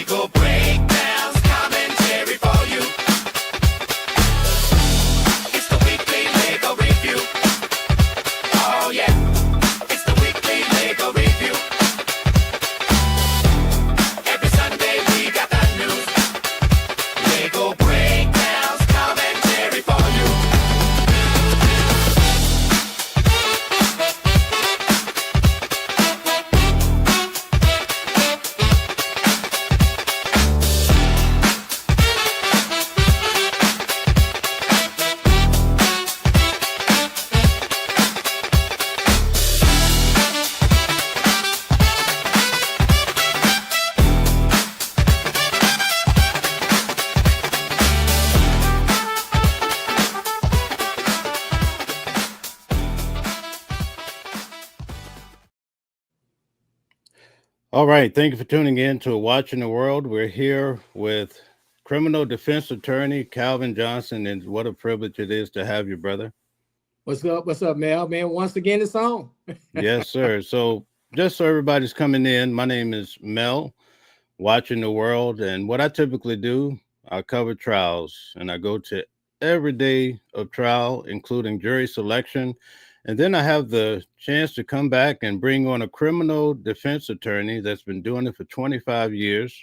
Legal breakdowns, commentary for you. It's the weekly legal review. Oh yeah, it's the weekly legal review. Every Sunday we got the news. Legal breakdowns, commentary for you. All right. Thank you for tuning in to Watching the World. We're here with criminal defense attorney Calvin Johnson, and what a privilege it is to have you, brother. What's up? What's up, Mel? Man, once again, it's on. Yes, sir. So just so everybody's coming in, my name is Mel, Watching the World. And what I typically do, I cover trials, and I go to every day of trial, including jury selection. And then I have the chance to come back and bring on a criminal defense attorney that's been doing it for 25 years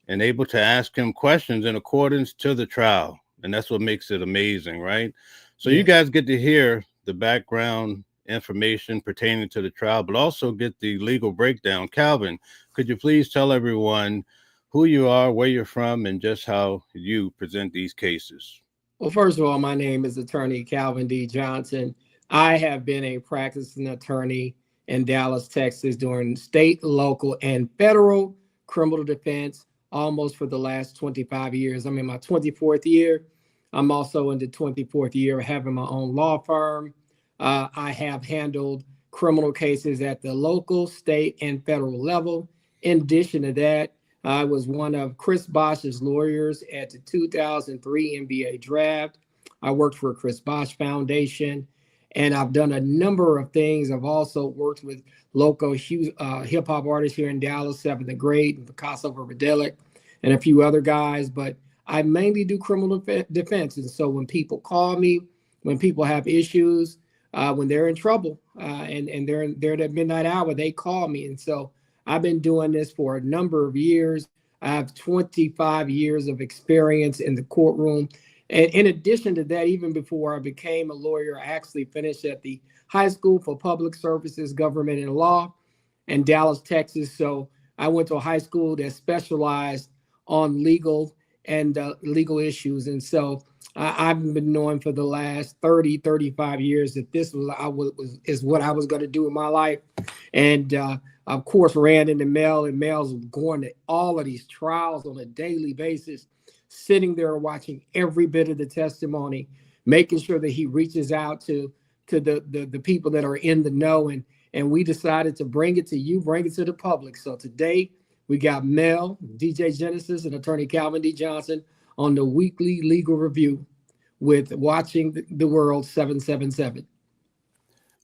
and able to ask him questions in accordance to the trial. And that's what makes it amazing, right? So you guys get to hear the background information pertaining to the trial, but also get the legal breakdown. Calvin, could you please tell everyone who you are, where you're from, and just how you present these cases? Well, first of all, my name is Attorney Calvin D. Johnson. I have been a practicing attorney in Dallas, Texas, doing state, local, and federal criminal defense almost for the last 25 years. I'm in my 24th year. I'm also in the 24th year of having my own law firm. I have handled criminal cases at the local, state, and federal level. In addition to that, I was one of Chris Bosh's lawyers at the 2003 NBA draft. I worked for Chris Bosh Foundation, and I've done a number of things. I've also worked with local hip-hop artists here in Dallas, Seven the Great, Picasso Verdelic, and a few other guys. But I mainly do criminal defense. And so when people call me, when people have issues, when they're in trouble and they're at midnight hour, they call me. And so I've been doing this for a number of years. I have 25 years of experience in the courtroom. And in addition to that, even before I became a lawyer, I actually finished at the High School for Public Services, Government and Law in Dallas, Texas. So I went to a high school that specialized on legal and legal issues. And so I've been knowing for the last 35 years that this is what I was going to do in my life. And of course, ran into Mel, and Mel's going to all of these trials on a daily basis, sitting there watching every bit of the testimony, making sure that he reaches out to the people that are in the know. And we decided to bring it to you, bring it to the public. So today we got Mel, DJ Genesis, and Attorney Calvin D. Johnson on the weekly legal review with Watching the World 777.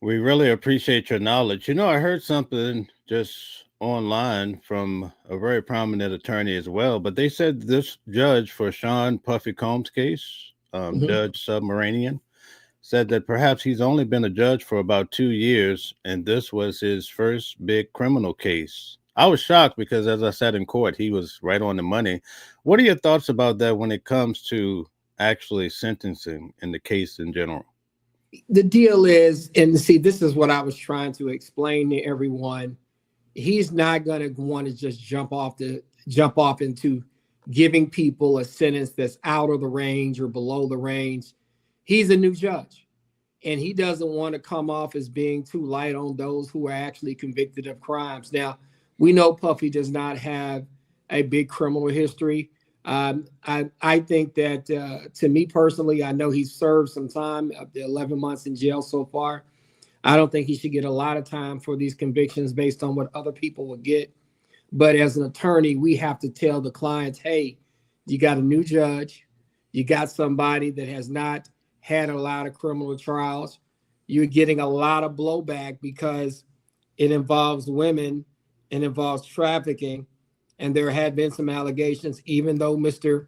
We really appreciate your knowledge. You know, I heard something just online from a very prominent attorney as well, but they said this judge for Sean Puffy Combs' case, Judge Submarinian, said that perhaps he's only been a judge for about 2 years, and this was his first big criminal case. I was shocked because, as I said in court, he was right on the money. What are your thoughts about that when it comes to actually sentencing in the case in general? The deal is, and see, this is what I was trying to explain to everyone. He's not going to want to just jump off into giving people a sentence that's out of the range or below the range. He's a new judge, and he doesn't want to come off as being too light on those who are actually convicted of crimes. Now, we know Puffy does not have a big criminal history. I think that to me personally, I know he's served some time, up to 11 months in jail so far. I don't think he should get a lot of time for these convictions based on what other people would get. But as an attorney, we have to tell the clients, hey, you got a new judge. You got somebody that has not had a lot of criminal trials. You're getting a lot of blowback because it involves women, it involves trafficking, and there had been some allegations, even though Mr.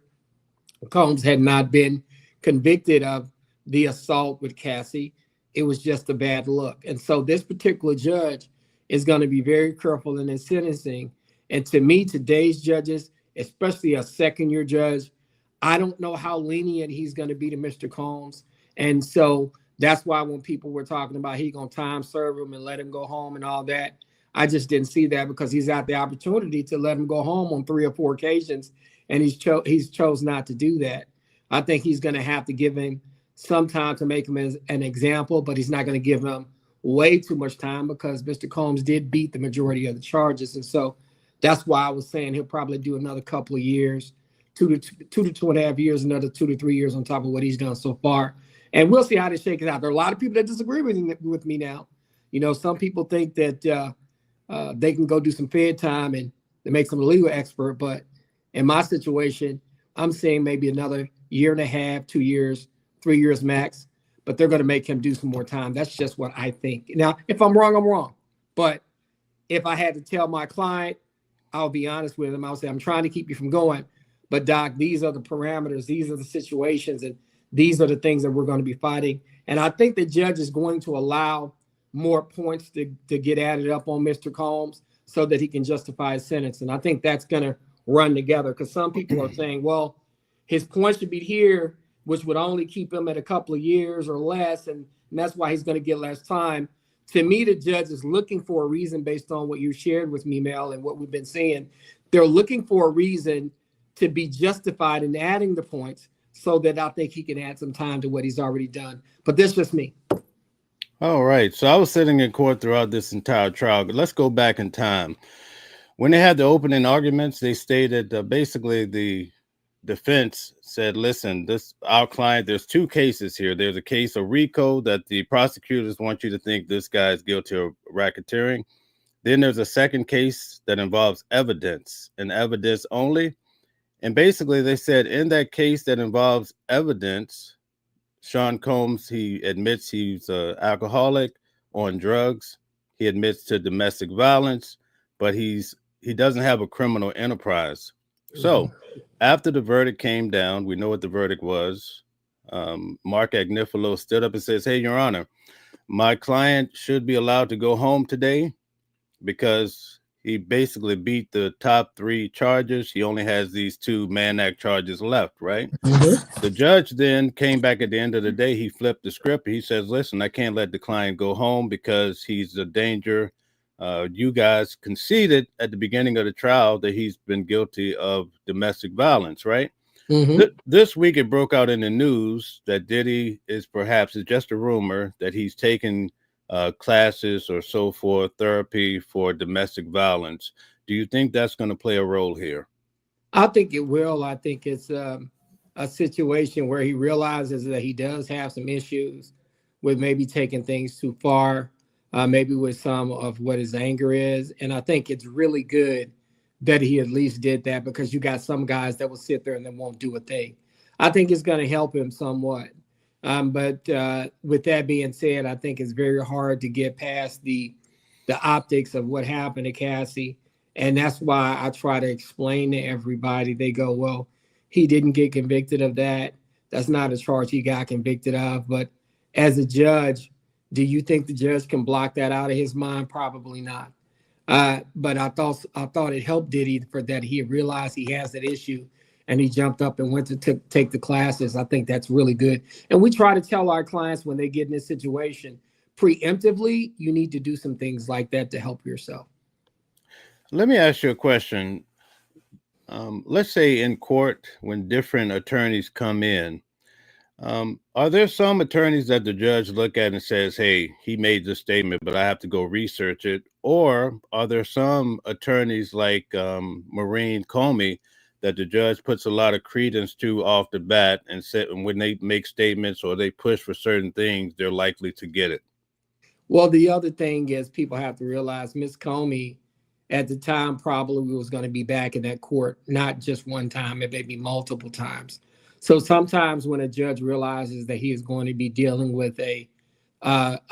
Combs had not been convicted of the assault with Cassie. It was just a bad look. And so this particular judge is going to be very careful in his sentencing. And to me, today's judges, especially a second year judge, I don't know how lenient he's going to be to Mr. Combs. And so that's why when people were talking about he going to time serve him and let him go home and all that, I just didn't see that, because he's had the opportunity to let him go home on 3 or 4 occasions, and he's chose not to do that. I think he's going to have to give him some time to make him as an example, but he's not going to give him way too much time, because Mr. Combs did beat the majority of the charges. And so that's why I was saying he'll probably do another couple of years, 2 to 2.5 years, another 2 to 3 years on top of what he's done so far. And we'll see how this shakes out. There are a lot of people that disagree with me now. You know, some people think that they can go do some Fed time and they make some legal expert. But in my situation, I'm saying maybe another 1.5 years, 2 years, 3 years max. But they're going to make him do some more time. That's just what I think. Now, if I'm wrong, I'm wrong. But if I had to tell my client, I'll be honest with him. I'll say, I'm trying to keep you from going. But Doc, these are the parameters. These are the situations. And these are the things that we're going to be fighting. And I think the judge is going to allow more points to get added up on Mr. Combs so that he can justify his sentence. And I think that's going to run together, because some people are saying, well, his points should be here, which would only keep him at a couple of years or less. And that's why he's going to get less time. To me, the judge is looking for a reason based on what you shared with me, Mel, and what we've been seeing. They're looking for a reason to be justified in adding the points, so that I think he can add some time to what he's already done. But that's just me. All right. So I was sitting in court throughout this entire trial. But let's go back in time. When they had the opening arguments, they stated basically the defense said, listen, our client, there's 2 cases here. There's a case of RICO that the prosecutors want you to think this guy is guilty of racketeering. Then there's a second case that involves evidence and evidence only. And basically they said in that case that involves evidence, Sean Combs, he admits he's an alcoholic, on drugs. He admits to domestic violence, but he doesn't have a criminal enterprise. So after the verdict came down, we know what the verdict was. Mark Agnifilo stood up and says, hey, Your Honor, my client should be allowed to go home today because he basically beat the top 3 charges. He only has these 2 Mann Act charges left, right? Mm-hmm. The judge then came back at the end of the day. He flipped the script. He says, listen, I can't let the client go home because he's a danger. You guys conceded at the beginning of the trial that he's been guilty of domestic violence, right? Mm-hmm. This week, it broke out in the news that Diddy is perhaps, it's just a rumor, that he's taken classes or so forth, therapy for domestic violence. Do you think that's going to play a role here? I think it will. I think it's a situation where he realizes that he does have some issues with maybe taking things too far, maybe with some of what his anger is. And I think it's really good that he at least did that, because you got some guys that will sit there and then won't do a thing. I think it's going to help him somewhat. But with that being said, I think it's very hard to get past the optics of what happened to Cassie. And that's why I try to explain to everybody. They go, well, he didn't get convicted of that. That's not a charge he got convicted of. But as a judge, do you think the judge can block that out of his mind? Probably not. But I thought it helped Diddy for that. He realized he has that issue, and he jumped up and went to take the classes. I think that's really good. And we try to tell our clients when they get in this situation, preemptively, you need to do some things like that to help yourself. Let me ask you a question. Let's say in court, when different attorneys come in, are there some attorneys that the judge look at and says, hey, he made this statement, but I have to go research it? Or are there some attorneys like Maureen Comey that the judge puts a lot of credence to off the bat, and said when they make statements or they push for certain things, they're likely to get it? Well, the other thing is people have to realize Miss Comey at the time probably was going to be back in that court, not just one time, it may be multiple times. So sometimes when a judge realizes that he is going to be dealing with a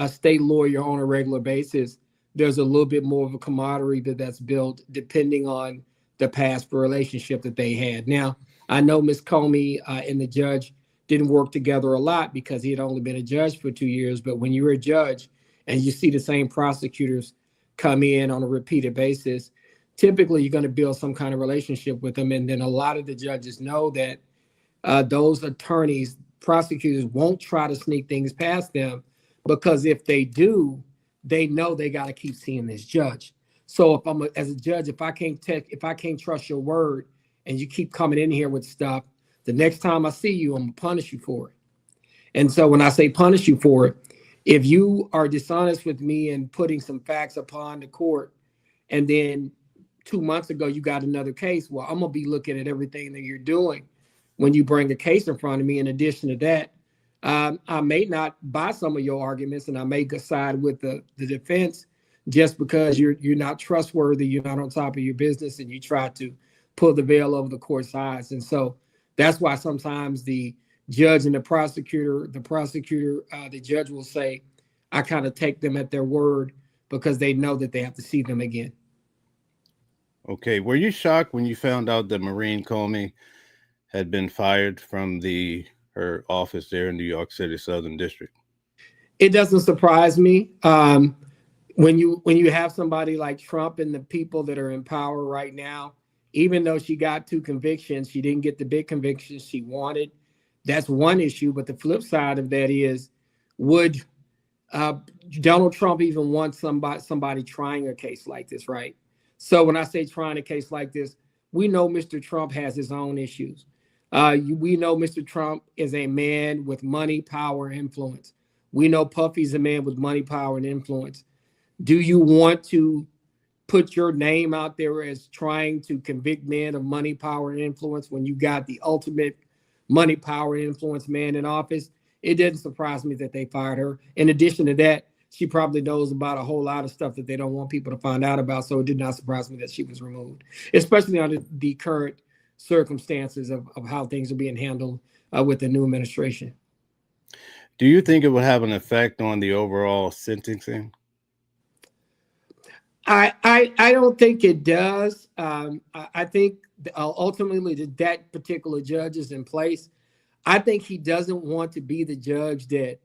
state lawyer on a regular basis, there's a little bit more of a camaraderie that's built depending on the past relationship that they had. Now, I know Miss Comey and the judge didn't work together a lot because he had only been a judge for 2 years. But when you're a judge and you see the same prosecutors come in on a repeated basis, typically you're going to build some kind of relationship with them. And then a lot of the judges know that those attorneys, prosecutors won't try to sneak things past them, because if they do, they know they got to keep seeing this judge. So if as a judge, if I can't trust your word and you keep coming in here with stuff, the next time I see you, I'm gonna punish you for it. And so when I say punish you for it, if you are dishonest with me and putting some facts upon the court, and then 2 months ago you got another case, well, I'm gonna be looking at everything that you're doing when you bring a case in front of me. In addition to that, I may not buy some of your arguments, and I may side with the defense just because you're not trustworthy, you're not on top of your business, and you try to pull the veil over the court's eyes. And so that's why sometimes the judge and the judge will say, I kind of take them at their word, because they know that they have to see them again. Okay. Were you shocked when you found out that Maureen Comey had been fired from her office there in New York City, Southern District? It doesn't surprise me. When you have somebody like Trump and the people that are in power right now, even though she got 2 convictions, she didn't get the big convictions she wanted. That's one issue. But the flip side of that is, would Donald Trump even want somebody trying a case like this, right? So when I say trying a case like this, we know Mr. Trump has his own issues. We know Mr. Trump is a man with money, power, and influence. We know Puffy's a man with money, power, and influence. Do you want to put your name out there as trying to convict men of money, power, and influence when you got the ultimate money, power, and influence man in office? It didn't surprise me that they fired her. In addition to that, she probably knows about a whole lot of stuff that they don't want people to find out about. So it did not surprise me that she was removed, especially under the current circumstances of how things are being handled with the new administration. Do you think it would have an effect on the overall sentencing? I don't think it does. I think ultimately that particular judge is in place. I think he doesn't want to be the judge that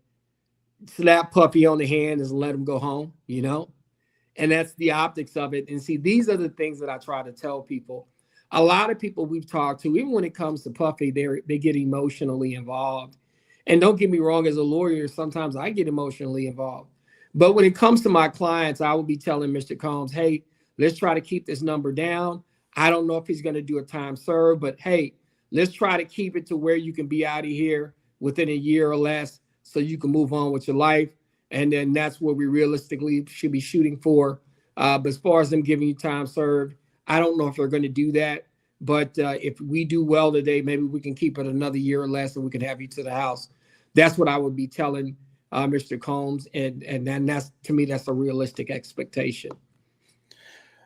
slap Puffy on the hand and let him go home, and that's the optics of it. And see, these are the things that I try to tell people. A lot of people we've talked to, even when it comes to Puffy, they get emotionally involved. And don't get me wrong, as a lawyer, sometimes I get emotionally involved. But when it comes to my clients, I will be telling Mr. Combs, hey, let's try to keep this number down. I don't know if he's going to do a time serve, but hey, let's try to keep it to where you can be out of here within a year or less so you can move on with your life. And then that's what we realistically should be shooting for. But as far as them giving you time served, I don't know if they're going to do that. But if we do well today, maybe we can keep it another year or less and we can have you to the house. That's what I would be telling Mr. Combs. And then that's, to me, that's a realistic expectation.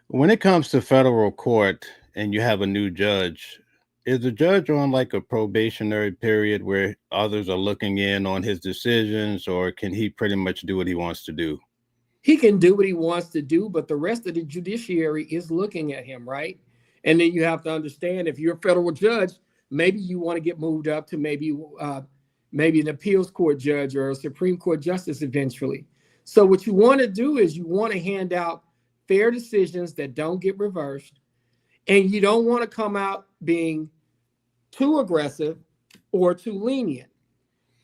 When it comes to federal court and you have a new judge, is the judge on like a probationary period where others are looking in on his decisions, or can he pretty much do what he wants to do? He can do what he wants to do, but the rest of the judiciary is looking at him, right? And then you have to understand, if you're a federal judge, maybe you want to get moved up to maybe an appeals court judge or a Supreme Court justice eventually. So what you want to do is you want to hand out fair decisions that don't get reversed, and you don't want to come out being too aggressive or too lenient.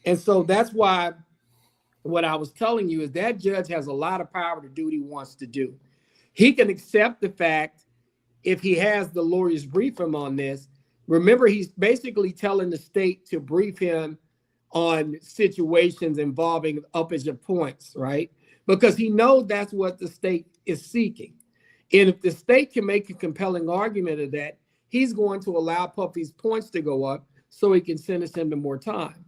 And so that's why what I was telling you is that judge has a lot of power to do what he wants to do. He can accept the fact, if he has the lawyers brief him on this. Remember, he's basically telling the state to brief him on situations involving uppage of points, right? Because he knows that's what the state is seeking. And if the state can make a compelling argument of that, he's going to allow Puffy's points to go up so he can sentence him to more time.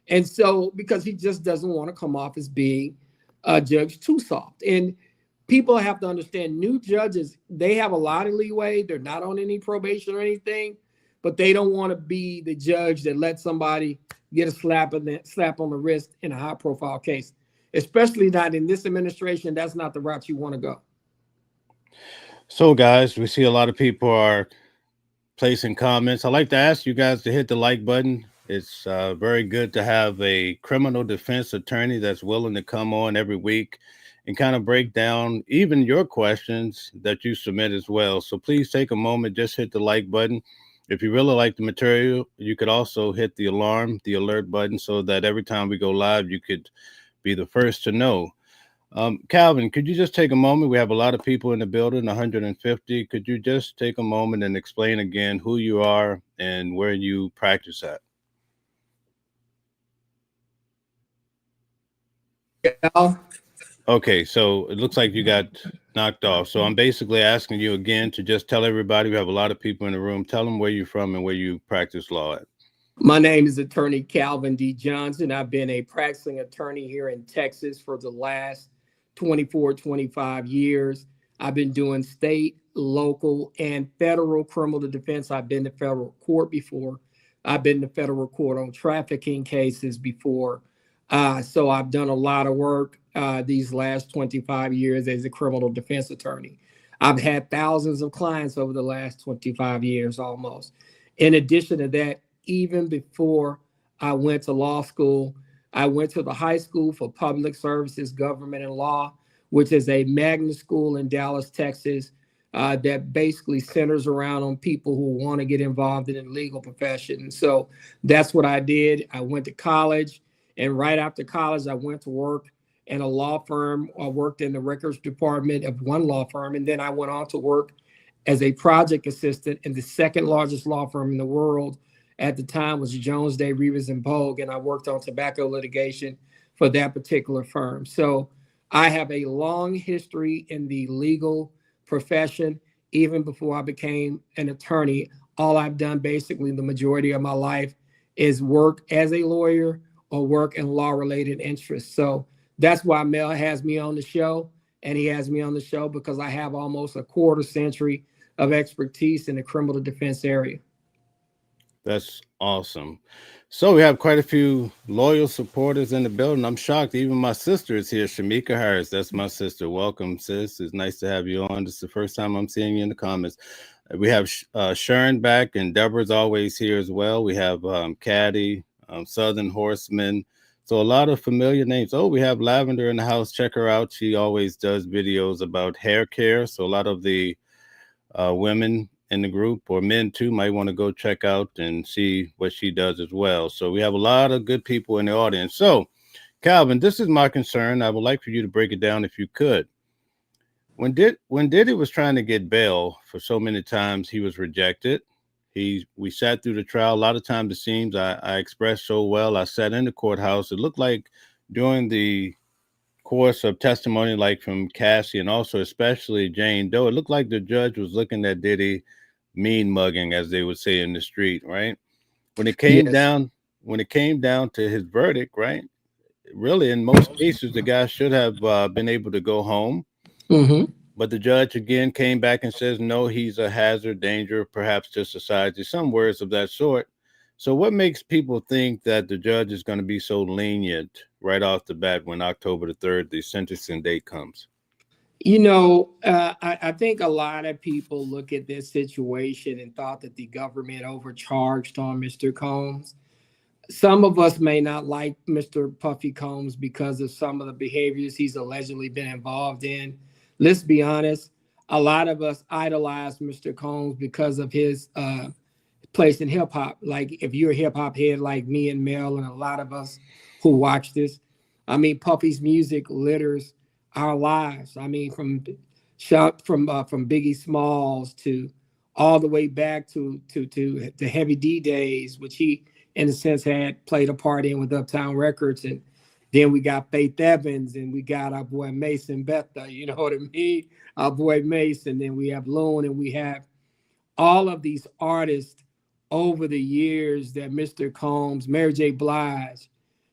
And so, because he just doesn't want to come off as being a judge too soft. And people have to understand, new judges, they have a lot of leeway. They're not on any probation or anything, but they don't want to be the judge that lets somebody get a slap on the wrist in a high profile case, especially not in this administration. That's not the route you want to go. So guys, we see a lot of people are placing comments. I'd like to ask you guys to hit the like button. It's very good to have a criminal defense attorney that's willing to come on every week and kind of break down even your questions that you submit as well. So please take a moment, just hit the like button. If you really like the material, you could also hit the alert button, so that every time we go live, you could be the first to know. Calvin, could you just take a moment? We have a lot of people in the building, 150. Could you just take a moment and explain again who you are and where you practice at? Yeah. Okay, so it looks like you got knocked off. So I'm basically asking you again to just tell everybody, we have a lot of people in the room, tell them where you're from and where you practice law at. My name is Attorney Calvin D. Johnson. I've been a practicing attorney here in Texas for the last 24, 25 years. I've been doing state, local, and federal criminal defense. I've been to federal court before. I've been to federal court on trafficking cases before. So I've done a lot of work these last 25 years as a criminal defense attorney. I've had thousands of clients over the last 25 years almost. In addition to that, even before I went to law school, I went to the High School for Public Services, Government and Law, which is a magnet school in Dallas, Texas, that basically centers around on people who want to get involved in the legal profession. And so that's what I did. I went to college, and right after college, I went to work in a law firm. I worked in the records department of one law firm, and then I went on to work as a project assistant in the second largest law firm in the world. At the time was Jones Day Reeves and Bogue, and I worked on tobacco litigation for that particular firm. So I have a long history in the legal profession. Even before I became an attorney, all I've done basically the majority of my life is work as a lawyer or work in law-related interests. So that's why Mel has me on the show, and he has me on the show because I have almost a quarter century of expertise in the criminal defense area. That's awesome. So we have quite a few loyal supporters in the building. I'm shocked. Even my sister is here, Shamika Harris. That's my sister. Welcome, sis. It's nice to have you on. This is the first time I'm seeing you in the comments. We have Sharon back, and Deborah's always here as well. We have Caddy, Southern Horseman. So a lot of familiar names. Oh, we have Lavender in the house. Check her out. She always does videos about hair care. So a lot of the women in the group, or men too, might want to go check out and see what she does as well. So we have a lot of good people in the audience. So Calvin, this is my concern. I would like for you to break it down if you could. When Diddy was trying to get bail for so many times, he was rejected. We sat through the trial. A lot of times it seems I expressed so well. I sat in the courthouse. It looked like during the course of testimony, like from Cassie and also especially Jane Doe, it looked like the judge was looking at Diddy mean mugging, as they would say in the street, right? When it came down to his verdict, right? Really, in most cases, the guy should have been able to go home. Mm-hmm. But the judge again came back and says, no, he's a hazard, danger, perhaps to society, some words of that sort. So what makes people think that the judge is going to be so lenient right off the bat when October the 3rd, the sentencing date comes? You know, I think a lot of people look at this situation and thought that the government overcharged on Mr. Combs. Some of us may not like Mr. Puffy Combs because of some of the behaviors he's allegedly been involved in. Let's be honest, a lot of us idolize Mr. Combs because of his place in hip hop. Like if you're a hip hop head like me and Mel and a lot of us who watch this, I mean, Puffy's music litters our lives. I mean, from Biggie Smalls to all the way back to the Heavy D days, which he in a sense had played a part in with Uptown Records, and then we got Faith Evans, and we got our boy Mason Betha. You know what I mean? Our boy Mason. Then we have Loon, and we have all of these artists over the years that Mr. Combs, Mary J. Blige.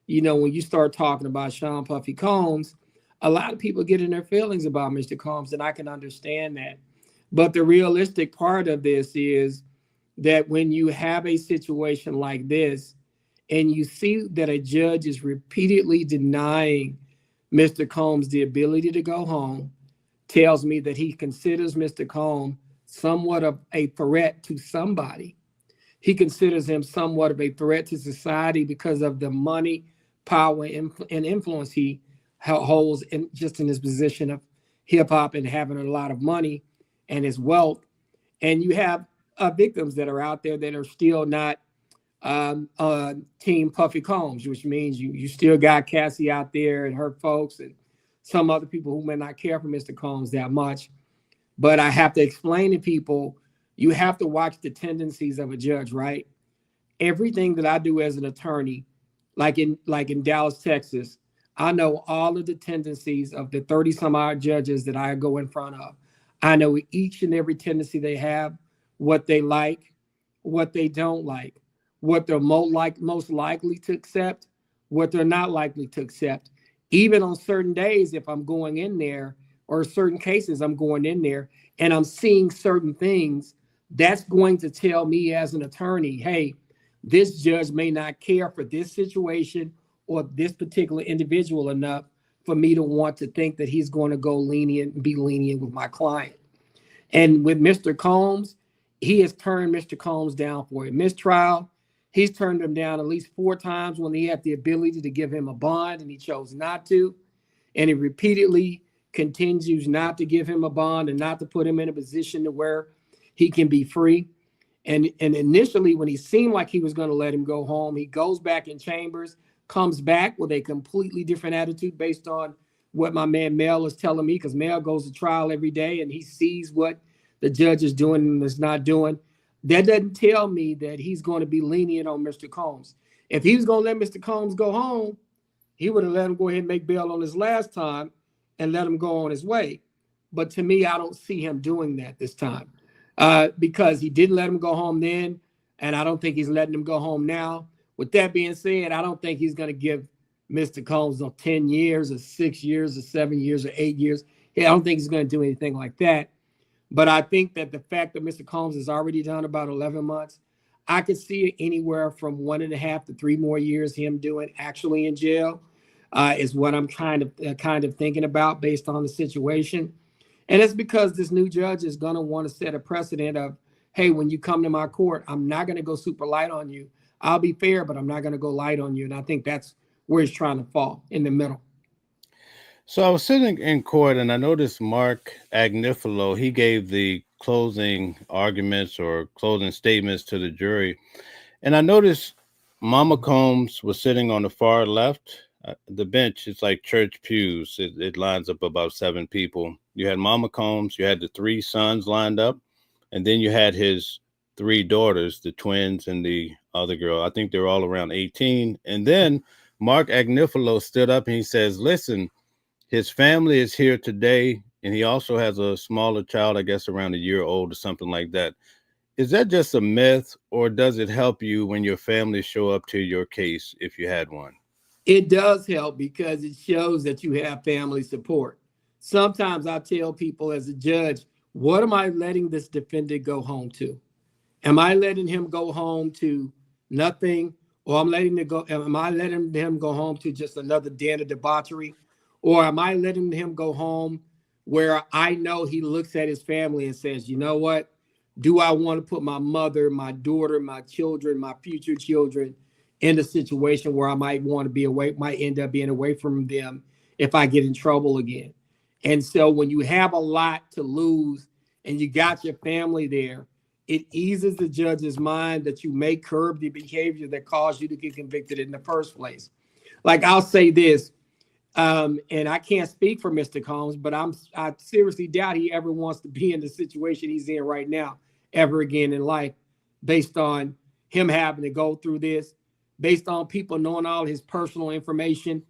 You know, when you start talking about Sean Puffy Combs, a lot of people get in their feelings about Mr. Combs, and I can understand that. But the realistic part of this is that when you have a situation like this and you see that a judge is repeatedly denying Mr. Combs the ability to go home, tells me that he considers Mr. Combs somewhat of a threat to somebody. He considers him somewhat of a threat to society because of the money, power, and influence he holds in just in his position of hip hop and having a lot of money and his wealth. And you have victims that are out there that are still not Team Puffy Combs, which means you still got Cassie out there and her folks and some other people who may not care for Mr. Combs that much. But I have to explain to people, you have to watch the tendencies of a judge, right? Everything that I do as an attorney, like in Dallas, Texas, I know all of the tendencies of the 30 some odd judges that I go in front of. I know each and every tendency they have, what they like, what they don't like, what they're most likely to accept, what they're not likely to accept. Even on certain days, if I'm going in there, or certain cases I'm going in there and I'm seeing certain things, that's going to tell me as an attorney, hey, this judge may not care for this situation or this particular individual enough for me to want to think that he's going to go lenient and be lenient with my client. And with Mr. Combs, he has turned Mr. Combs down for a mistrial. He's turned him down at least 4 times when he had the ability to give him a bond and he chose not to. And he repeatedly continues not to give him a bond and not to put him in a position to where he can be free. And initially, when he seemed like he was going to let him go home, he goes back in chambers, comes back with a completely different attitude based on what my man Mel is telling me, because Mel goes to trial every day and he sees what the judge is doing and is not doing. That doesn't tell me that he's going to be lenient on Mr. Combs. If he was going to let Mr. Combs go home, he would have let him go ahead and make bail on his last time and let him go on his way. But to me, I don't see him doing that this time because he didn't let him go home then, and I don't think he's letting him go home now. With that being said, I don't think he's going to give Mr. Combs 10 years or 6 years or 7 years or 8 years. I don't think he's going to do anything like that. But I think that the fact that Mr. Combs has already done about 11 months, I could see it anywhere from 1.5 to 3 more years him doing actually in jail is what I'm kind of thinking about based on the situation. And it's because this new judge is going to want to set a precedent of, hey, when you come to my court, I'm not going to go super light on you. I'll be fair, but I'm not going to go light on you. And I think that's where he's trying to fall, in the middle. So I was sitting in court and I noticed Mark Agnifilo, he gave the closing arguments or closing statements to the jury. And I noticed Mama Combs was sitting on the far left. The bench is like church pews. It lines up about 7 people. You had Mama Combs, you had the 3 sons lined up, and then you had his 3 daughters, the twins and the other girl. I think they're all around 18. And then Mark Agnifilo stood up and he says, listen, his family is here today, and he also has a smaller child, I guess around a year old or something like that. Is that just a myth, or does it help you when your family show up to your case if you had one? It does help because it shows that you have family support. Sometimes I tell people as a judge, what am I letting this defendant go home to? Am I letting him go home to nothing? Or am I letting him go home to just another den of debauchery? Or am I letting him go home where I know he looks at his family and says, you know what? Do I want to put my mother, my daughter, my children, my future children in a situation where I might want to be away, might end up being away from them if I get in trouble again? And so when you have a lot to lose and you got your family there, it eases the judge's mind that you may curb the behavior that caused you to get convicted in the first place. Like I'll say this, and I can't speak for Mr. Combs, but I seriously doubt he ever wants to be in the situation he's in right now ever again in life, based on him having to go through this, based on people knowing all his personal information,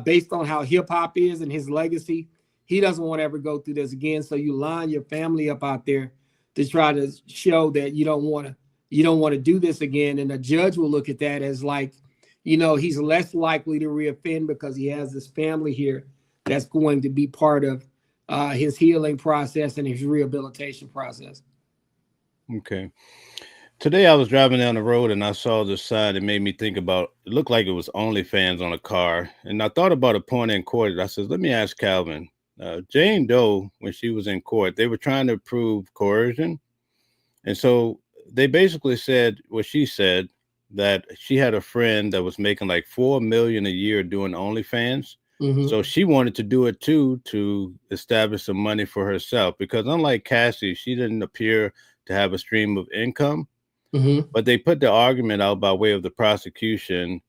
based on how hip hop is and his legacy. He doesn't want to ever go through this again. So you line your family up out there to try to show that you don't want to do this again. And the judge will look at that as like, he's less likely to reoffend because he has this family here that's going to be part of his healing process and his rehabilitation process. Okay. Today I was driving down the road and I saw this sign. It made me think about, it looked like it was OnlyFans on a car. And I thought about a point in court. I said, let me ask Calvin, Jane Doe, when she was in court, they were trying to prove coercion. And so they basically said what she said, that she had a friend that was making like 4 million a year doing OnlyFans. Hmm. So she wanted to do it too to establish some money for herself. Because unlike Cassie, she didn't appear to have a stream of income. Hmm. But they put the argument out by way of the prosecution.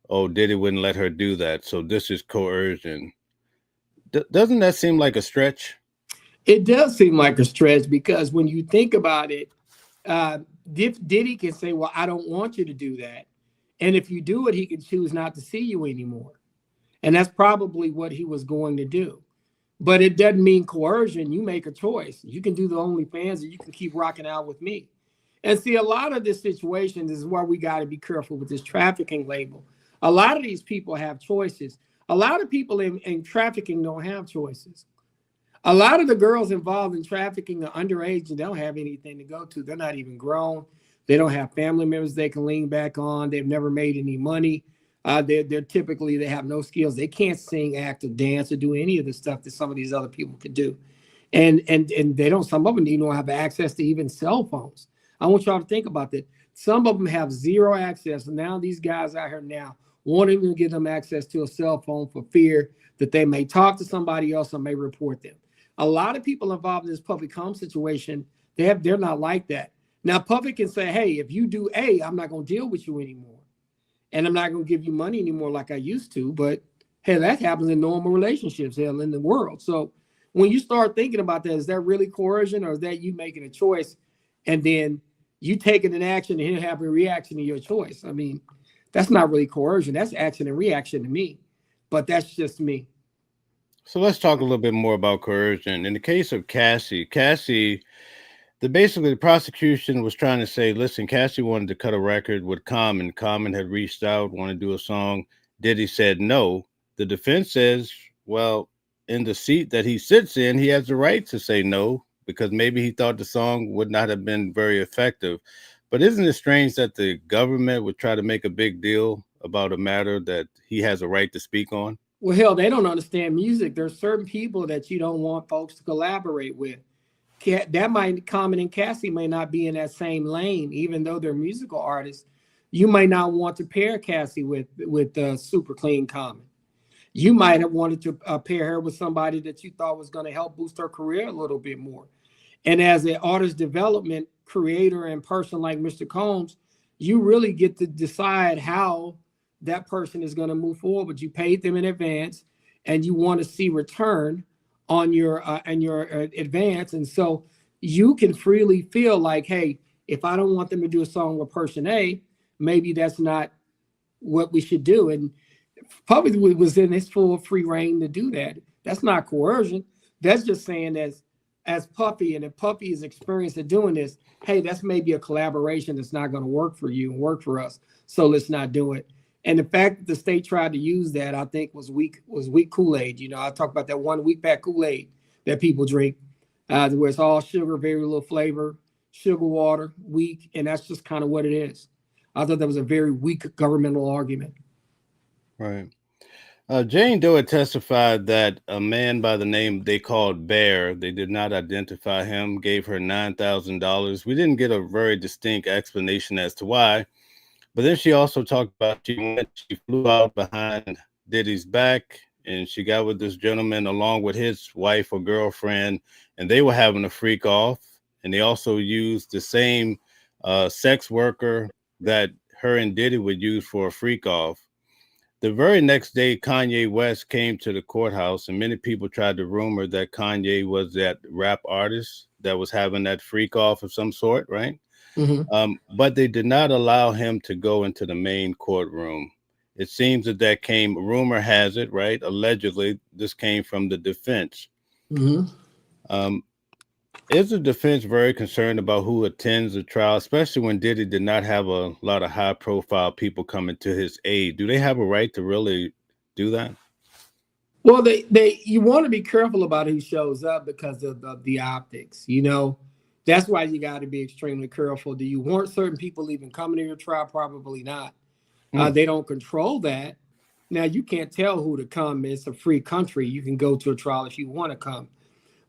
Oh, Diddy wouldn't let her do that. So this is coercion. Doesn't that seem like a stretch? It does seem like a stretch because when you think about it, uh, Diddy can say, "Well, I don't want you to do that," and if you do it, he can choose not to see you anymore, and that's probably what he was going to do. But it doesn't mean coercion. You make a choice. You can do the OnlyFans, or you can keep rocking out with me. And see, a lot of this situation, this is why we got to be careful with this trafficking label. A lot of these people have choices. A lot of people in trafficking don't have choices. A lot of the girls involved in trafficking are underage and don't have anything to go to. They're not even grown. They don't have family members they can lean back on. They've never made any money. They're typically, they have no skills. They can't sing, act, or dance, or do any of the stuff that some of these other people could do. And they don't, some of them don't have access to even cell phones. I want y'all to think about that. Some of them have zero access. And now these guys out here now won't even give them access to a cell phone for fear that they may talk to somebody else or may report them. A lot of people involved in this public home situation, they're not like that. Now, public can say, hey, if you do A, I'm not going to deal with you anymore. And I'm not going to give you money anymore like I used to. But hey, that happens in normal relationships hell in the world. So when you start thinking about that, is that really coercion, or is that you making a choice and then you taking an action and him having a reaction to your choice? I mean, that's not really coercion. That's action and reaction to me. But that's just me. So let's talk a little bit more about coercion. In the case of Cassie, basically the prosecution was trying to say, listen, Cassie wanted to cut a record with Common. Common had reached out, wanted to do a song. Diddy said no. The defense says, well, in the seat that he sits in, he has the right to say no because maybe he thought the song would not have been very effective. But isn't it strange that the government would try to make a big deal about a matter that he has a right to speak on? Well, hell, they don't understand music. There's certain people that you don't want folks to collaborate with. That might, Common and Cassie may not be in that same lane, even though they're musical artists. You might not want to pair Cassie with Super Clean Common. You might have wanted to pair her with somebody that you thought was going to help boost her career a little bit more. And as an artist development creator and person like Mr. Combs, you really get to decide how that person is going to move forward. But you paid them in advance, and you want to see return on your advance. And so you can freely feel like, hey, if I don't want them to do a song with person A, maybe that's not what we should do. And Puffy was in his full free reign to do that. That's not coercion. That's just saying as Puffy, and if Puffy is experienced at doing this, hey, that's maybe a collaboration that's not going to work for you and work for us. So let's not do it. And the fact that the state tried to use that, I think, was weak Kool-Aid. You know, I talk about that 1 week pack Kool-Aid that people drink, where it's all sugar, very little flavor, sugar water, weak, and that's just kind of what it is. I thought that was a very weak governmental argument. Right. Jane Doe had testified that a man by the name they called Bear, they did not identify him, gave her $9,000. We didn't get a very distinct explanation as to why. But then she also talked about she flew out behind Diddy's back and she got with this gentleman along with his wife or girlfriend, and they were having a freak off. And they also used the same sex worker that her and Diddy would use for a freak off. The very next day, Kanye West came to the courthouse, and many people tried to rumor that Kanye was that rap artist that was having that freak off of some sort, right? Mm-hmm. But they did not allow him to go into the main courtroom. It seems that came, rumor has it, right? Allegedly, this came from the defense. Mm-hmm. Is the defense very concerned about who attends the trial, especially when Diddy did not have a lot of high-profile people coming to his aid? Do they have a right to really do that? Well, you want to be careful about who shows up because of the optics. You know, that's why you got to be extremely careful. Do you want certain people even coming to your trial? Probably not. They don't control that. Now you can't tell who to come. It's a free country. You can go to a trial if you want to come.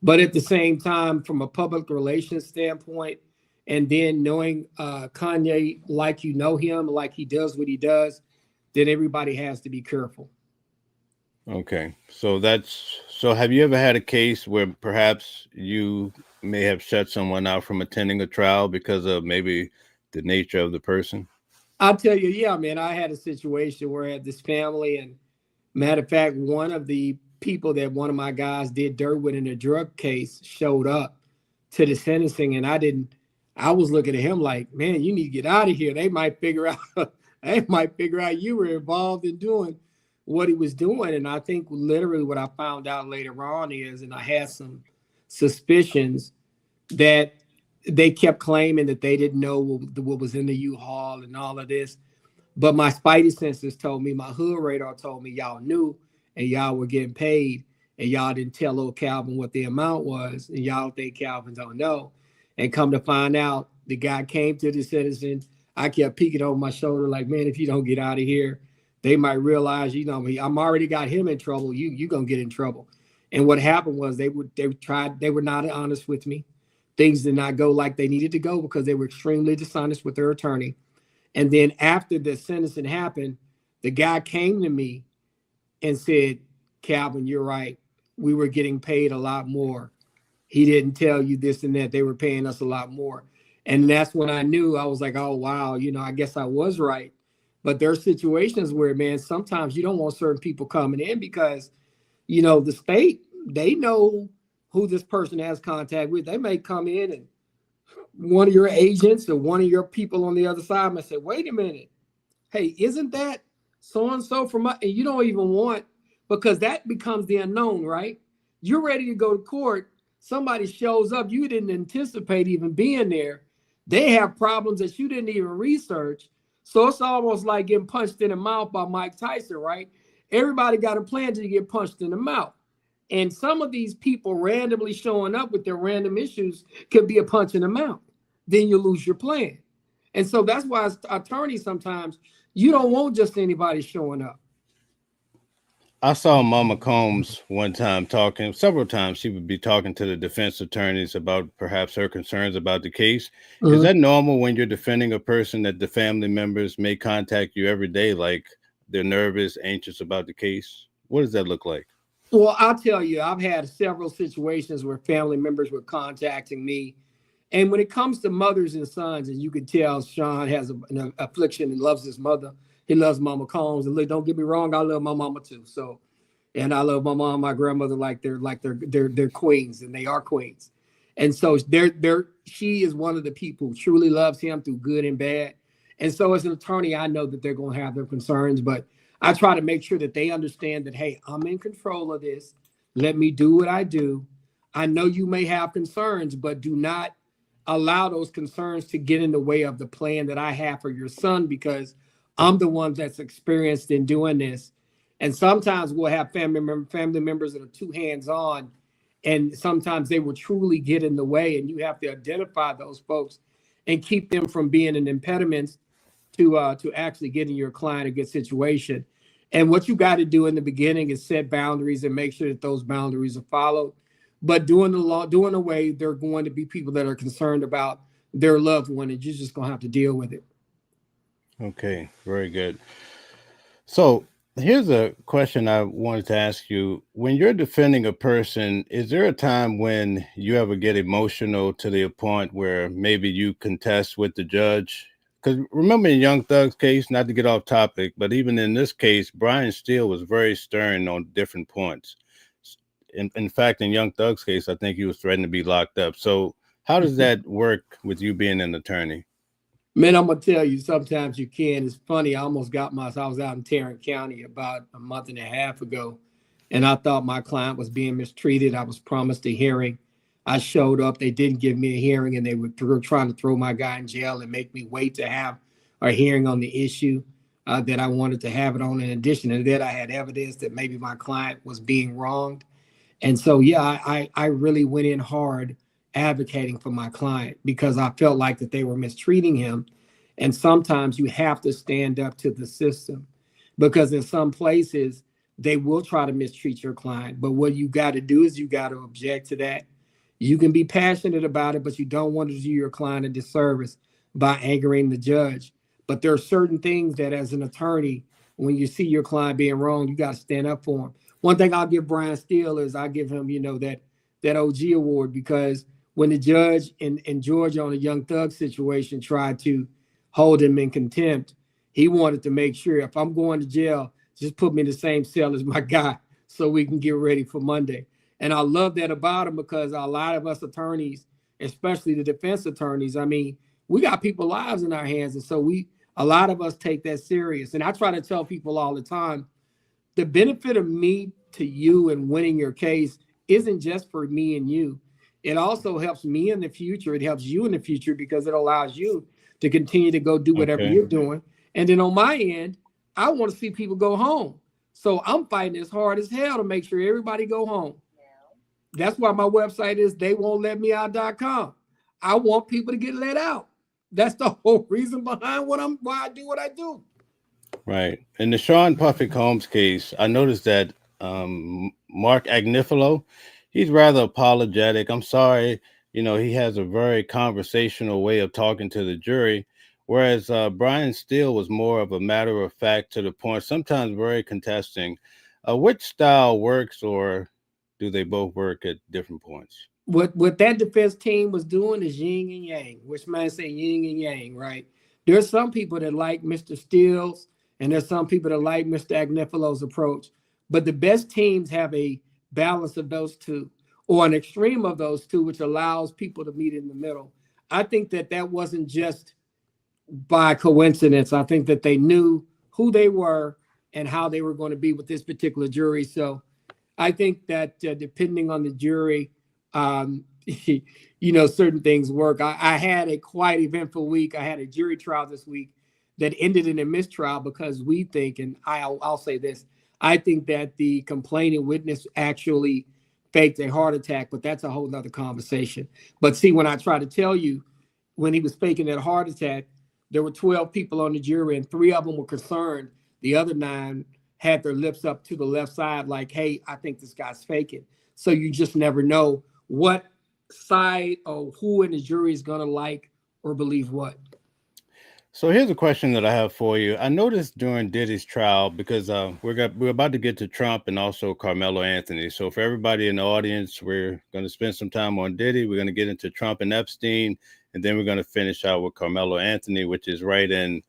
But at the same time, from a public relations standpoint, and then knowing Kanye like you know him, like he does what he does, then everybody has to be careful. Okay. So have you ever had a case where perhaps you may have shut someone out from attending a trial because of maybe the nature of the person? I'll tell you, yeah, man, I had a situation where I had this family, and matter of fact, one of the people that one of my guys did dirt with in a drug case showed up to the sentencing, and I was looking at him like, man, you need to get out of here. They might figure out you were involved in doing what he was doing. And I think literally what I found out later on is, and I had some suspicions that they kept claiming that they didn't know what was in the U-Haul and all of this. But my spidey senses told me, my hood radar told me y'all knew and y'all were getting paid, and y'all didn't tell old Calvin what the amount was, and y'all think Calvin don't know. And come to find out, the guy came to the citizen. I kept peeking over my shoulder like, man, if you don't get out of here, they might realize, you know, I'm already got him in trouble. You gonna get in trouble. And what happened was they were not honest with me. Things did not go like they needed to go because they were extremely dishonest with their attorney. And then after the sentencing happened, the guy came to me and said, Calvin, you're right. We were getting paid a lot more. He didn't tell you this and that. They were paying us a lot more. And that's when I knew. I was like, oh, wow, you know, I guess I was right. But there are situations where, man, sometimes you don't want certain people coming in because, you know, the state, they know who this person has contact with. They may come in and one of your agents or one of your people on the other side might say, wait a minute. Hey, isn't that so-and-so from us? And you don't even want, because that becomes the unknown, right? You're ready to go to court. Somebody shows up. You didn't anticipate even being there. They have problems that you didn't even research. So it's almost like getting punched in the mouth by Mike Tyson, right? Everybody got a plan to get punched in the mouth. And some of these people randomly showing up with their random issues could be a punch in the mouth. Then you lose your plan. And so that's why as attorneys, sometimes you don't want just anybody showing up. I saw Mama Combs one time talking, several times she would be talking to the defense attorneys about perhaps her concerns about the case. Is that normal when you're defending a person that the family members may contact you every day, like they're nervous, anxious about the case? What does that look like? Well, I'll tell you, I've had several situations where family members were contacting me. And when it comes to mothers and sons, and you can tell Sean has an affliction and loves his mother. He loves Mama Combs. And look, don't get me wrong, I love my mama too. So, and I love my mom, my grandmother like they're queens, and they are queens. And so she is one of the people who truly loves him through good and bad. And so as an attorney, I know that they're going to have their concerns, but I try to make sure that they understand that, hey, I'm in control of this. Let me do what I do. I know you may have concerns, but do not allow those concerns to get in the way of the plan that I have for your son, because I'm the one that's experienced in doing this. And sometimes we'll have family members that are too hands-on, and sometimes they will truly get in the way, and you have to identify those folks and keep them from being an impediment to actually getting your client a good situation. And what you got to do in the beginning is set boundaries and make sure that those boundaries are followed. But doing the way, there are going to be people that are concerned about their loved one, and you're just going to have to deal with it. Okay, very good. So here's a question I wanted to ask you. When you're defending a person, is there a time when you ever get emotional to the point where maybe you contest with the judge? Because remember in Young Thug's case, not to get off topic, but even in this case, Brian Steele was very stern on different points. In fact, in Young Thug's case, I think he was threatened to be locked up. So how does that work with you being an attorney? Man, I'm gonna tell you, sometimes you can. It's funny. I was out in Tarrant County about a month and a half ago, and I thought my client was being mistreated. I was promised a hearing. I showed up. They didn't give me a hearing, and they were trying to throw my guy in jail and make me wait to have a hearing on the issue that I wanted to have it on. In addition to that, I had evidence that maybe my client was being wronged. And so, yeah, I really went in hard advocating for my client because I felt like that they were mistreating him. And sometimes you have to stand up to the system. because in some places they will try to mistreat your client. But what you got to do is you got to object to that. You can be passionate about it, but you don't want to do your client a disservice by angering the judge. But there are certain things that, as an attorney, when you see your client being wrong, you got to stand up for him. One thing I'll give Brian Steele is I give him, that OG award, because when the judge in Georgia on a Young Thug situation tried to hold him in contempt, he wanted to make sure, if I'm going to jail, just put me in the same cell as my guy so we can get ready for Monday. And I love that about him, because a lot of us attorneys, especially the defense attorneys, I mean, we got people's lives in our hands. And so a lot of us take that serious. And I try to tell people all the time, the benefit of me to you and winning your case isn't just for me and you. It also helps me in the future. It helps you in the future, because it allows you to continue to go do whatever you're doing. And then on my end, I want to see people go home. So I'm fighting as hard as hell to make sure everybody go home. That's why my website is theywon'tletmeout.com. I want people to get let out. That's the whole reason behind why I do what I do. Right. In the Sean Puffy Combs case, I noticed that Mark Agnifilo, he's rather apologetic. I'm sorry. He has a very conversational way of talking to the jury, whereas Brian Steele was more of a matter of fact, to the point, sometimes very contesting. Which style works, or do they both work at different points? What that defense team was doing is yin and yang, which man say yin and yang, right? There's some people that like Mr. Steele's, and there's some people that like Mr. Agnifilo's approach. But the best teams have a balance of those two, or an extreme of those two, which allows people to meet in the middle. I think that wasn't just by coincidence. I think that they knew who they were and how they were going to be with this particular jury. So I think that depending on the jury, certain things work. I had a quite eventful week. I had a jury trial this week that ended in a mistrial, because we think, and I'll say this, I think that the complaining witness actually faked a heart attack, but that's a whole nother conversation. But see, when I try to tell you, when he was faking that heart attack, there were 12 people on the jury, and 3 of them were concerned. The other 9 had their lips up to the left side, like, hey, I think this guy's faking. So you just never know what side or who in the jury is going to like or believe what. So here's a question that I have for you. I noticed during Diddy's trial, because we're about to get to Trump and also Carmelo Anthony. So for everybody in the audience, we're going to spend some time on Diddy. We're going to get into Trump and Epstein, and then we're going to finish out with Carmelo Anthony, which is right in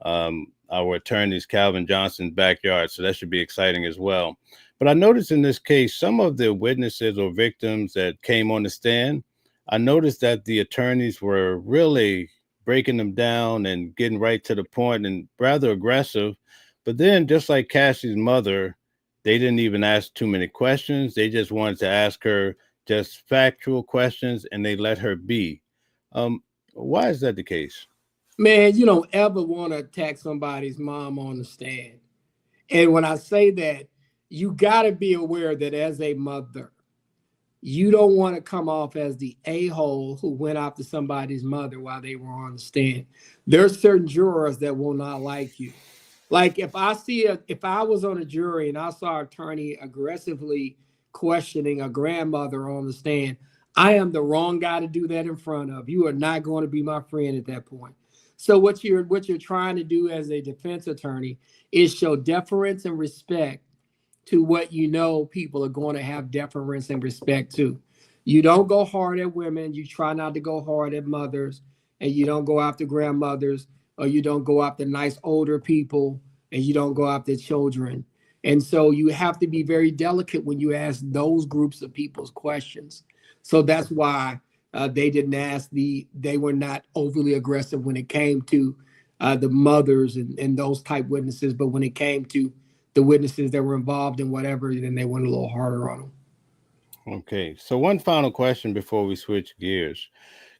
our attorney's Calvin Johnson's backyard. So that should be exciting as well. But I noticed in this case, some of the witnesses or victims that came on the stand, I noticed that the attorneys were really breaking them down and getting right to the point and rather aggressive. But then, just like Cassie's mother, they didn't even ask too many questions. They just wanted to ask her just factual questions, and they let her be. Why is that the case? Man, you don't ever want to attack somebody's mom on the stand. And when I say that, you got to be aware that as a mother, you don't want to come off as the a-hole who went after somebody's mother while they were on the stand. There's certain jurors that will not like you. Like if I was on a jury and I saw an attorney aggressively questioning a grandmother on the stand, I am the wrong guy to do that in front of. You are not going to be my friend at that point. So what you're trying to do as a defense attorney is show deference and respect to what people are going to have deference and respect to. You don't go hard at women. You try not to go hard at mothers, and you don't go after grandmothers, or you don't go after nice older people, and you don't go after children. And so you have to be very delicate when you ask those groups of people's questions. So that's why they were not overly aggressive when it came to the mothers and those type witnesses. But when it came to the witnesses that were involved in whatever, then they went a little harder on them. Okay, so one final question before we switch gears.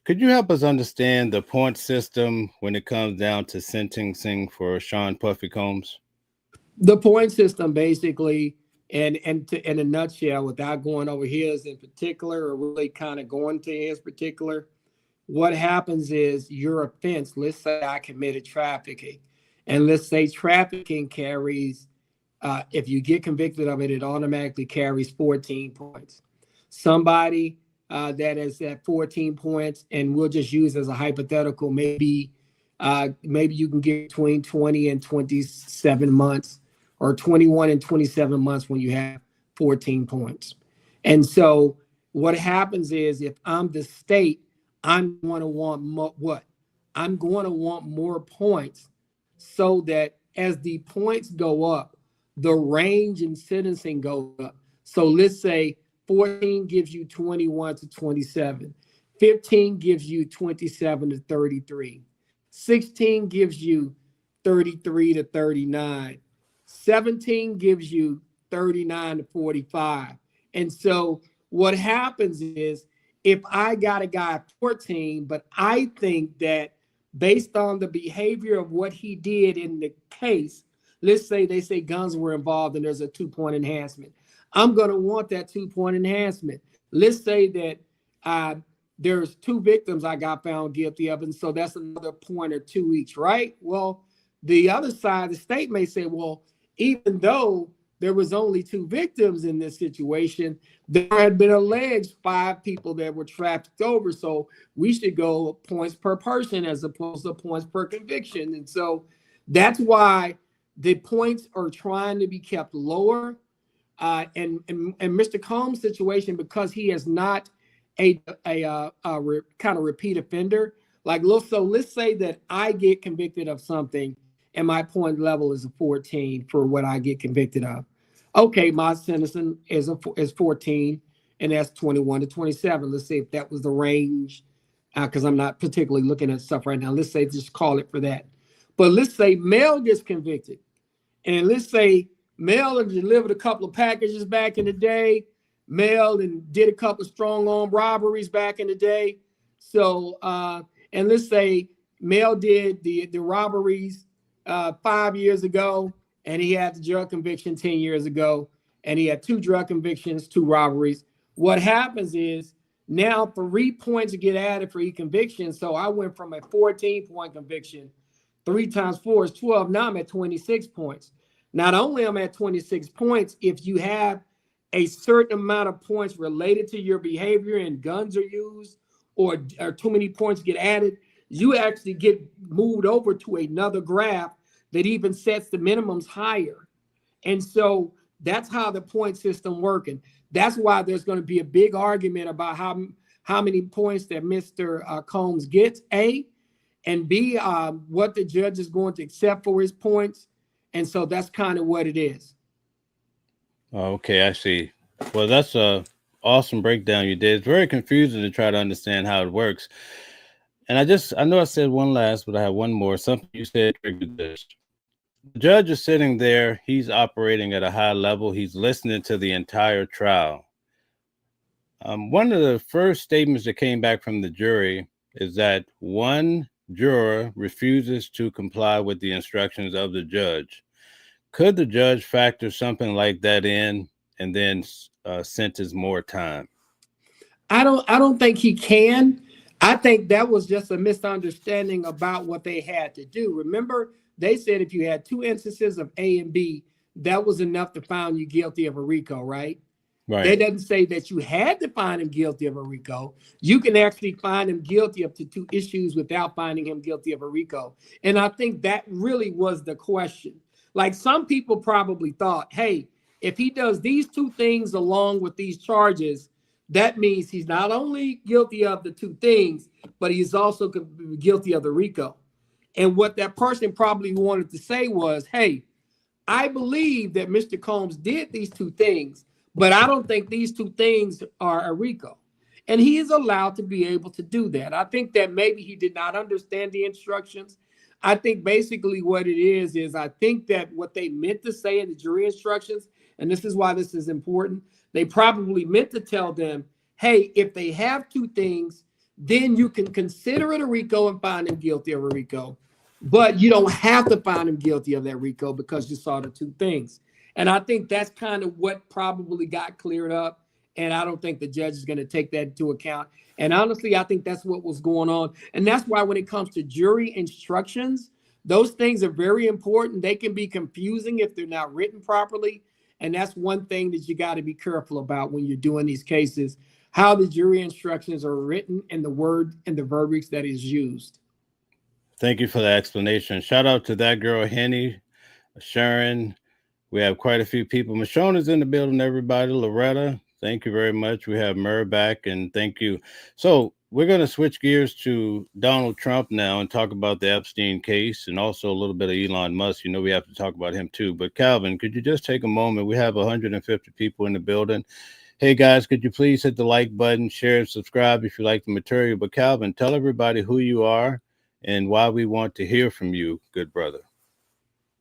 Could you help us understand the point system when it comes down to sentencing for Sean Puffy Combs? The point system basically, and in a nutshell, without going over his in particular or really kind of going to his particular, what happens is your offense, let's say I committed trafficking, And let's say trafficking carries, if you get convicted of it, it automatically carries 14 points. Somebody that is at 14 points, and we'll just use as a hypothetical, maybe you can get between 20 and 27 months, or 21 and 27 months when you have 14 points. And so what happens is, if I'm the state, I'm going to want what? I'm going to want more points, so that as the points go up, the range in sentencing goes up. So let's say 14 gives you 21 to 27. 15 gives you 27 to 33. 16 gives you 33 to 39. 17 gives you 39 to 45. And so what happens is, if I got a guy 14, but I think that based on the behavior of what he did in the case, let's say they say guns were involved and there's a 2-point enhancement, I'm going to want that 2-point enhancement. Let's say that there's 2 victims I got found guilty of, and so that's another point or 2 each, right? Well, the other side, the state may say, well, even though there was only 2 victims in this situation, there had been alleged 5 people that were trafficked over, so we should go points per person as opposed to points per conviction. And so that's why the points are trying to be kept lower. And Mr. Combs' situation, because he is not a kind of repeat offender, like, so let's say that I get convicted of something and my point level is a 14 for what I get convicted of. Okay, my sentencing is 14, and that's 21 to 27. Let's say if that was the range, because I'm not particularly looking at stuff right now. Let's say just call it for that. But let's say Mel gets convicted, and let's say Mel delivered a couple of packages back in the day. Mel and did a couple of strong arm robberies back in the day. So, and let's say Mel did the robberies 5 years ago, and he had the drug conviction 10 years ago, and he had 2 drug convictions, 2 robberies. What happens is now 3 points get added for each conviction. So I went from a 14-point conviction, 3 times 4 is 12. Now I'm at 26 points. Not only am I at 26 points, if you have a certain amount of points related to your behavior and guns are used, or too many points get added, you actually get moved over to another graph that even sets the minimums higher. And so that's how the point system working. That's why there's going to be a big argument about how many points that Mr. Combs gets, A, and B, what the judge is going to accept for his points. And so that's kind of what it is. Okay, I see. Well, that's a awesome breakdown you did. It's very confusing to try to understand how it works. And I know I said one last, but I have one more. Something you said triggered this. The judge is sitting there. He's operating at a high level. He's listening to the entire trial. One of the first statements that came back from the jury is that one juror refuses to comply with the instructions of the judge. Could the judge factor something like that in and then sentence more time? I don't think he can. I think that was just a misunderstanding about what they had to do. Remember, they said if you had 2 instances of A and B, that was enough to find you guilty of a RICO, right? Right. They didn't say that you had to find him guilty of a RICO. You can actually find him guilty up to 2 issues without finding him guilty of a RICO. And I think that really was the question. Like, some people probably thought, hey, if he does these 2 things along with these charges, that means he's not only guilty of the 2 things, but he's also guilty of the RICO. And what that person probably wanted to say was, hey, I believe that Mr. Combs did these 2 things, but I don't think these 2 things are a RICO. And he is allowed to be able to do that. I think that maybe he did not understand the instructions. I think basically what it is I think that what they meant to say in the jury instructions, and this is why this is important, they probably meant to tell them, hey, if they have 2 things, then you can consider it a RICO and find him guilty of a RICO. But you don't have to find him guilty of that RICO because you saw the 2 things. And I think that's kind of what probably got cleared up. And I don't think the judge is going to take that into account. And honestly, I think that's what was going on. And that's why when it comes to jury instructions, Those things are very important. They can be confusing if they're not written properly. And that's one thing that you got to be careful about when you're doing these cases, how the jury instructions are written and the word and the verbiage that is used. Thank you for the explanation. Shout out to that girl, Henny, Sharon. We have quite a few people. Michonne is in the building, everybody. Loretta, thank you very much. We have Murr back, and thank you. So we're going to switch gears to Donald Trump now and talk about the Epstein case and also a little bit of Elon Musk. You know, we have to talk about him too. But Calvin, could you just take a moment? We have 150 people in the building. Hey guys, could you please hit the like button, share, and subscribe if you like the material. But Calvin, tell everybody who you are and why we want to hear from you, good brother.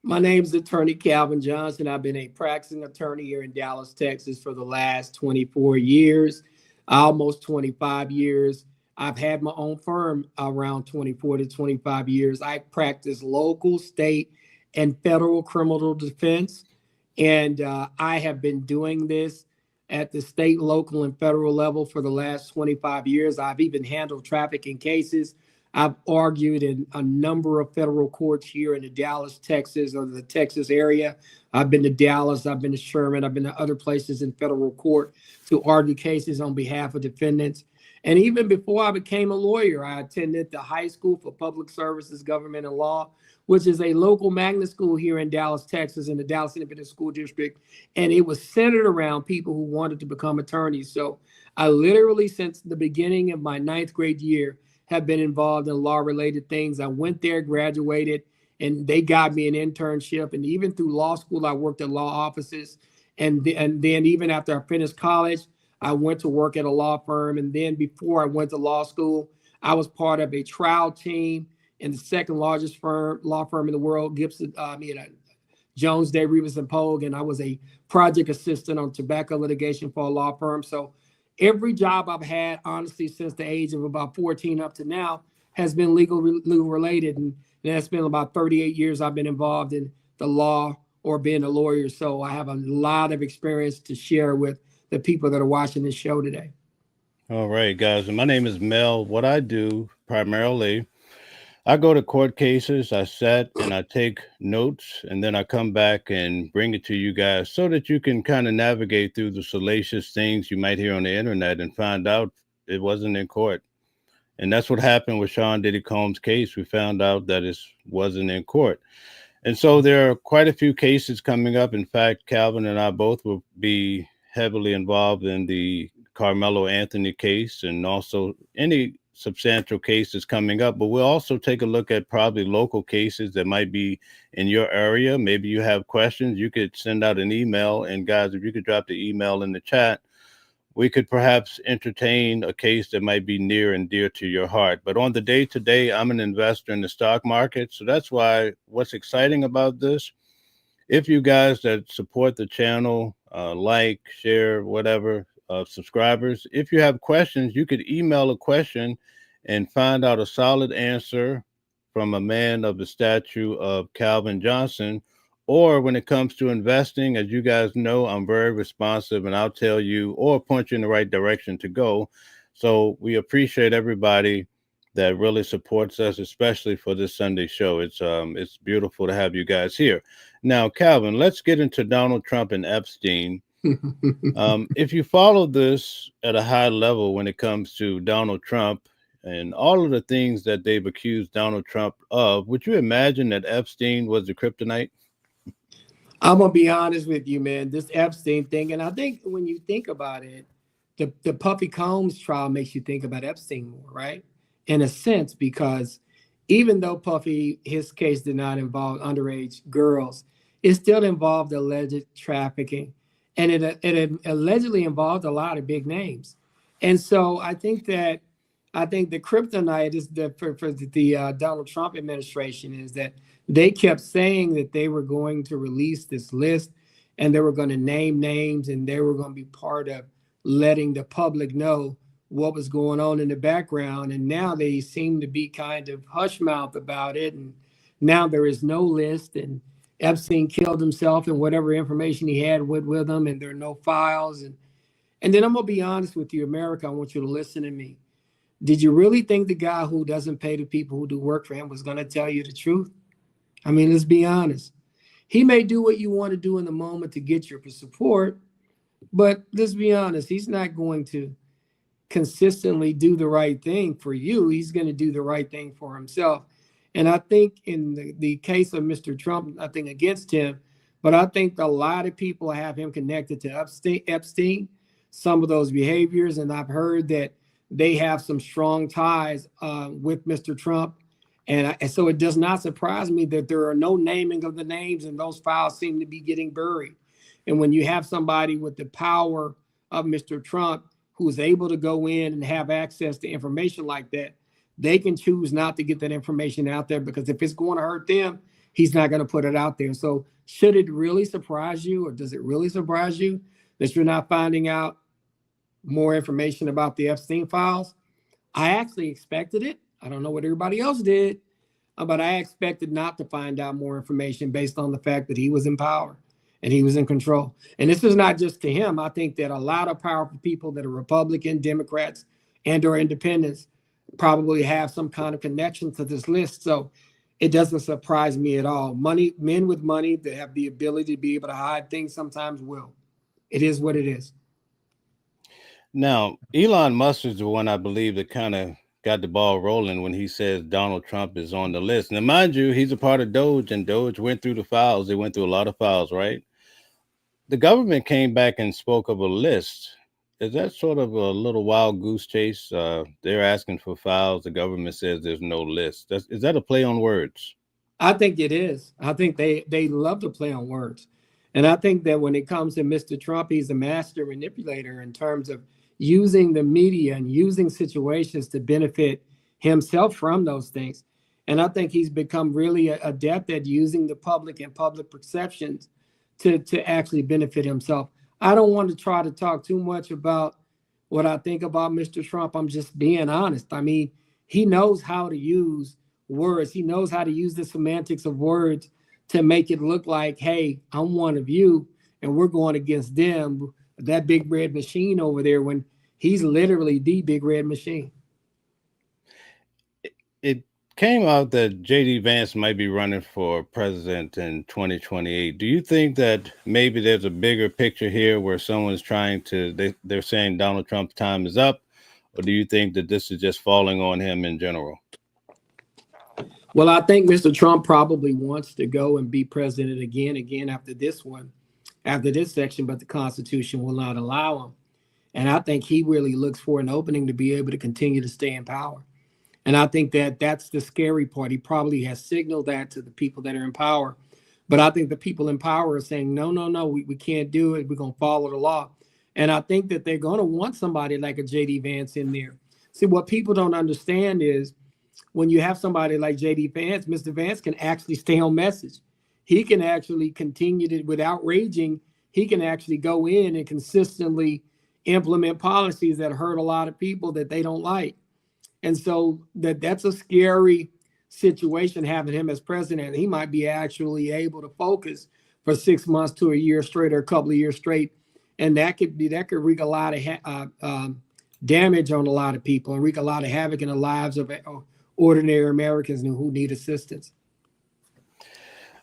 My name is Attorney Calvin Johnson. I've been a practicing attorney here in Dallas, Texas for the last 24 years, almost 25 years. I've had my own firm around 24 to 25 years. I practice local, state, and federal criminal defense. And I have been doing this at the state, local, and federal level for the last 25 years. I've even handled trafficking cases. I've argued in a number of federal courts here in the Dallas, Texas, or the Texas area. I've been to Dallas, I've been to Sherman, I've been to other places in federal court to argue cases on behalf of defendants. And even before I became a lawyer, I attended the High School for Public Services, Government, and Law, which is a local magnet school here in Dallas, Texas, in the Dallas Independent School District. And it was centered around people who wanted to become attorneys. So I literally, since the beginning of my ninth grade year, have been involved in law-related things. I went there, graduated, and they got me an internship. And even through law school, I worked at law offices. And then even after I finished college, I went to work at a law firm. And then before I went to law school, I was part of a trial team in the second largest law firm in the world, Jones, Day, Rivas, and Pogue. And I was a project assistant on tobacco litigation for a law firm. So every job I've had, honestly, since the age of about 14 up to now, has been legal related. And that's been about 38 years I've been involved in the law or being a lawyer. So I have a lot of experience to share with the people that are watching this show today. All right, guys. And my name is Mel. What I do primarily, I go to court cases, I set and I take notes, and then I come back and bring it to you guys so that you can kind of navigate through the salacious things you might hear on the internet and find out it wasn't in court. And that's what happened with Sean Diddy Combs' case. We found out that it wasn't in court. And so there are quite a few cases coming up. In fact, Calvin and I both will be heavily involved in the Carmelo Anthony case and also any substantial cases coming up, but we'll also take a look at probably local cases that might be in your area. Maybe you have questions, you could send out an email, and guys, if you could drop the email in the chat, we could perhaps entertain a case that might be near and dear to your heart. But on the day to day, I'm an investor in the stock market, so that's why what's exciting about this, if you guys that support the channel, like, share, whatever, subscribers, if you have questions, you could email a question and find out a solid answer from a man of the stature of Calvin Johnson. Or when it comes to investing, as you guys know, I'm very responsive and I'll tell you or point you in the right direction to go. So we appreciate everybody that really supports us, especially for this Sunday show. It's beautiful to have you guys here. Now, Calvin, let's get into Donald Trump and Epstein. If you follow this at a high level when it comes to Donald Trump and all of the things that they've accused Donald Trump of, would you imagine that Epstein was the kryptonite? I'm going to be honest with you, man, this Epstein thing. And I think when you think about it, the Puffy Combs trial makes you think about Epstein more, right? In a sense, because even though Puffy, his case did not involve underage girls, it still involved alleged trafficking. And it allegedly involved a lot of big names. And so I think the kryptonite is for the Donald Trump administration is that they kept saying that they were going to release this list and they were going to name names and they were going to be part of letting the public know what was going on in the background. And now they seem to be kind of hush mouth about it. And now there is no list, and Epstein killed himself and whatever information he had with him, and there are no files. And then I'm going to be honest with you, America, I want you to listen to me. Did you really think the guy who doesn't pay the people who do work for him was going to tell you the truth? I mean, let's be honest. He may do what you want to do in the moment to get your support, but let's be honest, he's not going to consistently do the right thing for you. He's going to do the right thing for himself. And I think in the case of Mr. Trump, I think against him, but I think a lot of people have him connected to Epstein, some of those behaviors. And I've heard that they have some strong ties with Mr. Trump. And so it does not surprise me that there are no naming of the names and those files seem to be getting buried. And when you have somebody with the power of Mr. Trump who is able to go in and have access to information like that, they can choose not to get that information out there because if it's going to hurt them, he's not going to put it out there. So should it really surprise you, or does it really surprise you that you're not finding out more information about the Epstein files? I actually expected it. I don't know what everybody else did, but I expected not to find out more information based on the fact that he was in power and he was in control. And this is not just to him. I think that a lot of powerful people that are Republican, Democrats, and or independents probably have some kind of connection to this list. So it doesn't surprise me at all. Men with money that have the ability to be able to hide things sometimes will. It is what it is. Now, Elon Musk is the one I believe that kind of got the ball rolling when he says Donald Trump is on the list. Now, mind you, he's a part of Doge, and Doge went through the files. They went through a lot of files, right? The government came back and spoke of a list. Is that sort of a little wild goose chase? They're asking for files. The government says there's no list. Is that a play on words? I think it is. I think they love to play on words. And I think that when it comes to Mr. Trump, he's a master manipulator in terms of using the media and using situations to benefit himself from those things. And I think he's become really adept at using the public and public perceptions to actually benefit himself. I don't want to try to talk too much about what I think about Mr. Trump. I'm just being honest. I mean, he knows how to use words. He knows how to use the semantics of words to make it look like, hey, I'm one of you, and we're going against them, that big red machine over there, when he's literally the big red machine. It came out that J.D. Vance might be running for president in 2028. Do you think that maybe there's a bigger picture here where someone's trying to, they're saying Donald Trump's time is up, or do you think that this is just falling on him in general? Well, I think Mr. Trump probably wants to go and be president again after this one, after this section, but the Constitution will not allow him. And I think he really looks for an opening to be able to continue to stay in power. And I think that that's the scary part. He probably has signaled that to the people that are in power. But I think the people in power are saying, no, we can't do it. We're going to follow the law. And I think that they're going to want somebody like a J.D. Vance in there. See, what people don't understand is when you have somebody like J.D. Vance, Mr. Vance can actually stay on message. He can actually continue to, without raging, he can actually go in and consistently implement policies that hurt a lot of people that they don't like. And so that's a scary situation having him as president. He might be actually able to focus for 6 months to a year straight or a couple of years straight. And that could wreak a lot of damage on a lot of people and wreak a lot of havoc in the lives of ordinary Americans who need assistance.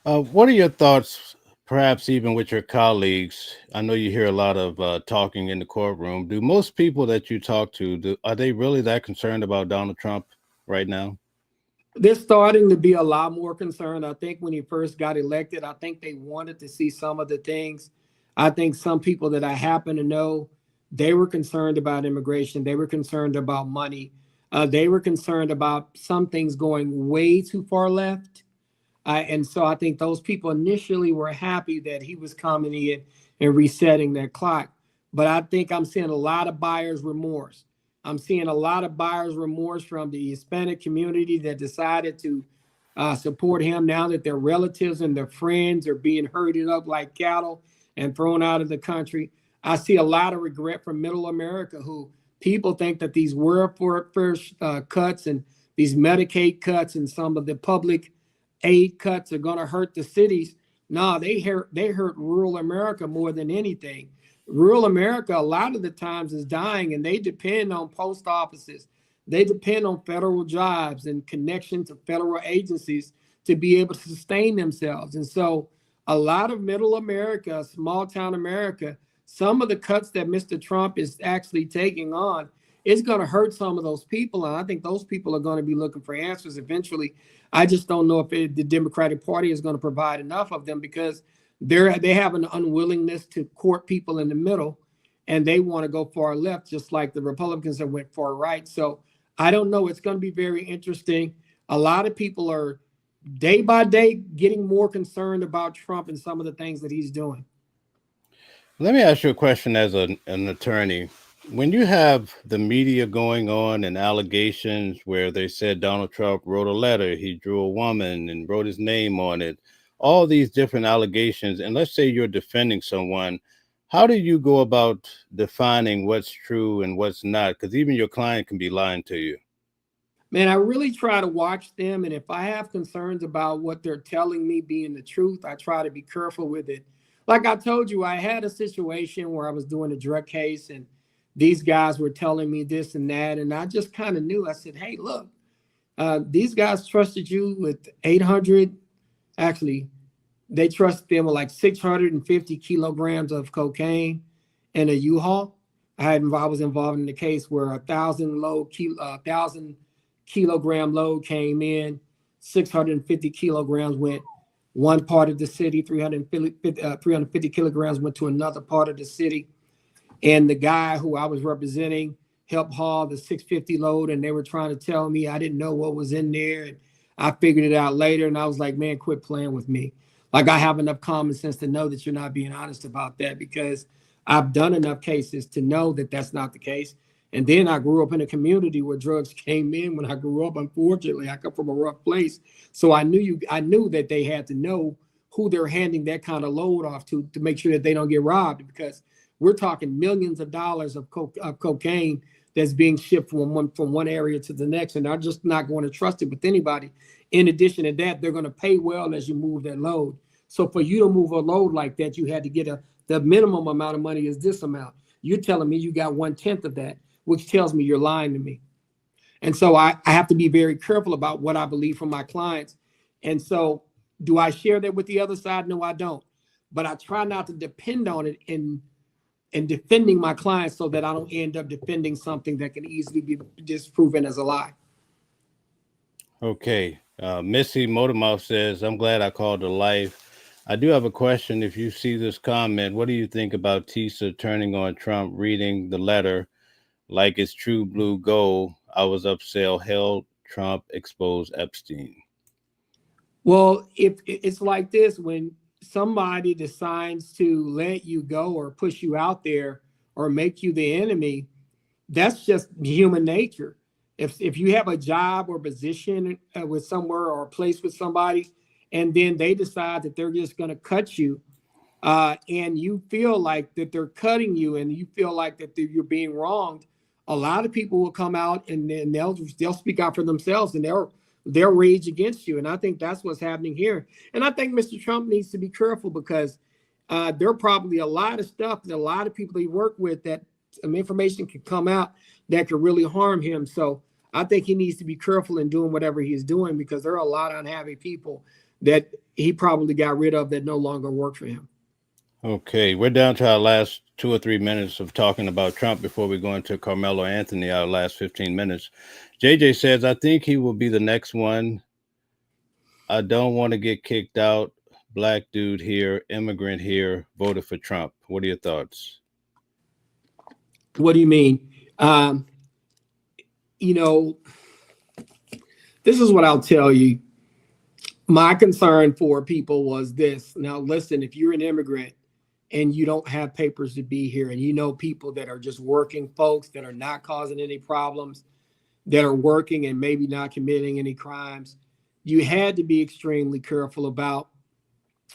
What are your thoughts, perhaps even with your colleagues? I know you hear a lot of talking in the courtroom. Do most people that you talk to, are they really that concerned about Donald Trump right now? They're starting to be a lot more concerned. I think when he first got elected, I think they wanted to see some of the things. I think some people that I happen to know, they were concerned about immigration. They were concerned about money. They were concerned about some things going way too far left. And so I think those people initially were happy that he was coming in and resetting their clock. But I think I'm seeing a lot of buyer's remorse. I'm seeing a lot of buyer's remorse from the Hispanic community that decided to support him now that their relatives and their friends are being herded up like cattle and thrown out of the country. I see a lot of regret from middle America, who people think that these welfare cuts and these Medicaid cuts and some of the public aid cuts are going to hurt the cities. No, they hurt rural America more than anything. Rural America, a lot of the times, is dying, and they depend on post offices. They depend on federal jobs and connection to federal agencies to be able to sustain themselves. And so a lot of middle America, small town America, some of the cuts that Mr. Trump is actually taking on is going to hurt some of those people. And I think those people are going to be looking for answers eventually. I just don't know if the Democratic Party is going to provide enough of them, because they have an unwillingness to court people in the middle, and they want to go far left, just like the Republicans that went far right. So I don't know. It's going to be very interesting. A lot of people are day by day getting more concerned about Trump and some of the things that he's doing. Let me ask you a question as an attorney. When you have the media going on and allegations where they said Donald Trump wrote a letter, he drew a woman and wrote his name on it, all these different allegations, and let's say you're defending someone, how do you go about defining what's true and what's not? Because even your client can be lying to you. Man, I really try to watch them. And if I have concerns about what they're telling me being the truth, I try to be careful with it. Like I told you, I had a situation where I was doing a drug case, and these guys were telling me this and that. And I just kind of knew. I said, hey, look, these guys trusted you with 800. Actually, they trusted them with like 650 kilograms of cocaine in a U-Haul. I was involved in the case where 1,000 kilogram load came in, 650 kilograms went one part of the city, 350 kilograms went to another part of the city. And the guy who I was representing helped haul the 650 load, and they were trying to tell me I didn't know what was in there. And I figured it out later, and I was like, man, quit playing with me. Like, I have enough common sense to know that you're not being honest about that, because I've done enough cases to know that that's not the case. And then I grew up in a community where drugs came in when I grew up. Unfortunately, I come from a rough place. So I knew that they had to know who they're handing that kind of load off to make sure that they don't get robbed, because we're talking millions of dollars of cocaine that's being shipped from one area to the next. And they're just not going to trust it with anybody. In addition to that, they're going to pay well as you move that load. So for you to move a load like that, you had to get the minimum amount of money is this amount. You're telling me you got 1/10 of that, which tells me you're lying to me. And so I have to be very careful about what I believe from my clients. And so do I share that with the other side? No, I don't. But I try not to depend on it in defending my clients, so that I don't end up defending something that can easily be disproven as a lie. Okay. Missy Motormouth says, I'm glad I called to life. I do have a question. If you see this comment, what do you think about Tisa turning on Trump, reading the letter like it's true blue gold? I was upsell, hell, Trump exposed Epstein. Well, if it's like this, when somebody decides to let you go or push you out there or make you the enemy, that's just human nature. If you have a job or position with somewhere or a place with somebody, and then they decide that they're just going to cut you, and you feel like that they're cutting you, and you feel like that you're being wronged, a lot of people will come out and they'll speak out for themselves, and they'll rage against you. And I think that's what's happening here. And I think Mr. Trump needs to be careful, because there are probably a lot of stuff that a lot of people he work with that some information can come out that could really harm him. So I think he needs to be careful in doing whatever he's doing, because there are a lot of unhappy people that he probably got rid of that no longer work for him. Okay, we're down to our last 2 or 3 minutes of talking about Trump before we go into Carmelo Anthony, our last 15 minutes. JJ says, I think he will be the next one. I don't want to get kicked out. Black dude here, immigrant here, voted for Trump. What are your thoughts? What do you mean? This is what I'll tell you. My concern for people was this. Now, listen, if you're an immigrant and you don't have papers to be here, and you know people that are just working folks that are not causing any problems, that are working and maybe not committing any crimes, you had to be extremely careful about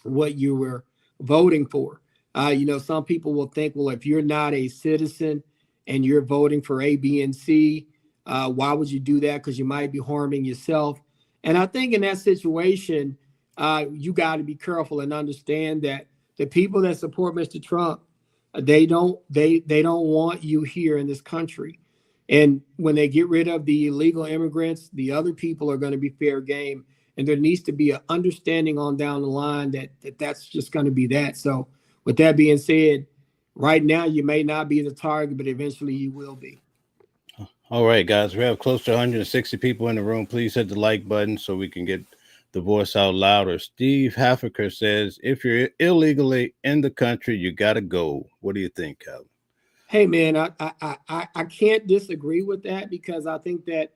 what you were voting for. Some people will think, well, if you're not a citizen and you're voting for A, B, and C, why would you do that? Because you might be harming yourself. And I think in that situation, you got to be careful and understand that the people that support Mr. Trump, they don't want you here in this country. And when they get rid of the illegal immigrants, the other people are going to be fair game. and there needs to be an understanding on down the line that's just going to be that. So with that being said, right now you may not be the target, but eventually you will be. All right, guys, we have close to 160 people in the room. Please hit the like button so we can get the voice out louder. Steve Haffaker says, if you're illegally in the country, you got to go. What do you think, Calvin? Hey, man, I can't disagree with that, because I think that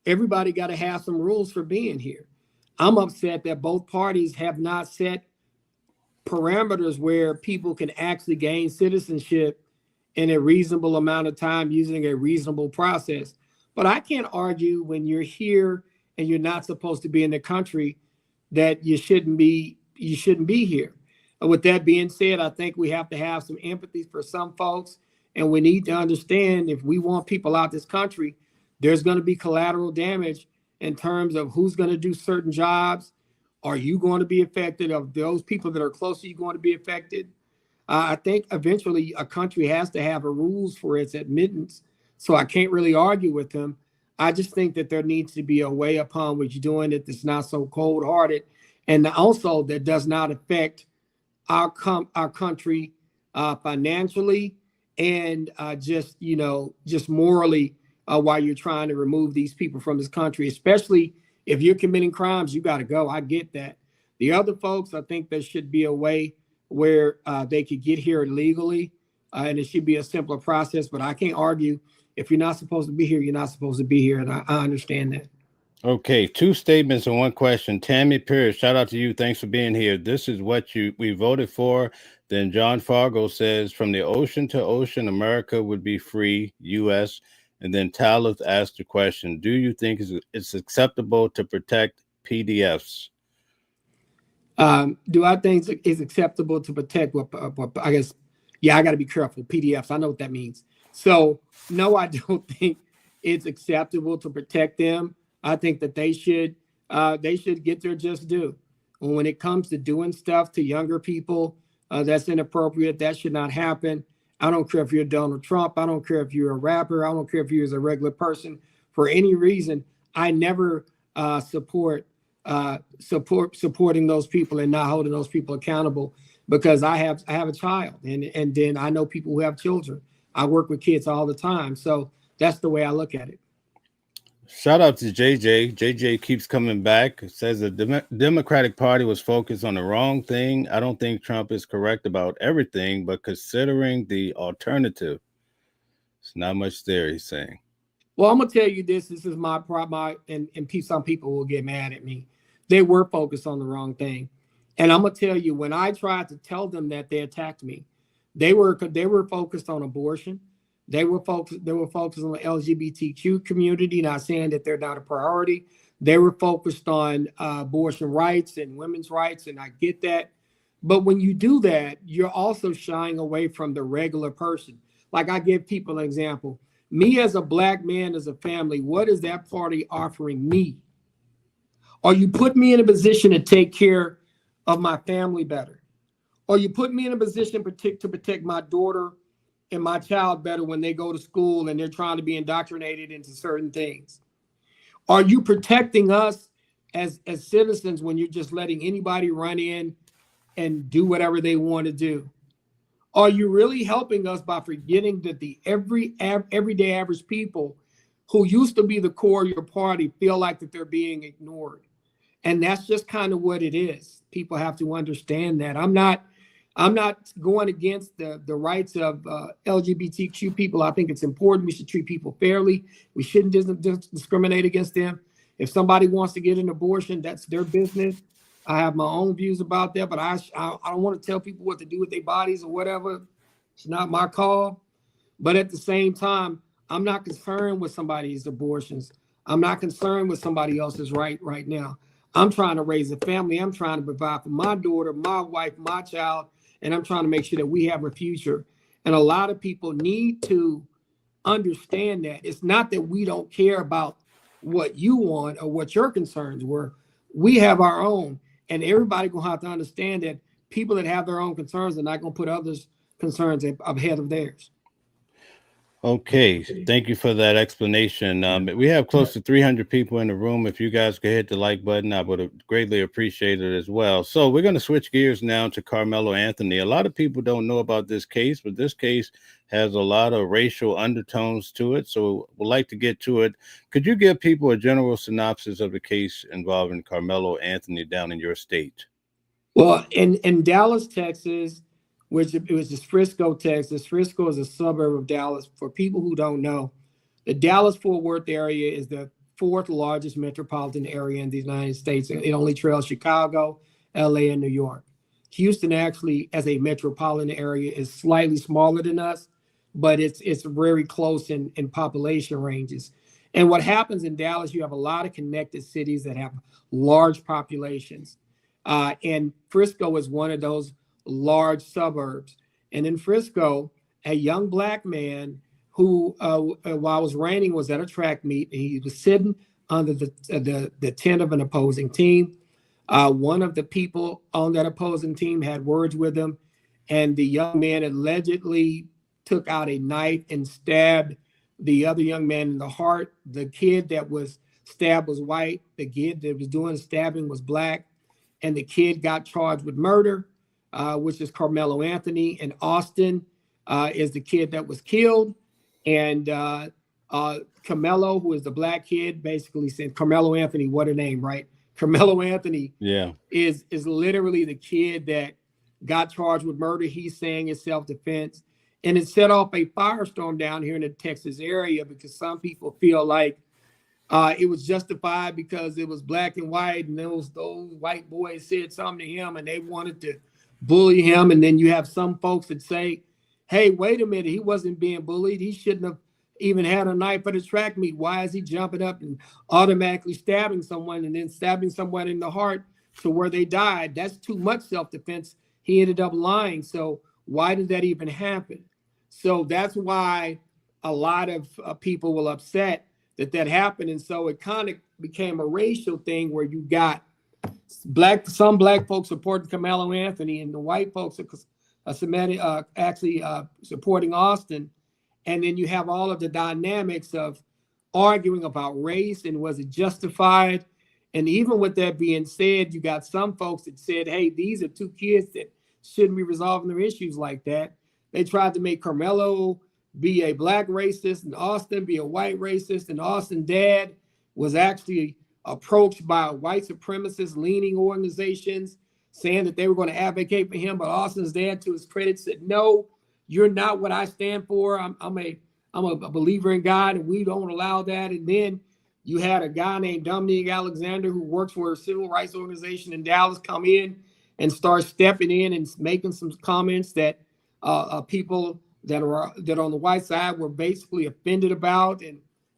everybody got to have some rules for being here. I'm upset that both parties have not set parameters where people can actually gain citizenship in a reasonable amount of time using a reasonable process. But I can't argue when you're here and you're not supposed to be in the country that you shouldn't be here. And with that being said, I think we have to have some empathy for some folks, and we need to understand, if we want people out this country, there's going to be collateral damage in terms of who's going to do certain jobs. Are you going to be affected? Of those people that are close to you going to be affected? I think eventually a country has to have a rules for its admittance. So I can't really argue with them. I just think that there needs to be a way upon which doing it that's not so cold-hearted, and also that does not affect our country financially and just morally, while you're trying to remove these people from this country. Especially if you're committing crimes, you got to go. I get that. The other folks, I think there should be a way where they could get here legally, and it should be a simpler process. But I can't argue, if you're not supposed to be here, you're not supposed to be here, and I understand that. Okay, two statements and one question. Tammy Pierce, shout out to you. Thanks for being here. This is what we voted for. Then John Fargo says, from the ocean to ocean, America would be free, U.S. And then Talith asked the question, do you think it's acceptable to protect PDFs? Do I think it's acceptable to protect what I guess, yeah, I got to be careful. PDFs, I know what that means. So no, I don't think it's acceptable to protect them. I think that they should get their just due. When it comes to doing stuff to younger people, that's inappropriate. That should not happen. I don't care if you're Donald Trump. I don't care if you're a rapper. I don't care if you're a regular person. For any reason, I never supporting those people and not holding those people accountable, because I have a child, and then I know people who have children. I work with kids all the time, so that's the way I look at it. Shout out to JJ. JJ keeps coming back. It says the Democratic Party was focused on the wrong thing. I don't think Trump is correct about everything, but considering the alternative, it's not much there, he's saying. Well, I'm gonna tell you this. This is my problem, and some people will get mad at me. They were focused on the wrong thing, and I'm gonna tell you, when I tried to tell them that, they attacked me. They were focused on abortion. They were focused on the LGBTQ community, not saying that they're not a priority. They were focused on abortion rights and women's rights, and I get that. But when you do that, you're also shying away from the regular person. Like, I give people an example. Me as a black man, as a family, what is that party offering me? Or you put me in a position to take care of my family better? Or you put me in a position to protect my daughter and my child better when they go to school and they're trying to be indoctrinated into certain things? Are you protecting us as citizens when you're just letting anybody run in and do whatever they want to do? Are you really helping us by forgetting that the everyday average people who used to be the core of your party feel like that they're being ignored? And that's just kind of what it is. People have to understand that. I'm not going against the rights of LGBTQ people. I think it's important. We should treat people fairly. We shouldn't discriminate against them. If somebody wants to get an abortion, that's their business. I have my own views about that, but I don't want to tell people what to do with their bodies or whatever. It's not my call. But at the same time, I'm not concerned with somebody's abortions. I'm not concerned with somebody else's right now. I'm trying to raise a family. I'm trying to provide for my daughter, my wife, my child, and I'm trying to make sure that we have a future. And a lot of people need to understand that. It's not that we don't care about what you want or what your concerns were. We have our own. And everybody gonna have to understand that people that have their own concerns are not gonna put others' concerns ahead of theirs. Okay, thank you for that explanation. We have close to 300 people in the room. If you guys could hit the like button, I would have greatly appreciate it as well. So we're going to switch gears now to Carmelo Anthony. A lot of people don't know about this case, but this case has a lot of racial undertones to it. So we'd like to get to it. Could you give people a general synopsis of the case involving Carmelo Anthony down in your state? Well, in Dallas, Texas, which it was just Frisco, Texas. Frisco is a suburb of Dallas. For people who don't know, the Dallas-Fort Worth area is the fourth largest metropolitan area in the United States. It only trails Chicago, LA, and New York. Houston actually, as a metropolitan area, is slightly smaller than us, but it's very close in population ranges. And what happens in Dallas, you have a lot of connected cities that have large populations. And Frisco is one of those large suburbs. And in Frisco, a young black man who, while it was raining, was at a track meet. And he was sitting under the tent of an opposing team. One of the people on that opposing team had words with him, and the young man allegedly took out a knife and stabbed the other young man in the heart. The kid that was stabbed was white. The kid that was doing the stabbing was black. And the kid got charged with murder, which is Carmelo Anthony. And Austin is the kid that was killed. And Carmelo, who is the black kid, basically said, Carmelo Anthony, what a name, right? Carmelo Anthony is literally the kid that got charged with murder. He's saying it's self-defense. And it set off a firestorm down here in the Texas area because some people feel like it was justified because it was black and white, and those white boys said something to him and they wanted to bully him. And then you have some folks that say, hey, wait a minute, he wasn't being bullied. He shouldn't have even had a knife at a track meet. Why is he jumping up and automatically stabbing someone and then stabbing someone in the heart to where they died? That's too much self-defense. He ended up lying. So why did that even happen? So that's why a lot of people were upset that happened. And so it kind of became a racial thing where you got some black folks supporting Carmelo Anthony and the white folks are actually supporting Austin. And then you have all of the dynamics of arguing about race and was it justified? And even with that being said, you got some folks that said, hey, these are two kids that shouldn't be resolving their issues like that. They tried to make Carmelo be a black racist and Austin be a white racist. And Austin's dad was actually approached by white supremacist leaning organizations saying that they were going to advocate for him. But Austin's dad, to his credit, said, no, you're not what I stand for. I'm a believer in God, and we don't allow that. And then you had a guy named Dominique Alexander who works for a civil rights organization in Dallas come in and start stepping in and making some comments that people that are on the white side were basically offended about.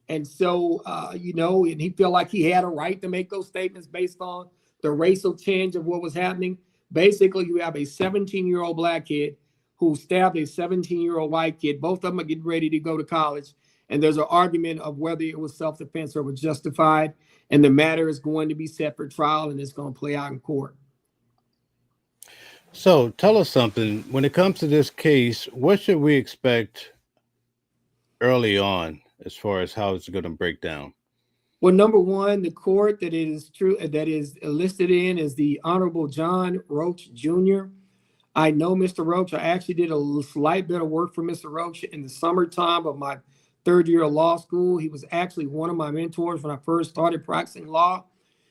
And so, and he felt like he had a right to make those statements based on the racial change of what was happening. Basically, you have a 17-year-old black kid who stabbed a 17-year-old white kid. Both of them are getting ready to go to college. And there's an argument of whether it was self-defense or was justified. And the matter is going to be set for trial, and it's going to play out in court. So tell us something. When it comes to this case, what should we expect early on as far as how it's going to break down? Well, number one, the court that is listed in is the Honorable John Roach Jr. I know Mr. Roach. I actually did a slight bit of work for Mr. Roach in the summertime of my third year of law school. He was actually one of my mentors when I first started practicing law.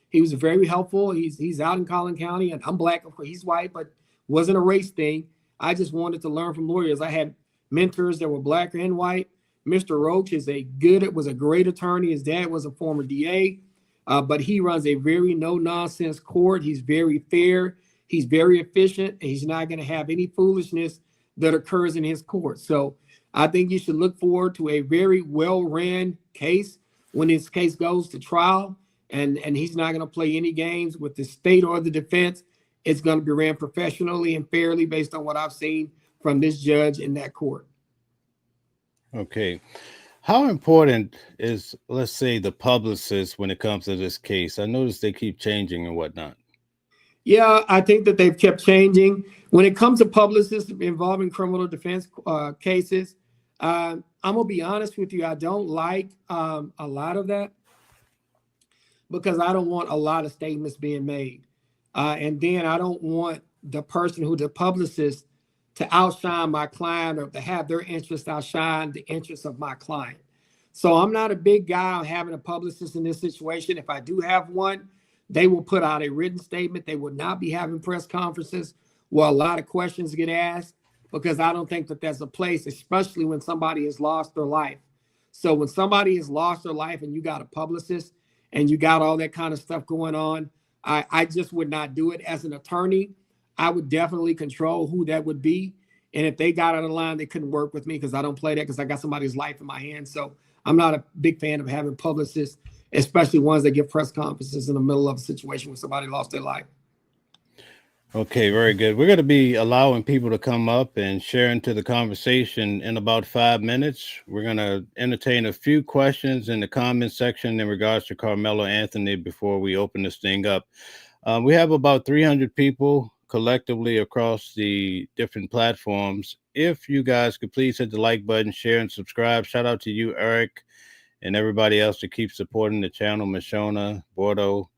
He was very helpful. He's out in Collin County, and I'm black, of course. He's white, but wasn't a race thing. I just wanted to learn from lawyers. I had mentors that were black and white. Mr. Roach was a great attorney. His dad was a former DA, but he runs a very no-nonsense court. He's very fair. He's very efficient, and he's not going to have any foolishness that occurs in his court. So I think you should look forward to a very well-ran case when this case goes to trial, and he's not going to play any games with the state or the defense. It's going to be ran professionally and fairly based on what I've seen from this judge in that court. Okay. How important is, let's say, the publicist when it comes to this case? I noticed they keep changing and whatnot. Yeah, I think that they've kept changing. When it comes to publicists involving criminal defense cases, I'm I'm gonna be honest with you. I don't like a lot of that because I don't want a lot of statements being made, and then I don't want the person who the publicist to outshine my client or to have their interest outshine the interests of my client. So I'm not a big guy on having a publicist in this situation. If I do have one, they will put out a written statement. They will not be having press conferences where a lot of questions get asked because I don't think that there's a place, especially when somebody has lost their life. So when somebody has lost their life and you got a publicist and you got all that kind of stuff going on, I just would not do it. As an attorney, I would definitely control who that would be. And if they got on the line, they couldn't work with me because I don't play that because I got somebody's life in my hands. So I'm not a big fan of having publicists, especially ones that give press conferences in the middle of a situation where somebody lost their life. Okay, very good. We're going to be allowing people to come up and share into the conversation in about 5 minutes. We're going to entertain a few questions in the comment section in regards to Carmelo Anthony before we open this thing up. We have about 300 people collectively across the different platforms. If you guys could please hit the like button, share, and subscribe. Shout out to you, Eric, and everybody else that keeps supporting the channel, Mashona, Bordeaux.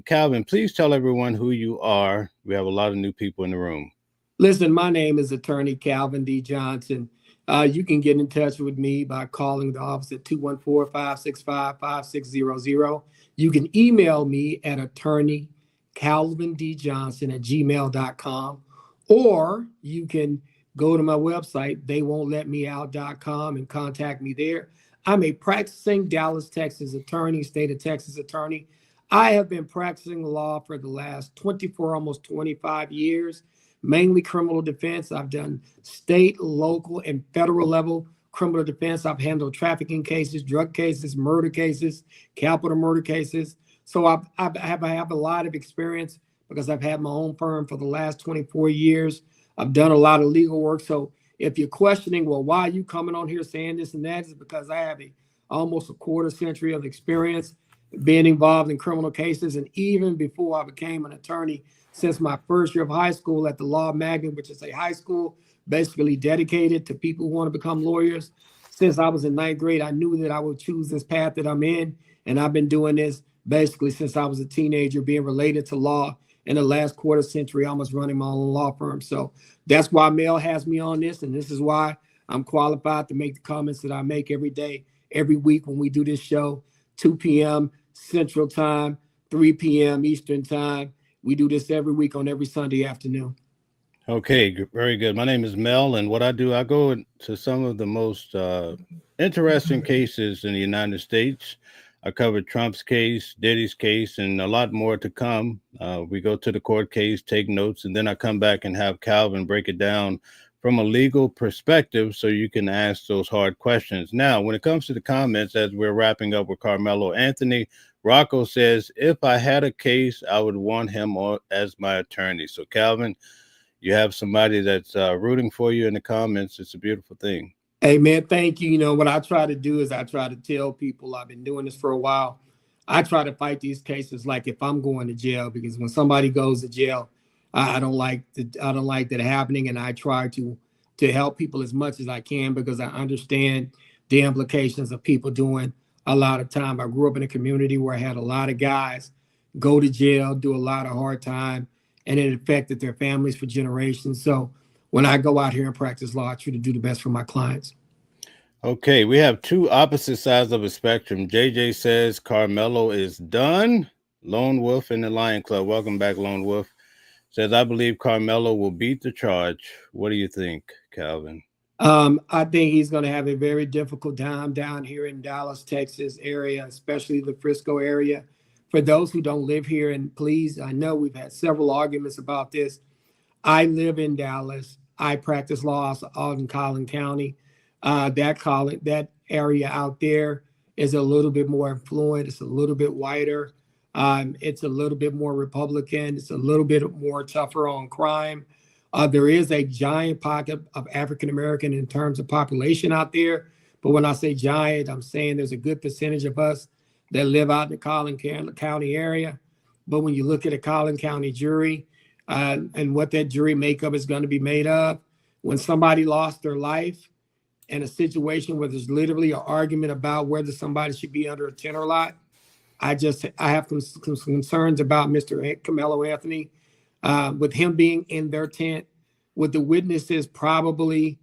Calvin, please tell everyone who you are. We have a lot of new people in the room. Listen, my name is Attorney Calvin D. Johnson. You can get in touch with me by calling the office at 214-565-5600. You can email me at attorneycalvindjohnson@gmail.com, or you can go to my website, theywon'tletmeout.com, and contact me there. I'm a practicing Dallas, Texas attorney, state of Texas attorney. I have been practicing law for the last 24, almost 25 years, mainly criminal defense. I've done state, local, and federal level criminal defense. I've handled trafficking cases, drug cases, murder cases, capital murder cases. So I have a lot of experience because I've had my own firm for the last 24 years. I've done a lot of legal work. So if you're questioning, well, why are you coming on here saying this and that, is because I have almost a quarter century of experience being involved in criminal cases. And even before I became an attorney, since my first year of high school at the Law Magnet, which is a high school basically dedicated to people who want to become lawyers, since I was in 9th grade, I knew that I would choose this path that I'm in. And I've been doing this basically since I was a teenager, being related to law in the last quarter century, almost running my own law firm. So that's why Mel has me on this. And this is why I'm qualified to make the comments that I make every day, every week when we do this show, 2 p.m. Central Time, 3 p.m. Eastern Time. We do this every week on every Sunday afternoon. Okay, very good. My name is Mel, and what I do, I go to some of the most interesting cases in the United States. I covered Trump's case, Diddy's case, and a lot more to come. We go to the court case, take notes, and then I come back and have Calvin break it down from a legal perspective so you can ask those hard questions. Now, when it comes to the comments, as we're wrapping up with Carmelo Anthony, Rocco says, if I had a case, I would want him as my attorney. So, Calvin, you have somebody that's rooting for you in the comments. It's a beautiful thing. Hey, man, thank you. You know, what I try to do is I try to tell people, I've been doing this for a while. I try to fight these cases like if I'm going to jail, because when somebody goes to jail, I don't like that happening. And I try to help people as much as I can because I understand the implications of people doing a lot of time. I grew up in a community where I had a lot of guys go to jail, do a lot of hard time, and it affected their families for generations. So when I go out here and practice law, I try to do the best for my clients. Okay, we have two opposite sides of a spectrum. JJ says Carmelo is done. Lone Wolf in the Lion Club. Welcome back, Lone Wolf. Says, I believe Carmelo will beat the charge. What do you think, Calvin? I think he's going to have a very difficult time down here in Dallas, Texas area, especially the Frisco area. For those who don't live here, and please, I know we've had several arguments about this. I live in Dallas. I practice law out in Collin County. That area out there is a little bit more affluent. It's a little bit whiter. It's a little bit more Republican. It's a little bit more tougher on crime. There is a giant pocket of African-American in terms of population out there. But when I say giant, I'm saying there's a good percentage of us that live out in the Collin County area. But when you look at a Collin County jury and what that jury makeup is going to be made of, when somebody lost their life, in a situation where there's literally an argument about whether somebody should be under a tent or not. I have some concerns about Mr. Carmelo Anthony, with him being in their tent, with the witnesses probably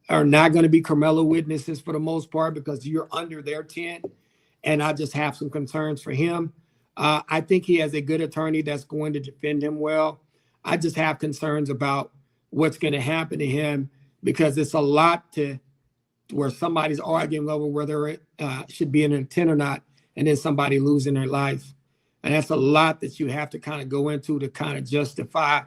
are not going to be Carmelo witnesses for the most part because you're under their tent. And I just have some concerns for him. I think he has a good attorney that's going to defend him well. I just have concerns about what's going to happen to him because it's a lot to where somebody's arguing over whether it should be in a tent or not, and then somebody losing their life. And that's a lot that you have to kind of go into to kind of justify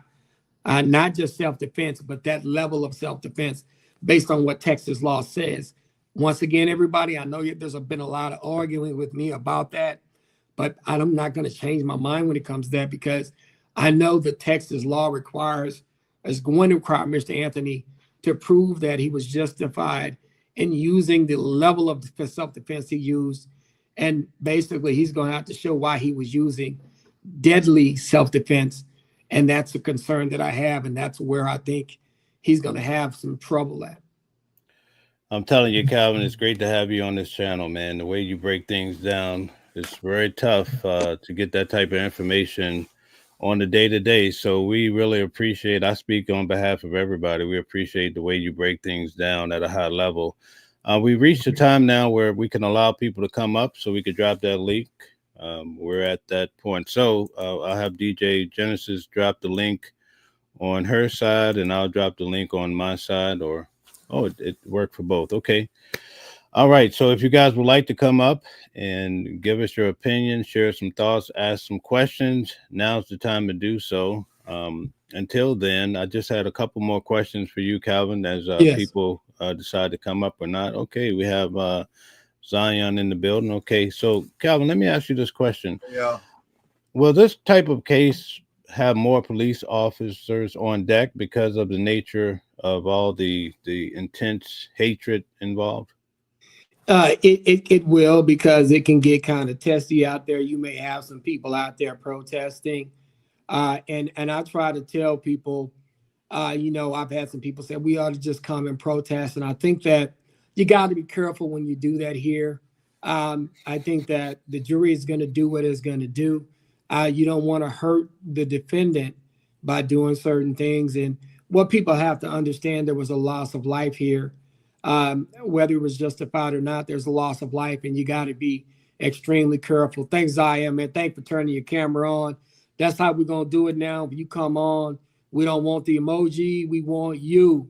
not just self-defense, but that level of self-defense based on what Texas law says. Once again, everybody, I know there's been a lot of arguing with me about that, but I'm not going to change my mind when it comes to that because I know the Texas law is going to require Mr. Anthony to prove that he was justified in using the level of self-defense he used. And basically, he's going to have to show why he was using deadly self-defense. And that's a concern that I have. And that's where I think he's going to have some trouble at. I'm telling you, Calvin, it's great to have you on this channel, man. The way you break things down, it's very tough to get that type of information on the day-to-day. So we really appreciate, I speak on behalf of everybody, we appreciate the way you break things down at a high level. We reached a time now where we can allow people to come up so we could drop that link. We're at that point. So I'll have DJ Genesis drop the link on her side, and I'll drop the link on my side, or, oh, it worked for both. Okay. All right. So if you guys would like to come up and give us your opinion, share some thoughts, ask some questions, now's the time to do so. Until then, I just had a couple more questions for you, Calvin, as Yes. people decide to come up or not. Okay. We have Zion in the building. Okay. So, Calvin, let me ask you this question. Yeah. Will this type of case have more police officers on deck because of the nature of all the intense hatred involved? It will, because it can get kind of testy out there. You may have some people out there protesting. And I try to tell people, I've had some people say we ought to just come and protest. And I think that you got to be careful when you do that here. I think that the jury is going to do what it's going to do. You don't want to hurt the defendant by doing certain things. And what people have to understand, there was a loss of life here. Whether it was justified or not, there's a loss of life, and you got to be extremely careful. Thanks, Zion, man. Thanks for turning your camera on. That's how we're going to do it now. When you come on, we don't want the emoji. We want you.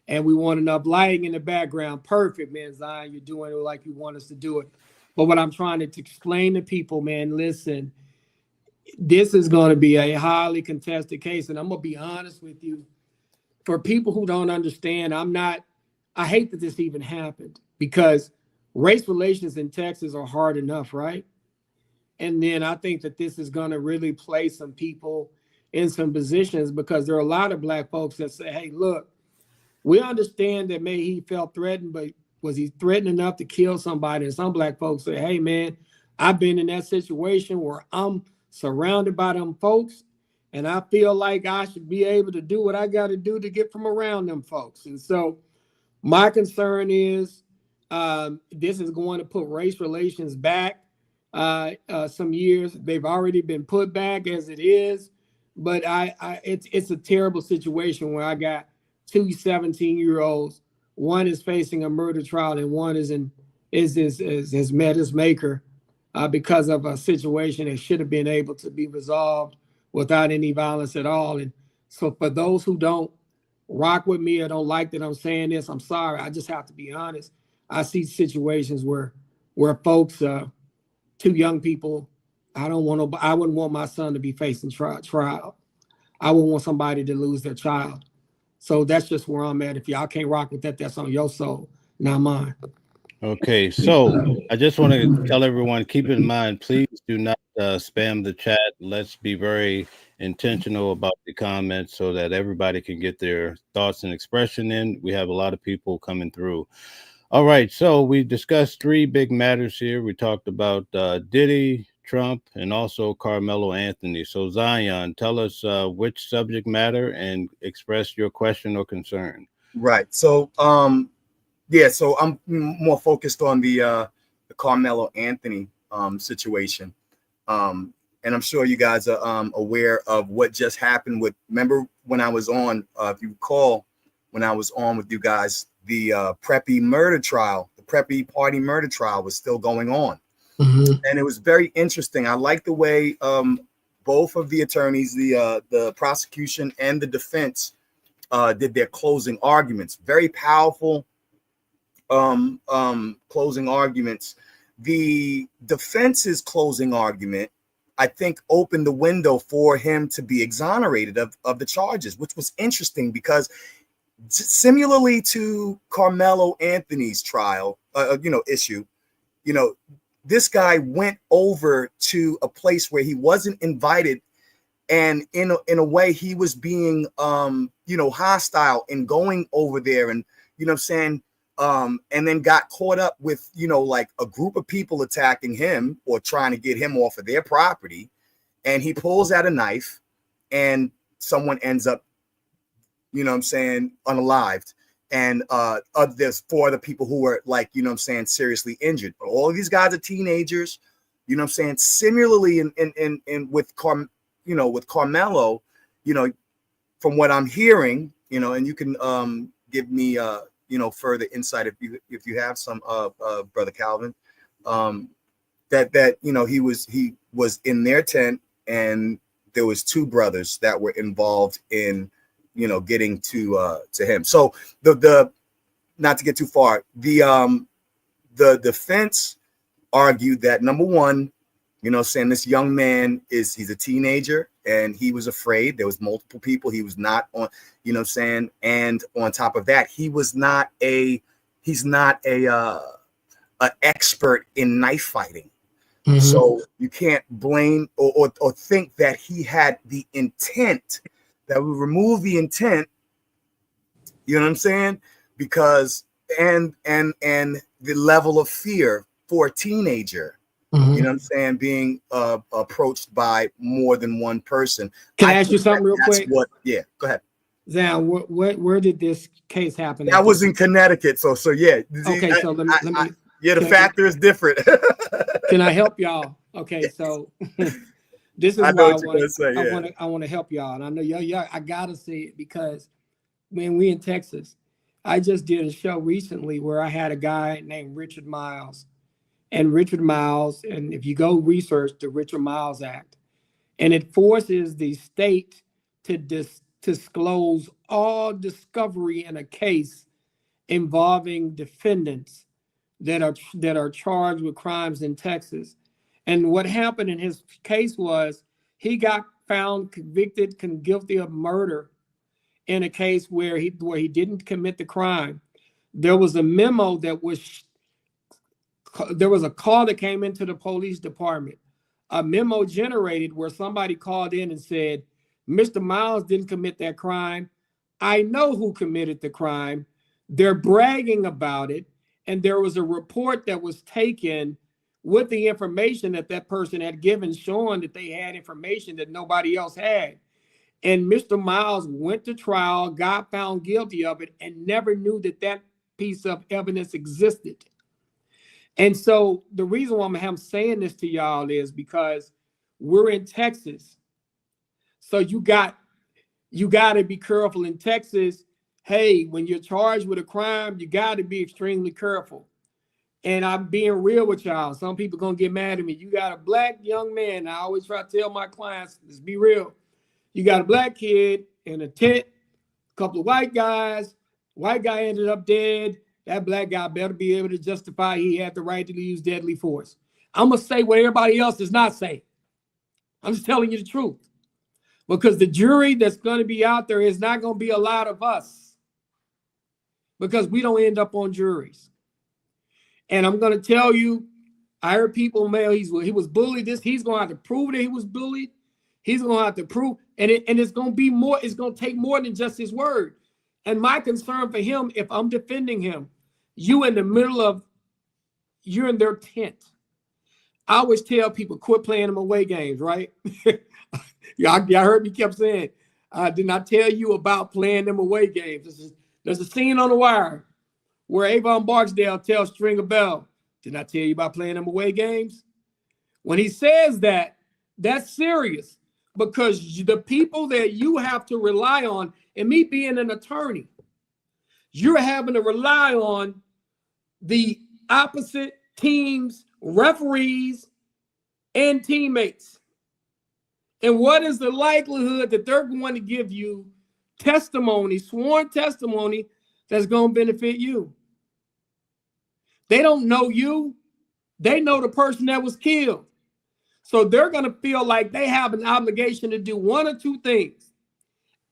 And we want enough lighting in the background. Perfect, man, Zion. You're doing it like you want us to do it. But what I'm trying to explain to people, man, listen, this is going to be a highly contested case. And I'm going to be honest with you. For people who don't understand, I hate that this even happened, because race relations in Texas are hard enough, right? And then I think that this is going to really place some people in some positions, because there are a lot of Black folks that say, hey, look, we understand that maybe he felt threatened, but was he threatened enough to kill somebody? And some Black folks say, hey, man, I've been in that situation where I'm surrounded by them folks, and I feel like I should be able to do what I got to do to get from around them folks. And so my concern is this is going to put race relations back some years. They've already been put back as it is, but it's a terrible situation where I got two 17-year-olds. One is facing a murder trial, and one has met his maker because of a situation that should have been able to be resolved without any violence at all. And so for those who don't rock with me or don't like that I'm saying this, I'm sorry. I just have to be honest. I see situations where folks, two young people, I wouldn't want my son to be facing trial. I wouldn't want somebody to lose their child. So that's just where I'm at. If y'all can't rock with that, that's on your soul, not mine. Okay, so I just want to tell everyone, keep in mind, please do not spam the chat. Let's be very intentional about the comments so that everybody can get their thoughts and expression in. We have a lot of people coming through. All right, so we discussed three big matters here. We talked about Diddy, Trump, and also Carmelo Anthony. So Zion, tell us which subject matter and express your question or concern. Right. So Yeah, so I'm more focused on the Carmelo Anthony situation. And I'm sure you guys are aware of what just happened with, remember when I was on, if you recall, when I was on with you guys, the Preppy murder trial, the Preppy party murder trial was still going on. And it was very interesting. I like the way both of the attorneys, the prosecution and the defense, did their closing arguments. Very powerful closing arguments. The defense's closing argument, I think, opened the window for him to be exonerated of the charges, which was interesting because similarly to Carmelo Anthony's trial, issue, this guy went over to a place where he wasn't invited, and in a way he was being hostile in going over there, and and then got caught up with like a group of people attacking him or trying to get him off of their property, and he pulls out a knife and someone ends up unalived. And there's 4 other people who were like, seriously injured. But all of these guys are teenagers, Similarly, in with Carmelo, from what I'm hearing, and you can give me further insight if you have some, Brother Calvin, that he was in their tent, and there was 2 brothers that were involved in getting to him. So the not to get too far, the defense argued that, number one, this young man he's a teenager and he was afraid. There was multiple people. He was not on, and on top of that, he's not a expert in knife fighting. So you can't blame or think that he had the intent, that we remove the intent, because and the level of fear for a teenager, being approached by more than one person. Can I ask you something real quick? Yeah, go ahead. Zan, where did this case happen? That was in Connecticut, so yeah. Okay, so let me the factor is different. Can I help y'all? Okay, so this is why I want to help y'all, and I know y'all. I gotta say it because when we in Texas, I just did a show recently where I had a guy named Richard Miles, and if you go research the Richard Miles Act, and it forces the state to disclose all discovery in a case involving defendants that are charged with crimes in Texas. And what happened in his case was he got found guilty of murder in a case where he didn't commit the crime. There was a memo there was a call that came into the police department. A memo generated where somebody called in and said, Mr. Miles didn't commit that crime. I know who committed the crime. They're bragging about it. And there was a report that was taken with the information that person had given, showing that they had information that nobody else had. And Mr. Miles went to trial, got found guilty of it, and never knew that piece of evidence existed. And so the reason why I'm saying this to y'all is because we're in Texas. So you got to be careful in Texas. Hey, when you're charged with a crime, you got to be extremely careful. And I'm being real with y'all. Some people going to get mad at me. You got a black young man. I always try to tell my clients, let's be real. You got a black kid in a tent, a couple of white guys. White guy ended up dead. That black guy better be able to justify he had the right to use deadly force. I'm going to say what everybody else does not say. I'm just telling you the truth. Because the jury that's going to be out there is not going to be a lot of us. Because we don't end up on juries. And I'm going to tell you, I heard people, man, he was bullied. He's going to have to prove that he was bullied. He's going to have to prove, and it's going to be more. It's going to take more than just his word. And my concern for him, if I'm defending him, you're in their tent. I always tell people, quit playing them away games, right? Y'all heard me kept saying, I did not tell you about playing them away games. There's a scene on The Wire where Avon Barksdale tells Stringer Bell, didn't I tell you about playing them away games? When he says that, that's serious, because the people that you have to rely on, and me being an attorney, you're having to rely on the opposite teams, referees, and teammates. And what is the likelihood that they're going to give you testimony, sworn testimony, that's going to benefit you? They don't know you. They know the person that was killed. So they're going to feel like they have an obligation to do one or two things.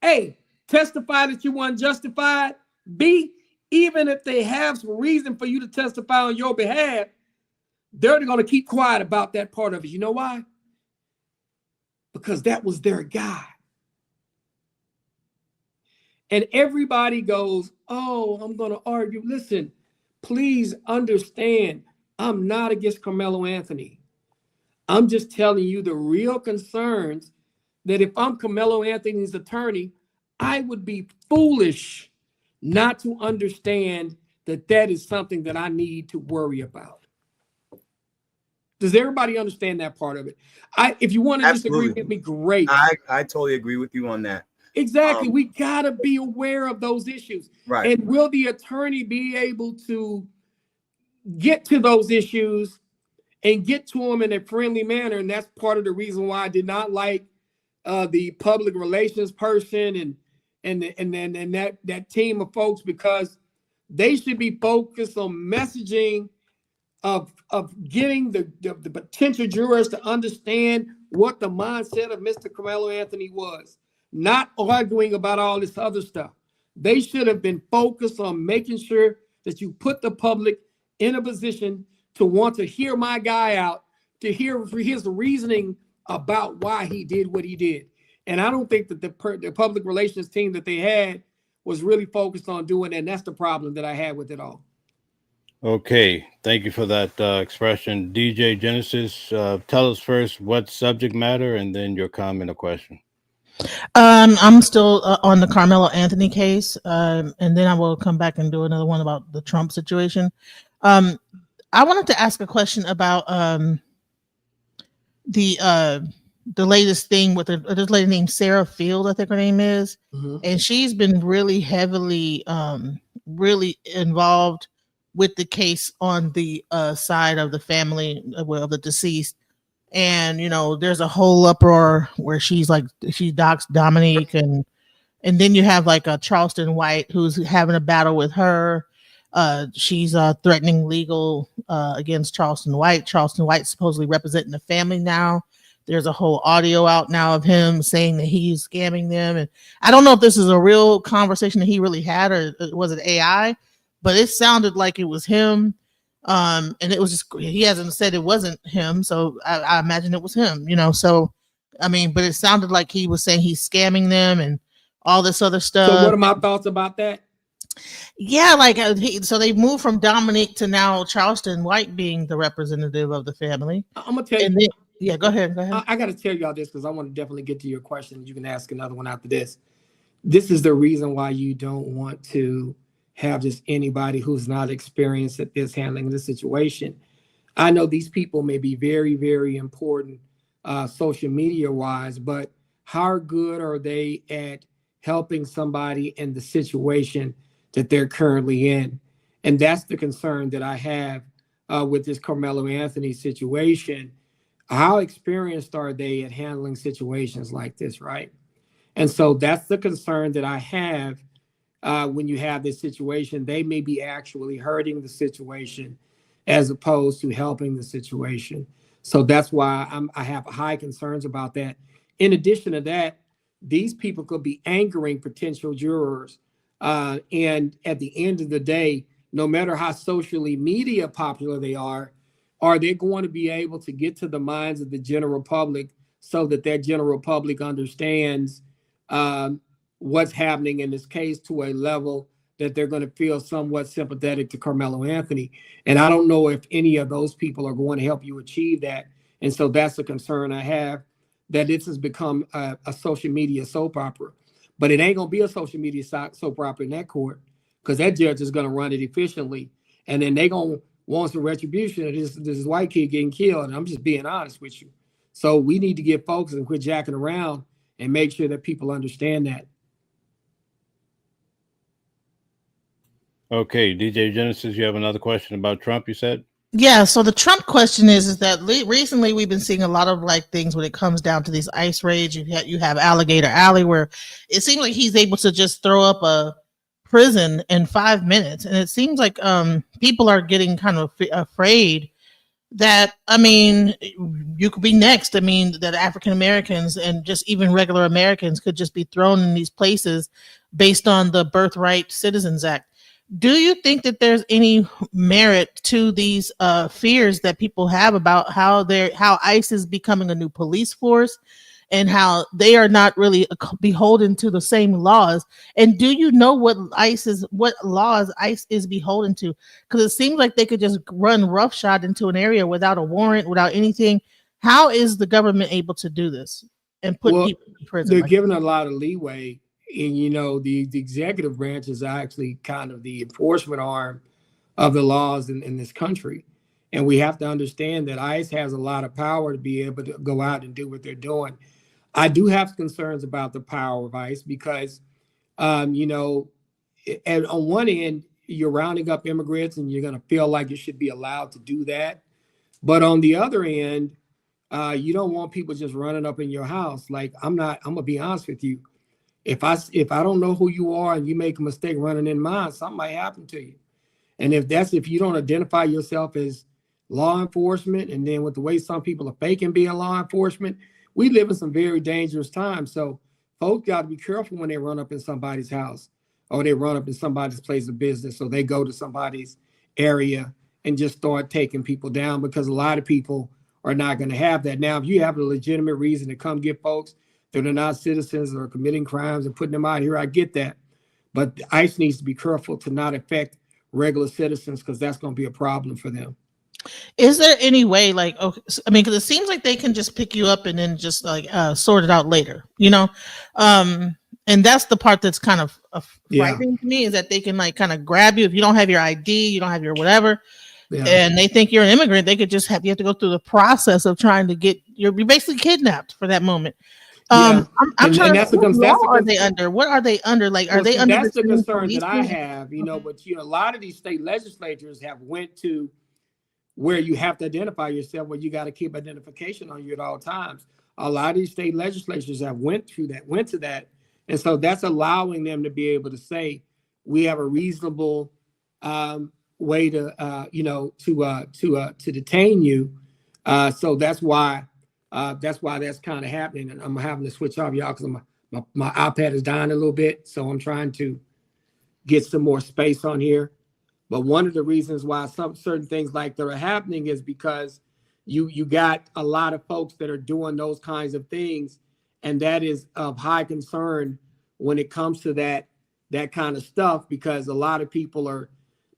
A, testify that you weren't justified. B, even if they have some reason for you to testify on your behalf, they're going to keep quiet about that part of it. You know why? Because that was their guy. And everybody goes, oh, I'm going to argue. Listen, please understand, I'm not against Carmelo Anthony. I'm just telling you the real concerns that if I'm Carmelo Anthony's attorney, I would be foolish not to understand that that is something that I need to worry about. Does everybody understand that part of it? If you want to disagree with me, great. I totally agree with you on that. Exactly. We got to be aware of those issues. Right. And will the attorney be able to get to those issues and get to them in a friendly manner? And that's part of the reason why I did not like the public relations person and that team of folks, because they should be focused on messaging of getting the potential jurors to understand what the mindset of Mr. Carmelo Anthony was, not arguing about all this other stuff. They should have been focused on making sure that you put the public in a position to want to hear my guy out, to hear his reasoning about why he did what he did. And I don't think that the public relations team that they had was really focused on doing that. And that's the problem that I had with it all. Okay, thank you for that expression. DJ Genesis, tell us first what subject matter and then your comment or question. I'm still on the Carmelo Anthony case, and then I will come back and do another one about the Trump situation. I wanted to ask a question about the latest thing with this lady named Sarah Field, I think her name is, and she's been really heavily, really involved with the case on the side of the family of the deceased. And, you know, there's a whole uproar where she docks Dominique, and then you have like a Charleston White who's having a battle with her. She's threatening legal against Charleston White. Charleston White supposedly representing the family now. There's a whole audio out now of him saying that he's scamming them. And I don't know if this is a real conversation that he really had, or was it AI, but it sounded like it was him. And it was just, he hasn't said it wasn't him, so I imagine it was him, you know. So I mean, but it sounded like he was saying he's scamming them and all this other stuff. So what are my thoughts about that? Yeah, like so they moved from Dominique to now Charleston White being the representative of the family. I'm gonna tell you. Yeah, go ahead. I got to tell y'all this because I want to definitely get to your question. You can ask another one after this. This is the reason why you don't want to have just anybody who's not experienced at this handling the situation. I know these people may be very, very important social media wise, but how good are they at helping somebody in the situation that they're currently in? And that's the concern that I have with this Carmelo Anthony situation. How experienced are they at handling situations like this, right? And so that's the concern that I have when you have this situation. They may be actually hurting the situation as opposed to helping the situation. So that's why I have high concerns about that. In addition to that, these people could be angering potential jurors. And at the end of the day, no matter how socially media popular they are they going to be able to get to the minds of the general public so that that general public understands what's happening in this case to a level that they're going to feel somewhat sympathetic to Carmelo Anthony? And I don't know if any of those people are going to help you achieve that. And so that's a concern I have, that this has become a social media soap opera. But it ain't going to be a social media soap opera in that court, because that judge is going to run it efficiently, and then they're going to want some retribution of this white kid getting killed. And I'm just being honest with you. So we need to get focused and quit jacking around and make sure that people understand that. Okay, DJ Genesis, you have another question about Trump, you said? Yeah, so the Trump question is that recently we've been seeing a lot of like things when it comes down to these ICE raids. You have Alligator Alley, where it seems like he's able to just throw up a prison in 5 minutes, and it seems like people are getting kind of afraid that, I mean, you could be next. I mean, that African Americans and just even regular Americans could just be thrown in these places based on the Birthright Citizens Act. Do you think that there's any merit to these fears that people have about how ICE is becoming a new police force and how they are not really beholden to the same laws? And do you know what laws ICE is beholden to? Because it seems like they could just run roughshod into an area without a warrant, without anything. How is the government able to do this and put people in prison? They're given a lot of leeway. And, you know, the executive branch is actually kind of the enforcement arm of the laws in this country. And we have to understand that ICE has a lot of power to be able to go out and do what they're doing. I do have concerns about the power of ICE because, you know, and on one end, you're rounding up immigrants and you're going to feel like you should be allowed to do that. But on the other end, you don't want people just running up in your house. Like, I'm going to be honest with you. If I don't know who you are and you make a mistake running in mine, something might happen to you. And if you don't identify yourself as law enforcement, and then with the way some people are faking being law enforcement, we live in some very dangerous times. So folks got to be careful when they run up in somebody's house or they run up in somebody's place of business, or they go to somebody's area and just start taking people down, because a lot of people are not going to have that. Now, if you have a legitimate reason to come get folks that are not citizens or committing crimes and putting them out here, I get that. But ICE needs to be careful to not affect regular citizens, because that's going to be a problem for them. Is there any way, like, okay, I mean, because it seems like they can just pick you up and then just like sort it out later, you know? And that's the part that's kind of frightening to me, is that they can like kind of grab you if you don't have your ID, you don't have your whatever, and they think you're an immigrant. They could just you have to go through the process of trying to get you're basically kidnapped for that moment. I'm trying to. What law are they under? What are they under? Like, are they under? That's the concern that I have, you know. But you know, a lot of these state legislatures have went to where you have to identify yourself, where you got to keep identification on you at all times. A lot of these state legislatures have went to that, and so that's allowing them to be able to say we have a reasonable way to to detain you. So that's why that's kind of happening. And I'm having to switch off, y'all, because my iPad is dying a little bit. So I'm trying to get some more space on here. But one of the reasons why some certain things like that are happening is because you got a lot of folks that are doing those kinds of things. And that is of high concern when it comes to that kind of stuff, because a lot of people are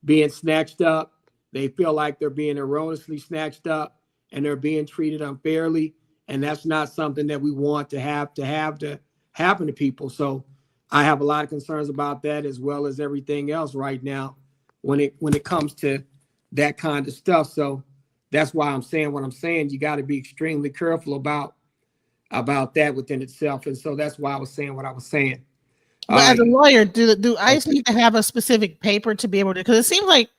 being snatched up. They feel like they're being erroneously snatched up and they're being treated unfairly. And that's not something that we want to happen to people. So I have a lot of concerns about that, as well as everything else right now when it comes to that kind of stuff. So that's why I'm saying what I'm saying. You got to be extremely careful about that within itself. And so that's why I was saying what I was saying. But as a lawyer, do ICE need to have a specific paper to be able to? Because it seems like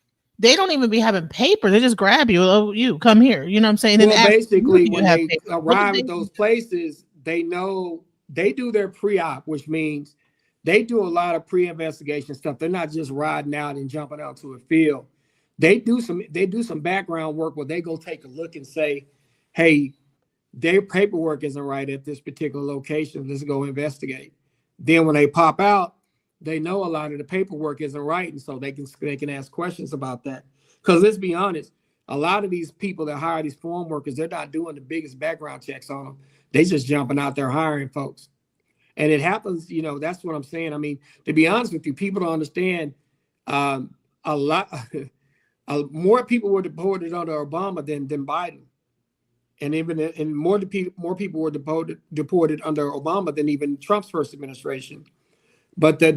they don't even be having paper. They just grab you. Oh, you come here. You know what I'm saying? Well, basically, when they arrive at those places, they know they do their pre-op, which means they do a lot of pre-investigation stuff. They're not just riding out and jumping out to a field. They do some background work where they go take a look and say, hey, their paperwork isn't right at this particular location. Let's go investigate. Then when they pop out, they know a lot of the paperwork isn't right, and so they can ask questions about that. Because let's be honest, a lot of these people that hire these farm workers, they're not doing the biggest background checks on them. They just jumping out there hiring folks. And it happens, you know, that's what I'm saying. I mean, to be honest with you, people don't understand a lot. More people were deported under Obama than Biden. And more people were deported under Obama than even Trump's first administration. But the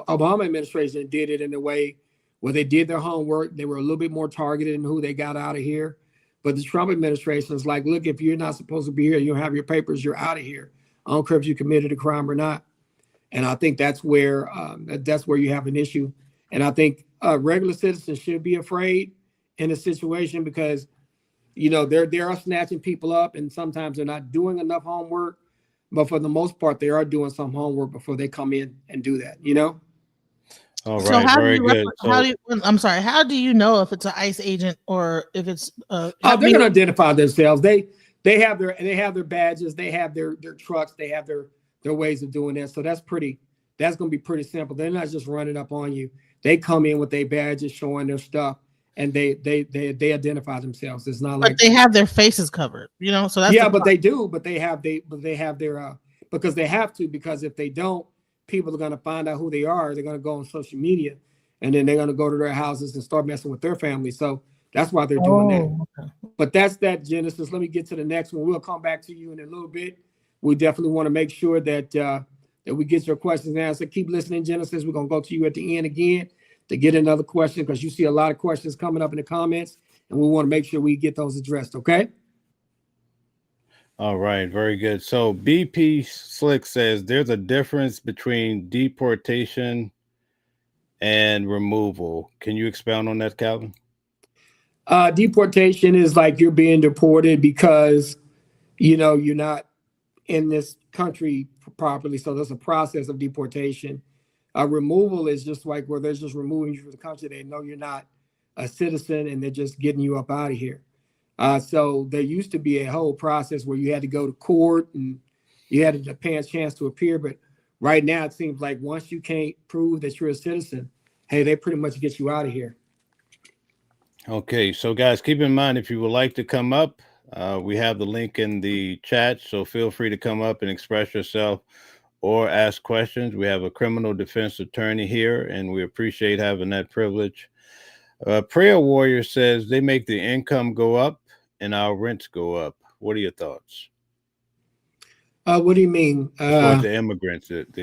Obama administration did it in a way where they did their homework. They were a little bit more targeted in who they got out of here. But the Trump administration is like, look, if you're not supposed to be here, you don't have your papers, you're out of here. I don't care if you committed a crime or not. And I think that's where you have an issue. And I think regular citizens should be afraid in a situation because, you know, they are snatching people up, and sometimes they're not doing enough homework. But for the most part, they are doing some homework before they come in and do that, you know? All So right, very good. I'm sorry. How do you know if it's an ICE agent or if it's? They're going to identify themselves. They have their badges, they have their trucks, they have their ways of doing that. So that's going to be pretty simple. They're not just running up on you. They come in with their badges, showing their stuff, and they identify themselves. It's not like, but they have their faces covered, you know. So that's they do. But they have their because they have to, because if they don't, people are going to find out who they are. They're going to go on social media, and then they're going to go to their houses and start messing with their family. So that's why they're doing that. Okay. But that's that, Genesis. Let me get to the next one. We'll come back to you in a little bit. We definitely want to make sure that we get your questions answered. Keep listening, Genesis. We're going to go to you at the end again to get another question, because you see a lot of questions coming up in the comments, and we want to make sure we get those addressed, okay? All right, very good. So BP Slick says there's a difference between deportation and removal. Can you expound on that, Calvin? Deportation is like you're being deported because, you know, you're not in this country properly. So there's a process of deportation. Removal is just like where they're just removing you from the country. They know you're not a citizen, and they're just getting you up out of here. So there used to be a whole process where you had to go to court and you had a chance to appear. But right now it seems like once you can't prove that you're a citizen, hey, they pretty much get you out of here. Okay, so guys, keep in mind, if you would like to come up, we have the link in the chat, so feel free to come up and express yourself or ask questions. We have a criminal defense attorney here, and we appreciate having that privilege. Prayer Warrior says they make the income go up and our rents go up. What are your thoughts? What do you mean? The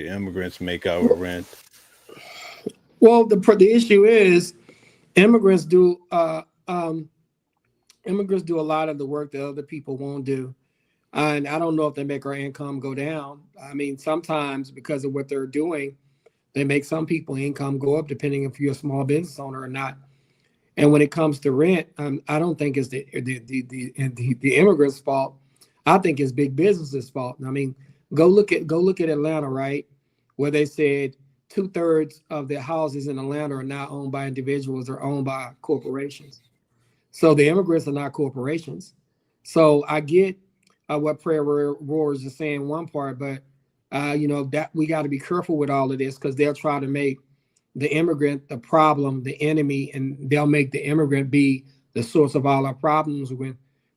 immigrants make our rent. Well, the issue is immigrants do a lot of the work that other people won't do. And I don't know if they make our income go down. I mean, sometimes because of what they're doing, they make some people income go up, depending if you're a small business owner or not. And when it comes to rent, I don't think it's the immigrants' fault. I think it's big business's fault. I mean, go look at Atlanta, right, where they said 2/3 of the houses in Atlanta are not owned by individuals; they're owned by corporations. So the immigrants are not corporations. So I get what Prayer Warriors is saying one part, but you know, that we got to be careful with all of this, because they'll try to make the immigrant the problem, the enemy, and they'll make the immigrant be the source of all our problems.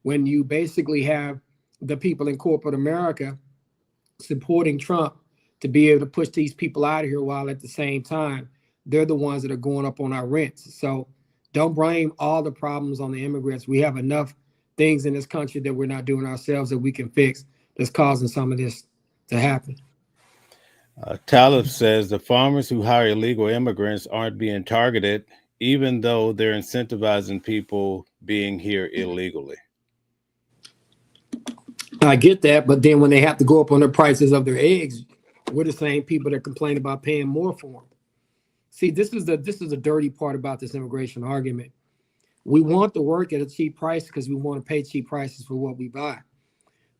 When you basically have the people in corporate America supporting Trump to be able to push these people out of here, while at the same time they're the ones that are going up on our rents. So don't blame all the problems on the immigrants. We have enough things in this country that we're not doing ourselves that we can fix that's causing some of this to happen. Talib says the farmers who hire illegal immigrants aren't being targeted, even though they're incentivizing people being here illegally. I get that, but then when they have to go up on the prices of their eggs, we're the same people that complain about paying more for them. See, this is the dirty part about this immigration argument. We want the work at a cheap price because we want to pay cheap prices for what we buy.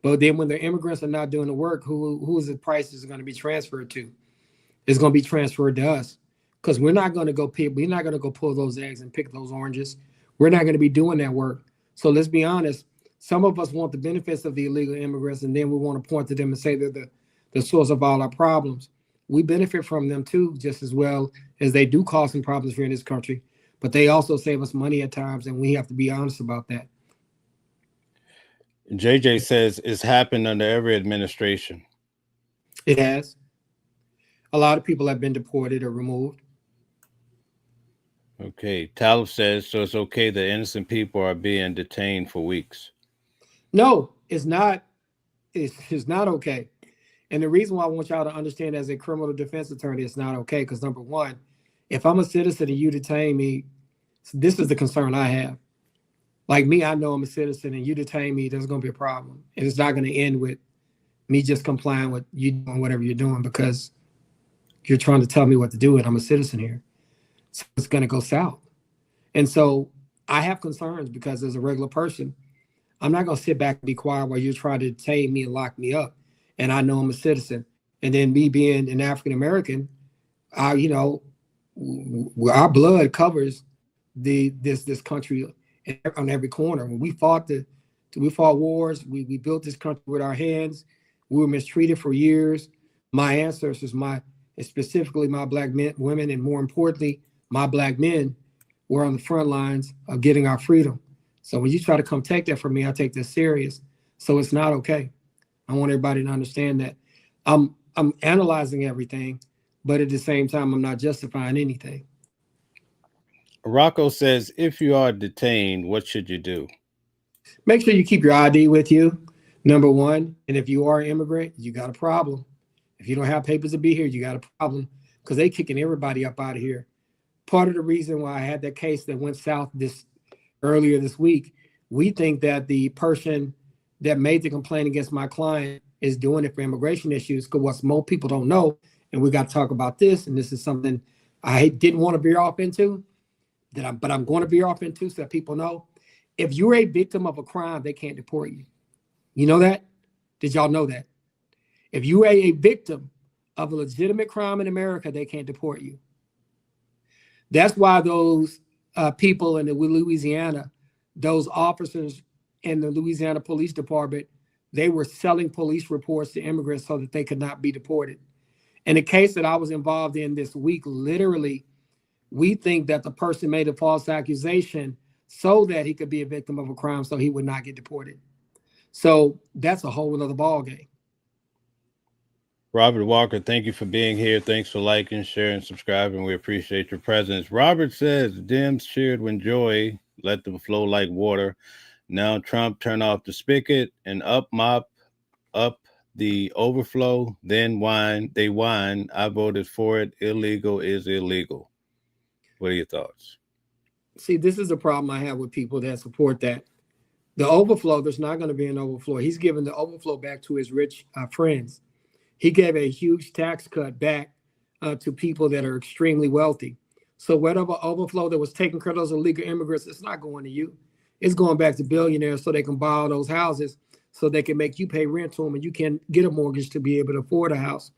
But then when the immigrants are not doing the work, who is the prices going to be transferred to? It's going to be transferred to us, because we're not going to go pull those eggs and pick those oranges. We're not going to be doing that work. So let's be honest. Some of us want the benefits of the illegal immigrants, and then we want to point to them and say they're the source of all our problems. We benefit from them too, just as well as they do cause some problems here in this country. But they also save us money at times, and we have to be honest about that. JJ says it's happened under every administration. It has. A lot of people have been deported or removed. Okay. Talib says, so it's okay that innocent people are being detained for weeks. No, it's not. It's not okay. And the reason why I want y'all to understand as a criminal defense attorney, it's not okay. Because number one, if I'm a citizen and you detain me, this is the concern I have. Like me, I know I'm a citizen and you detain me, there's going to be a problem. And it's not going to end with me just complying with you doing whatever you're doing because you're trying to tell me what to do and I'm a citizen here. So it's going to go south. And so I have concerns because as a regular person, I'm not going to sit back and be quiet while you're trying to detain me and lock me up. And I know I'm a citizen. And then me being an African American, our blood covers this country on every corner. When we fought wars, we built this country with our hands. We were mistreated for years. My ancestors, specifically my black men, women, and more importantly, my black men were on the front lines of getting our freedom. So when you try to come take that from me, I take this serious. So it's not okay. I want everybody to understand that I'm analyzing everything, but at the same time, I'm not justifying anything. Rocco says, if you are detained, what should you do? Make sure you keep your ID with you, number one. And if you are an immigrant, you got a problem. If you don't have papers to be here, you got a problem because they kicking everybody up out of here. Part of the reason why I had that case that went south earlier this week, we think that the person that made the complaint against my client is doing it for immigration issues because what most people don't know, and we got to talk about this, and this is something I didn't want to veer off into, but I'm going to veer off into so that people know. If you're a victim of a crime, they can't deport you. You know that? Did y'all know that? If you are a victim of a legitimate crime in America, they can't deport you. That's why those people in Louisiana, those officers in the Louisiana Police Department, they were selling police reports to immigrants so that they could not be deported. In the case that I was involved in this week, literally, we think that the person made a false accusation so that he could be a victim of a crime so he would not get deported. So that's a whole other ballgame. Robert Walker, thank you for being here. Thanks for liking, sharing, subscribing. We appreciate your presence. Robert says, Dems cheered when Joy let them flow like water. Now Trump turn off the spigot and mop up the overflow, then whine. They whine. I voted for it. Illegal is illegal. What are your thoughts? See, this is the problem I have with people that support that. The overflow, there's not going to be an overflow. He's giving the overflow back to his rich friends. He gave a huge tax cut back to people that are extremely wealthy. So whatever overflow that was taking care of those illegal immigrants, it's not going to you. It's going back to billionaires so they can buy all those houses so they can make you pay rent to them and you can get a mortgage to be able to afford a house.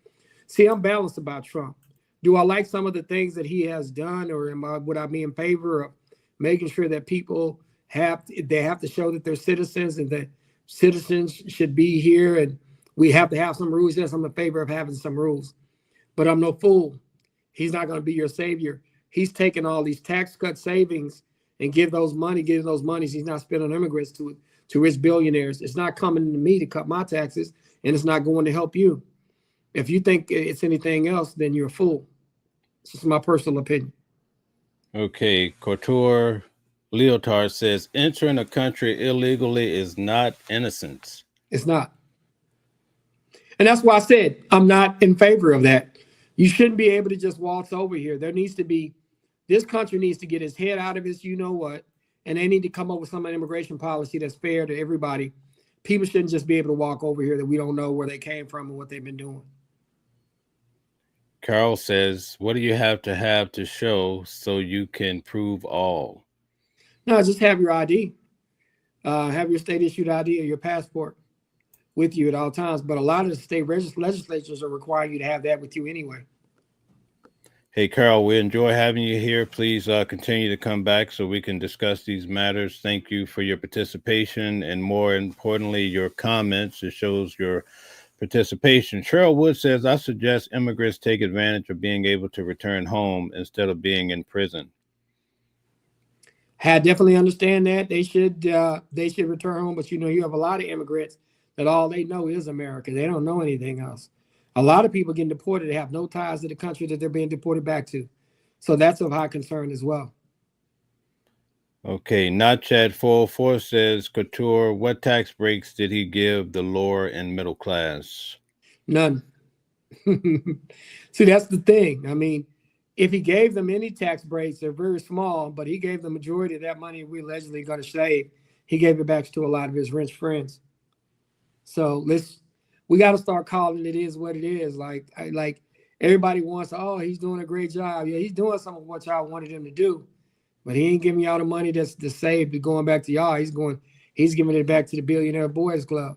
See, I'm balanced about Trump. Do I like some of the things that he has done, or would I be in favor of making sure that people have to show that they're citizens and that citizens should be here and we have to have some rules? Yes, I'm in favor of having some rules, but I'm no fool. He's not going to be your savior. He's taking all these tax cut savings and giving those monies he's not spending on immigrants to rich billionaires. It's not coming to me to cut my taxes, and it's not going to help you. If you think it's anything else, then you're a fool. It's just my personal opinion. Okay, Couture Leotard says, entering a country illegally is not innocence. It's not. And that's why I said I'm not in favor of that. You shouldn't be able to just waltz over here. This country needs to get its head out of its you-know-what, and they need to come up with some immigration policy that's fair to everybody. People shouldn't just be able to walk over here that we don't know where they came from and what they've been doing. Carl says, what do you have to show so you can prove all? No, just have your ID. Have your state-issued ID or your passport with you at all times. But a lot of the state legislatures are requiring you to have that with you anyway. Hey, Carol, we enjoy having you here. Please continue to come back so we can discuss these matters. Thank you for your participation and, more importantly, your comments. It shows your participation. Cheryl Wood says, I suggest immigrants take advantage of being able to return home instead of being in prison. I definitely understand that. They should return home. But, you have a lot of immigrants that all they know is America. They don't know anything else. A lot of people getting deported, they have no ties to the country that they're being deported back to. So that's of high concern as well. Okay, Not Chad 404 says, Couture, what tax breaks did he give the lower and middle class? None. See, that's the thing. I mean, if he gave them any tax breaks, they're very small, but he gave the majority of that money we allegedly going to save. He gave it back to a lot of his rich friends. So we got to start calling it is what it is. Like everybody wants, oh, he's doing a great job. Yeah, he's doing some of what y'all wanted him to do, but he ain't giving y'all the money that's to save to going back to y'all. He's giving it back to the Billionaire Boys Club.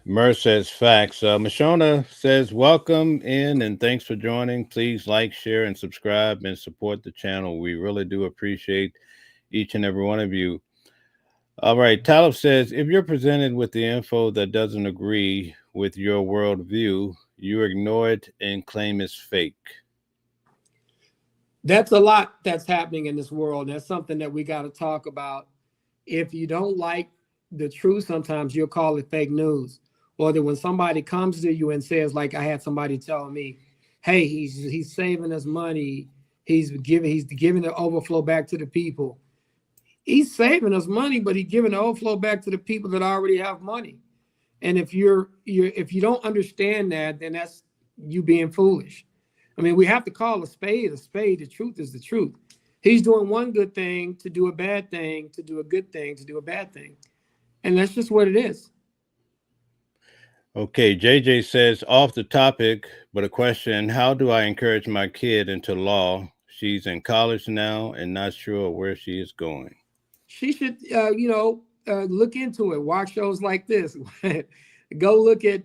Mer says facts. Mashona says, welcome in and thanks for joining. Please like, share, and subscribe and support the channel. We really do appreciate each and every one of you. All right. Talib says, if you're presented with the info that doesn't agree with your worldview, you ignore it and claim it's fake. That's a lot that's happening in this world. That's something that we got to talk about. If you don't like the truth, sometimes you'll call it fake news. Or that when somebody comes to you and says, like I had somebody telling me, hey, he's saving us money. He's giving the overflow back to the people. He's saving us money, but he's giving the overflow back to the people that already have money. And if you don't understand that, then that's you being foolish. I mean, we have to call a spade a spade. The truth is the truth. He's doing one good thing to do a bad thing, to do a good thing, to do a bad thing. And that's just what it is. Okay, JJ says, off the topic, but a question, how do I encourage my kid into law? She's in college now and not sure where she is going. She should, look into it. Watch shows like this. Go look at,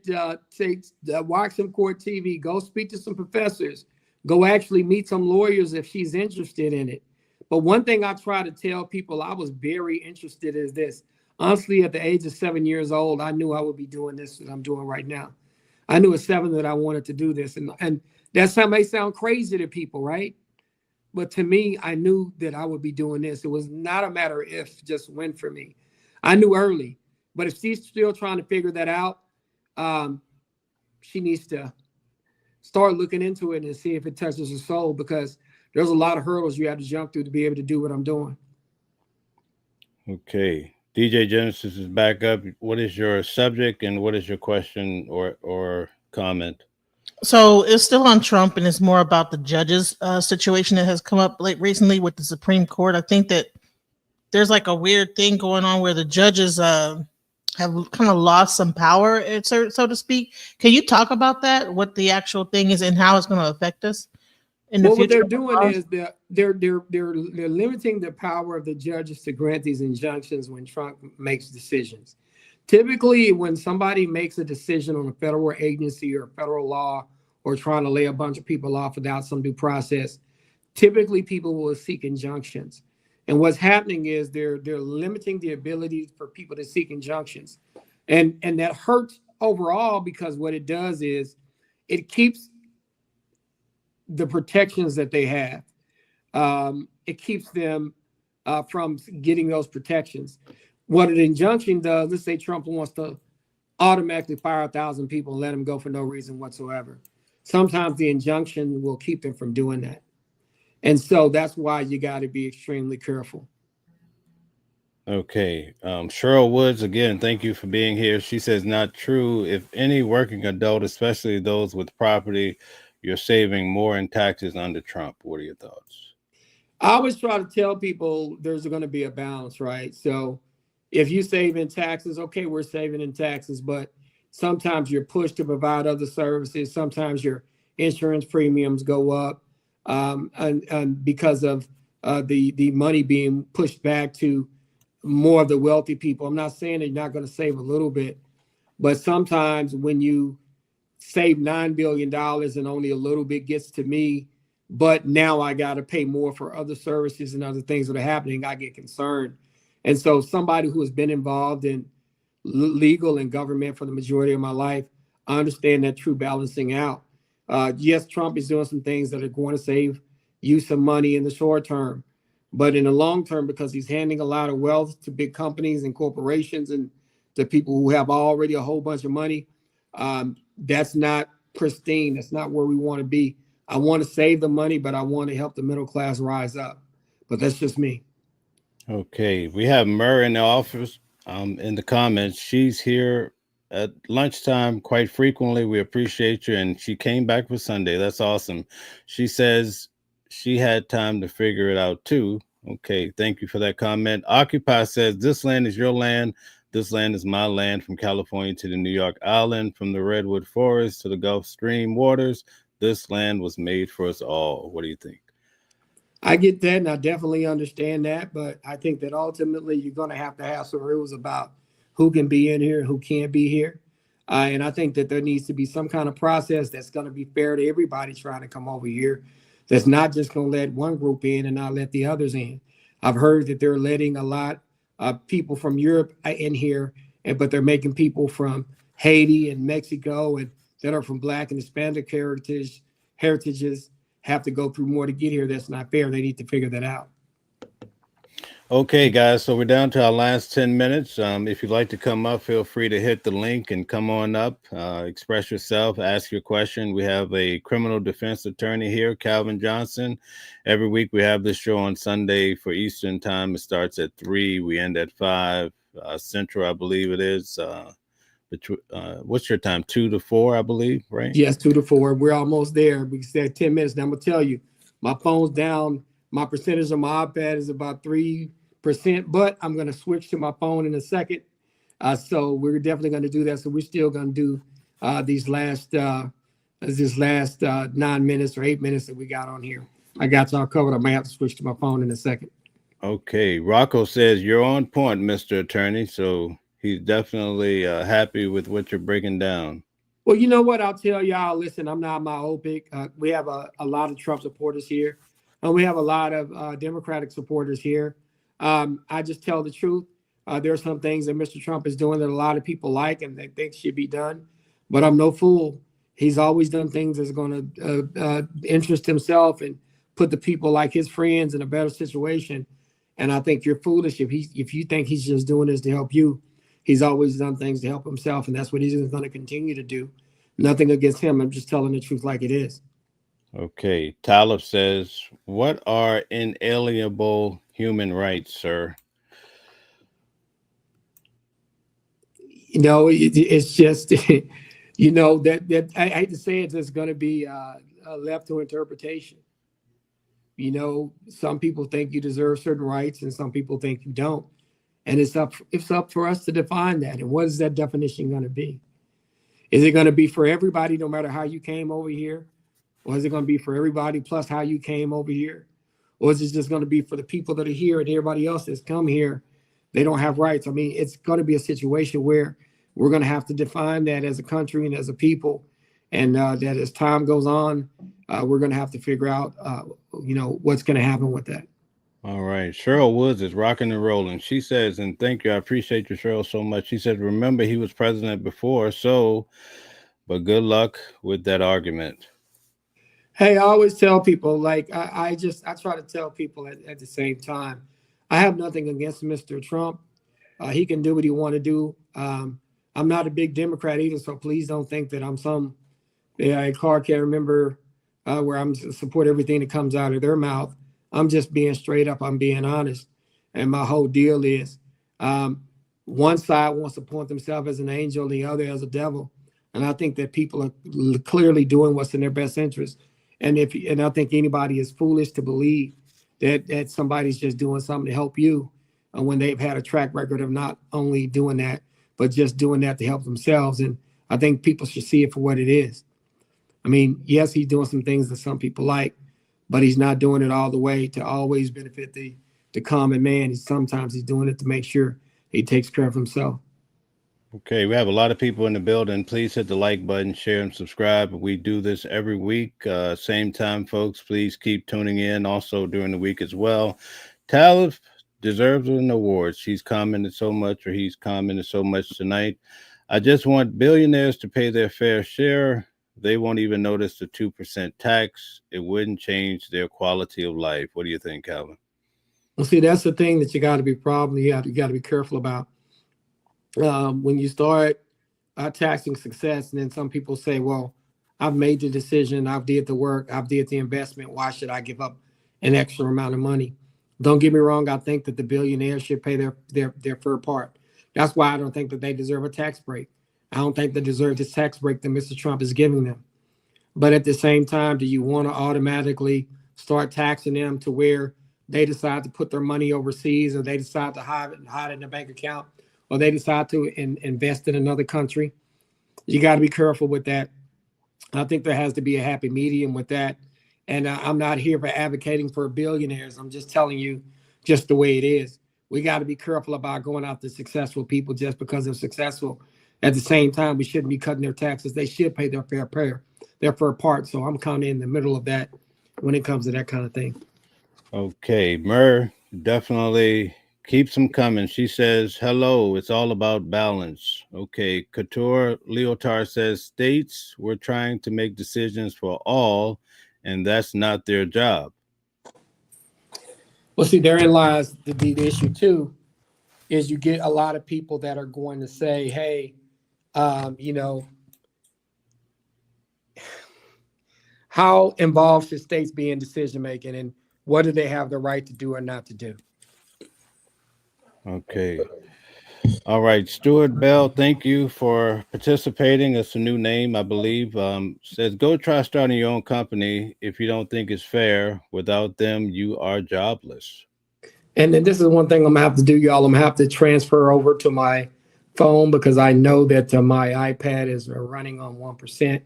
watch some court TV. Go speak to some professors. Go actually meet some lawyers if she's interested in it. But one thing I try to tell people I was very interested is this. Honestly, at the age of 7 years old, I knew I would be doing this that I'm doing right now. I knew at 7 that I wanted to do this. And that may sound crazy to people, right? But to me, I knew that I would be doing this. It was not a matter of if, just when for me. I knew early. But if she's still trying to figure that out, she needs to start looking into it and see if it touches her soul, because there's a lot of hurdles you have to jump through to be able to do what I'm doing. Okay. DJ Genesis is back up. What is your subject and what is your question or comment? So it's still on Trump, and it's more about the judges situation that has come up recently with the Supreme Court. I think that there's like a weird thing going on where the judges have kind of lost some power, so to speak. Can you talk about that? What the actual thing is and how it's going to affect us in the future? What they're doing is they're limiting the power of the judges to grant these injunctions when Trump makes decisions. Typically, when somebody makes a decision on a federal agency or federal law or trying to lay a bunch of people off without some due process, typically people will seek injunctions. And what's happening is they're limiting the ability for people to seek injunctions. And that hurts overall, because what it does is it keeps the protections that they have. It keeps them from getting those protections. What an injunction does, let's say Trump wants to automatically fire 1,000 people and let them go for no reason whatsoever. Sometimes the injunction will keep them from doing that. And so that's why you got to be extremely careful. Okay. Cheryl Woods, again, thank you for being here. She says, not true. If any working adult, especially those with property, you're saving more in taxes under Trump. What are your thoughts? I always try to tell people there's going to be a balance, right? So if you save in taxes, okay, we're saving in taxes, but sometimes you're pushed to provide other services. Sometimes your insurance premiums go up and because of the money being pushed back to more of the wealthy people. I'm not saying that you're not going to save a little bit, but sometimes when you save $9 billion and only a little bit gets to me, but now I got to pay more for other services and other things that are happening, I get concerned. And so somebody who has been involved in legal and government for the majority of my life, I understand that true balancing out. Yes, Trump is doing some things that are going to save you some money in the short term, but in the long term, because he's handing a lot of wealth to big companies and corporations and to people who have already a whole bunch of money, that's not pristine. That's not where we want to be. I want to save the money, but I want to help the middle class rise up. But that's just me. Okay. We have Murray in the office in the comments. She's here at lunchtime quite frequently. We appreciate you. And she came back for Sunday. That's awesome. She says she had time to figure it out too. Okay, thank you for that comment. Occupy says this land is your land. This land is my land, from California to the New York Island, from the Redwood Forest to the Gulf Stream waters. This land was made for us all. What do you think? I get that, and I definitely understand that, but I think that ultimately you're going to have some rules about who can be in here and who can't be here. And I think that there needs to be some kind of process that's going to be fair to everybody trying to come over here. That's not just going to let one group in and not let the others in. I've heard that they're letting a lot of people from Europe in here, but they're making people from Haiti and Mexico and that are from Black and Hispanic heritages have to go through more to get here. That's not fair. They need to figure that out. Okay, guys, so we're down to our last 10 minutes. If you'd like to come up, feel free to hit the link and come on up, express yourself, ask your question. We have a criminal defense attorney here, Calvin Johnson. Every week we have this show on Sunday for Eastern time. It starts at 3. We end at 5 Central, I believe it is. What's your time? 2 to 4, I believe, right? Yes, 2 to 4. We're almost there. We said 10 minutes. Now I'm going to tell you, my phone's down. My percentage on my iPad is about 3%, but I'm going to switch to my phone in a second. So we're definitely going to do that. So we're still going to do these last 9 minutes or 8 minutes that we got on here. I got y'all covered. I might have to switch to my phone in a second. Okay. Rocco says you're on point, Mr. Attorney. So he's definitely happy with what you're breaking down. Well, you know what? I'll tell y'all, listen, I'm not myopic. We have a lot of Trump supporters here. And we have a lot of Democratic supporters here. I just tell the truth. There are some things that Mr. Trump is doing that a lot of people like and they think should be done. But I'm no fool. He's always done things that's going to interest himself and put the people like his friends in a better situation. And I think you're foolish if you think he's just doing this to help you. He's always done things to help himself, and that's what he's going to continue to do. Nothing against him. I'm just telling the truth like it is. Okay. Talib says, what are inalienable human rights, sir? You know, it's just, you know, that I hate to say it, it's going to be left to interpretation. You know, some people think you deserve certain rights and some people think you don't. And it's up for us to define that. And what is that definition going to be? Is it going to be for everybody, no matter how you came over here? Or is it going to be for everybody plus how you came over here? Or is it just going to be for the people that are here and everybody else that's come here? They don't have rights. I mean, it's going to be a situation where we're going to have to define that as a country and as a people. And that as time goes on, we're going to have to figure out, what's going to happen with that. All right. Cheryl Woods is rocking and rolling. She says, and thank you. I appreciate you, Cheryl, so much. She says, remember, he was president before. But good luck with that argument. Hey, I always tell people, like, I try to tell people at the same time, I have nothing against Mr. Trump. He can do what he want to do. I'm not a big Democrat either, so please don't think that I'm Clark can't remember where I'm support everything that comes out of their mouth. I'm just being straight up. I'm being honest. And my whole deal is one side wants to point themselves as an angel, the other as a devil. And I think that people are clearly doing what's in their best interest. And I think anybody is foolish to believe that somebody's just doing something to help you when they've had a track record of not only doing that, but just doing that to help themselves. And I think people should see it for what it is. I mean, yes, he's doing some things that some people like, but he's not doing it all the way to always benefit the common man. Sometimes he's doing it to make sure he takes care of himself. Okay, we have a lot of people in the building. Please hit the like button, share, and subscribe. We do this every week. Same time, folks. Please keep tuning in also during the week as well. Talib deserves an award. She's commented so much, or he's commented so much tonight. I just want billionaires to pay their fair share. They won't even notice the 2% tax. It wouldn't change their quality of life. What do you think, Calvin? Well, see, that's the thing that you got to be careful about. When you start taxing success, and then some people say, well, I've made the decision, I've did the work, I've did the investment, why should I give up an extra amount of money? Don't get me wrong, I think that the billionaires should pay their fair part. That's why I don't think that they deserve a tax break. I don't think they deserve this tax break that Mr. Trump is giving them. But at the same time, do you want to automatically start taxing them to where they decide to put their money overseas, or they decide to hide it in a bank account, or they decide to invest in another country? You got to be careful with that. I think there has to be a happy medium with that. And I'm not here for advocating for billionaires. I'm just telling you just the way it is. We got to be careful about going after successful people just because they're successful. At the same time, we shouldn't be cutting their taxes. They should pay their fair part. So I'm kind of in the middle of that when it comes to that kind of thing. Okay, Mer, definitely keeps them coming. She says, hello, it's all about balance. Okay, Couture Leotard says, states were trying to make decisions for all, and that's not their job. Well, see, therein lies the issue too, is you get a lot of people that are going to say, hey, how involved should states be in decision making, and what do they have the right to do or not to do? Okay. All right, Stuart Bell, thank you for participating. It's a new name, I believe. Says, go try starting your own company if you don't think it's fair. Without them, you are jobless. And then this is one thing I'm gonna have to do, y'all. I'm gonna have to transfer over to my phone because I know that my iPad is running on 1%,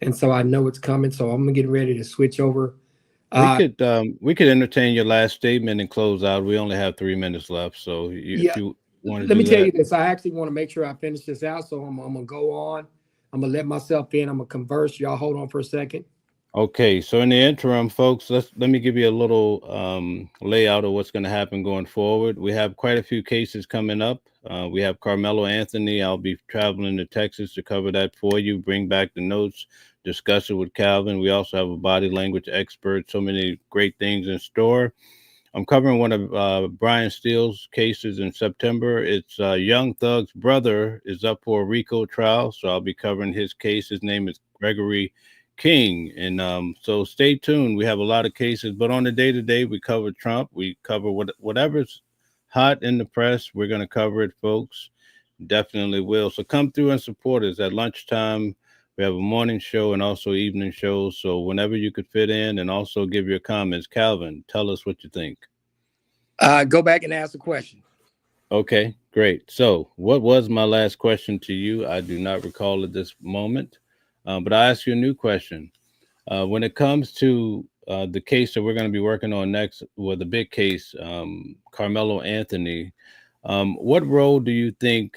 and so I know it's coming. So I'm getting ready to switch over. We could entertain your last statement and close out. We only have 3 minutes left, so if you want to, let me tell you this. I actually want to make sure I finish this out, so I'm gonna go on. I'm gonna let myself in. I'm gonna converse. Y'all hold on for a second. Okay, so in the interim, folks, let me give you a little layout of what's going to happen going forward. We have quite a few cases coming up. We have Carmelo Anthony. I'll be traveling to Texas to cover that for you, bring back the notes, discuss it with Calvin. We also have a body language expert. So many great things in store. I'm covering one of Brian Steele's cases in September. It's Young Thug's brother is up for a RICO trial, so I'll be covering his case. His name is Gregory King, and so stay tuned. We have a lot of cases, but on the day-to-day, we cover Trump. We cover whatever's hot in the press. We're going to cover it, folks. Definitely will. So come through and support us at lunchtime. We have a morning show and also evening shows. So whenever you could fit in, and also give your comments. Calvin, tell us what you think. Go back and ask a question. Okay, great. So what was my last question to you? I do not recall at this moment. But I'll ask you a new question. When it comes to the case that we're going to be working on next, the big case, Carmelo Anthony, what role do you think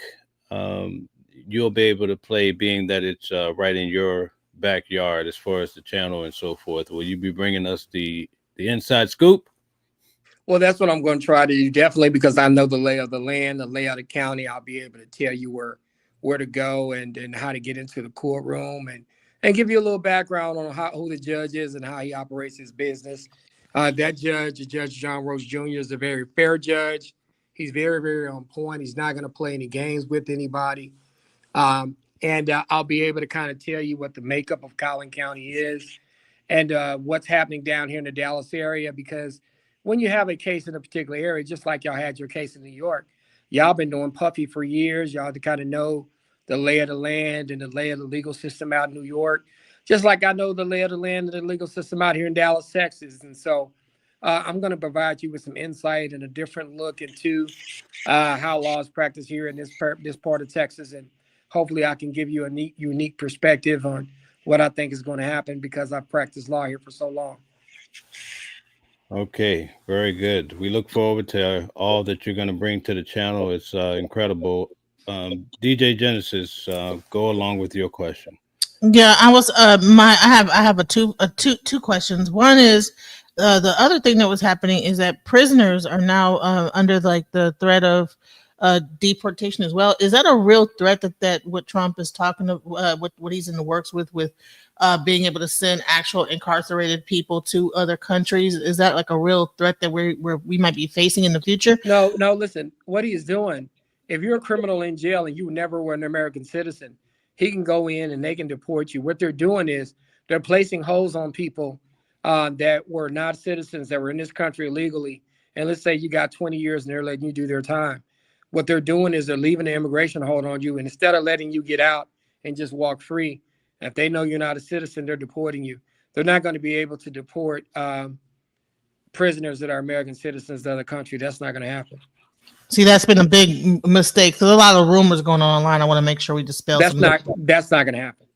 you'll be able to play, being that it's right in your backyard as far as the channel and so forth? Will you be bringing us the inside scoop? Well, that's what I'm going to try to do, definitely, because I know the lay of the land, the lay of the county. I'll be able to tell you where to go and how to get into the courtroom, and give you a little background on who the judge is and how he operates his business. That judge, Judge John Roach Jr., is a very fair judge. He's very, very on point. He's not going to play any games with anybody. And I'll be able to kind of tell you what the makeup of Collin County is, and what's happening down here in the Dallas area. Because when you have a case in a particular area, just like y'all had your case in New York, y'all been doing Puffy for years. Y'all to kind of know the lay of the land and the lay of the legal system out in New York, just like I know the lay of the land and the legal system out here in Dallas, Texas. And so I'm going to provide you with some insight and a different look into how law is practiced here in this part of Texas. And hopefully I can give you a unique perspective on what I think is going to happen, because I've practiced law here for so long. Okay, very good. We look forward to all that you're going to bring to the channel. It's incredible. DJ Genesis, go along with your question. Yeah, I have two questions. One is the other thing that was happening is that prisoners are now under like the threat of deportation as well. Is that a real threat that what Trump is talking of, what he's in the works with being able to send actual incarcerated people to other countries? Is that like a real threat that we might be facing in the future? No, listen, what he's doing, if you're a criminal in jail and you never were an American citizen, he can go in and they can deport you. What they're doing is they're placing holds on people that were not citizens, that were in this country illegally. And let's say you got 20 years and they're letting you do their time. What they're doing is they're leaving the immigration hold on you, and instead of letting you get out and just walk free, if they know you're not a citizen, they're deporting you. They're not going to be able to deport prisoners that are American citizens to other country. That's not going to happen. See, that's been a big mistake. There's a lot of rumors going on online. I want to make sure we dispel That's some. not going to happen.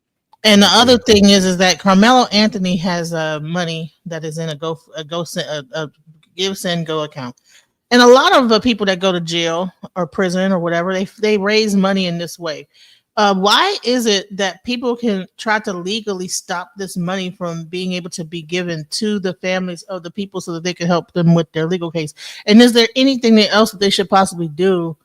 And the other thing is that Carmelo Anthony has money that is in a give send go account, and a lot of the people that go to jail or prison or whatever, they raise money in this way. Why is it that people can try to legally stop this money from being able to be given to the families of the people so that they can help them with their legal case? And is there anything else that they should possibly do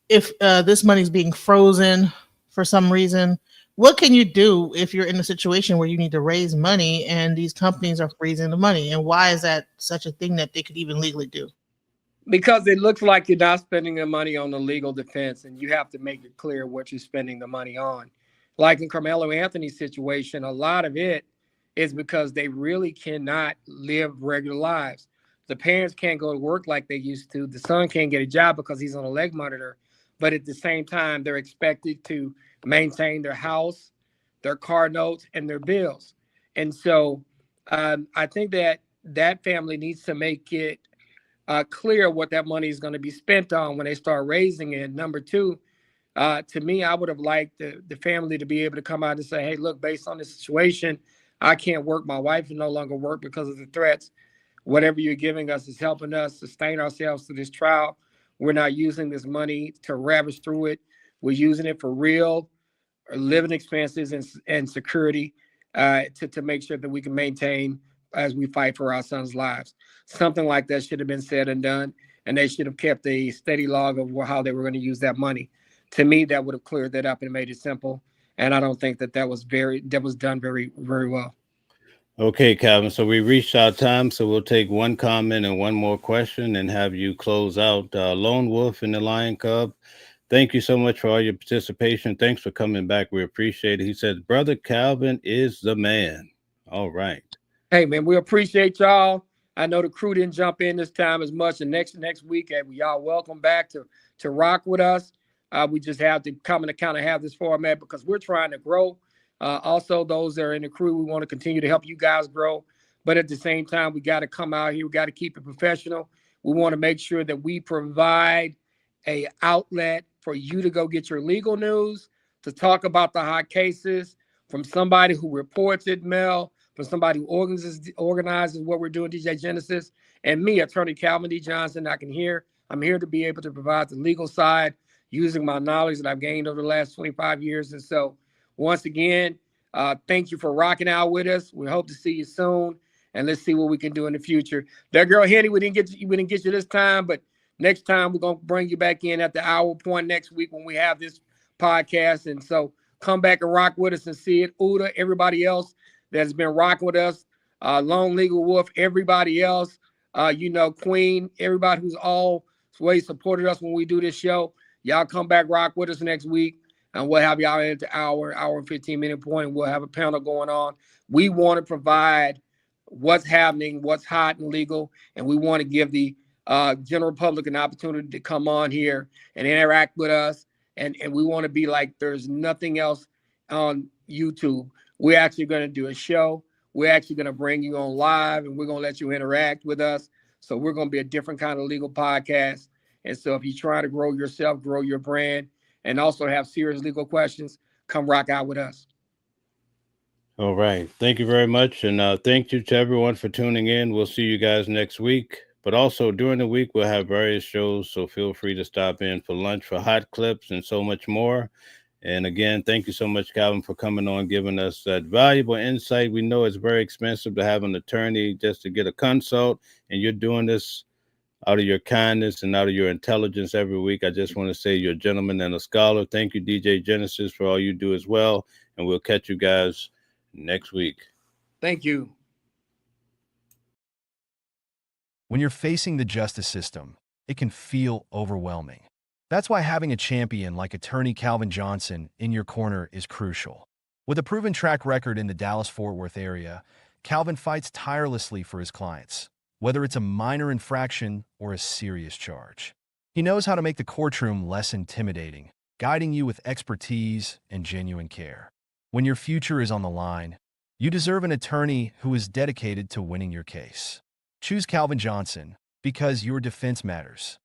if this money is being frozen for some reason? What can you do if you're in a situation where you need to raise money and these companies are freezing the money? And why is that such a thing that they could even legally do? Because it looks like you're not spending the money on the legal defense, and you have to make it clear what you're spending the money on. Like in Carmelo Anthony's situation, a lot of it is because they really cannot live regular lives. The parents can't go to work like they used to. The son can't get a job because he's on a leg monitor. But at the same time, they're expected to maintain their house, their car notes, and their bills. And so I think that family needs to make it clear what that money is going to be spent on when they start raising it. Number two, to me, I would have liked the family to be able to come out and say, hey, look, based on the situation, I can't work. My wife will no longer work because of the threats. Whatever you're giving us is helping us sustain ourselves through this trial. We're not using this money to ravish through it. We're using it for real living expenses and security to make sure that we can maintain as we fight for our sons' lives. Something like that should have been said and done, and they should have kept a steady log of how they were going to use that money. To me, that would have cleared that up and made it simple. And I don't think that was done very, very well. Okay, Calvin. So we reached our time. So we'll take one comment and one more question and have you close out. Lone Wolf and the Lion Cub, thank you so much for all your participation. Thanks for coming back. We appreciate it. He said, Brother Calvin is the man. All right. Hey, man, we appreciate y'all. I know the crew didn't jump in this time as much. And next week, y'all welcome back to rock with us. We just have to come and kind of have this format because we're trying to grow. Also, those that are in the crew, we want to continue to help you guys grow. But at the same time, we got to come out here. We got to keep it professional. We want to make sure that we provide an outlet for you to go get your legal news, to talk about the hot cases from somebody who reports it, Mel, from somebody who organizes what we're doing, DJ Genesis, and me, Attorney Calvin D. Johnson. I'm here to be able to provide the legal side using my knowledge that I've gained over the last 25 years. And so once again, thank you for rocking out with us. We hope to see you soon, and let's see what we can do in the future. That girl Henny, we didn't get you this time, but next time we're gonna bring you back in at the hour point next week when we have this podcast. And so come back and rock with us and see it. Uda, everybody else that's been rocking with us, Lone Legal Wolf, everybody else, Queen, everybody who's always supported us when we do this show. Y'all come back, rock with us next week. And we'll have y'all at the hour and 15-minute point. We'll have a panel going on. We want to provide what's happening, what's hot and legal, and we want to give the general public an opportunity to come on here and interact with us. And we want to be like there's nothing else on YouTube. We're actually going to do a show. We're actually going to bring you on live, and we're going to let you interact with us. So we're going to be a different kind of legal podcast. And so if you're trying to grow yourself, grow your brand, and also have serious legal questions, come rock out with us. All right. Thank you very much. And thank you to everyone for tuning in. We'll see you guys next week. But also during the week, we'll have various shows. So feel free to stop in for lunch for hot clips and so much more. And again, thank you so much, Calvin, for coming on, giving us that valuable insight. We know it's very expensive to have an attorney just to get a consult, and you're doing this out of your kindness and out of your intelligence every week. I just want to say you're a gentleman and a scholar. Thank you, DJ Genesis, for all you do as well. And we'll catch you guys next week. Thank you. When you're facing the justice system, it can feel overwhelming. That's why having a champion like Attorney Calvin Johnson in your corner is crucial. With a proven track record in the Dallas-Fort Worth area, Calvin fights tirelessly for his clients, whether it's a minor infraction or a serious charge. He knows how to make the courtroom less intimidating, guiding you with expertise and genuine care. When your future is on the line, you deserve an attorney who is dedicated to winning your case. Choose Calvin Johnson because your defense matters.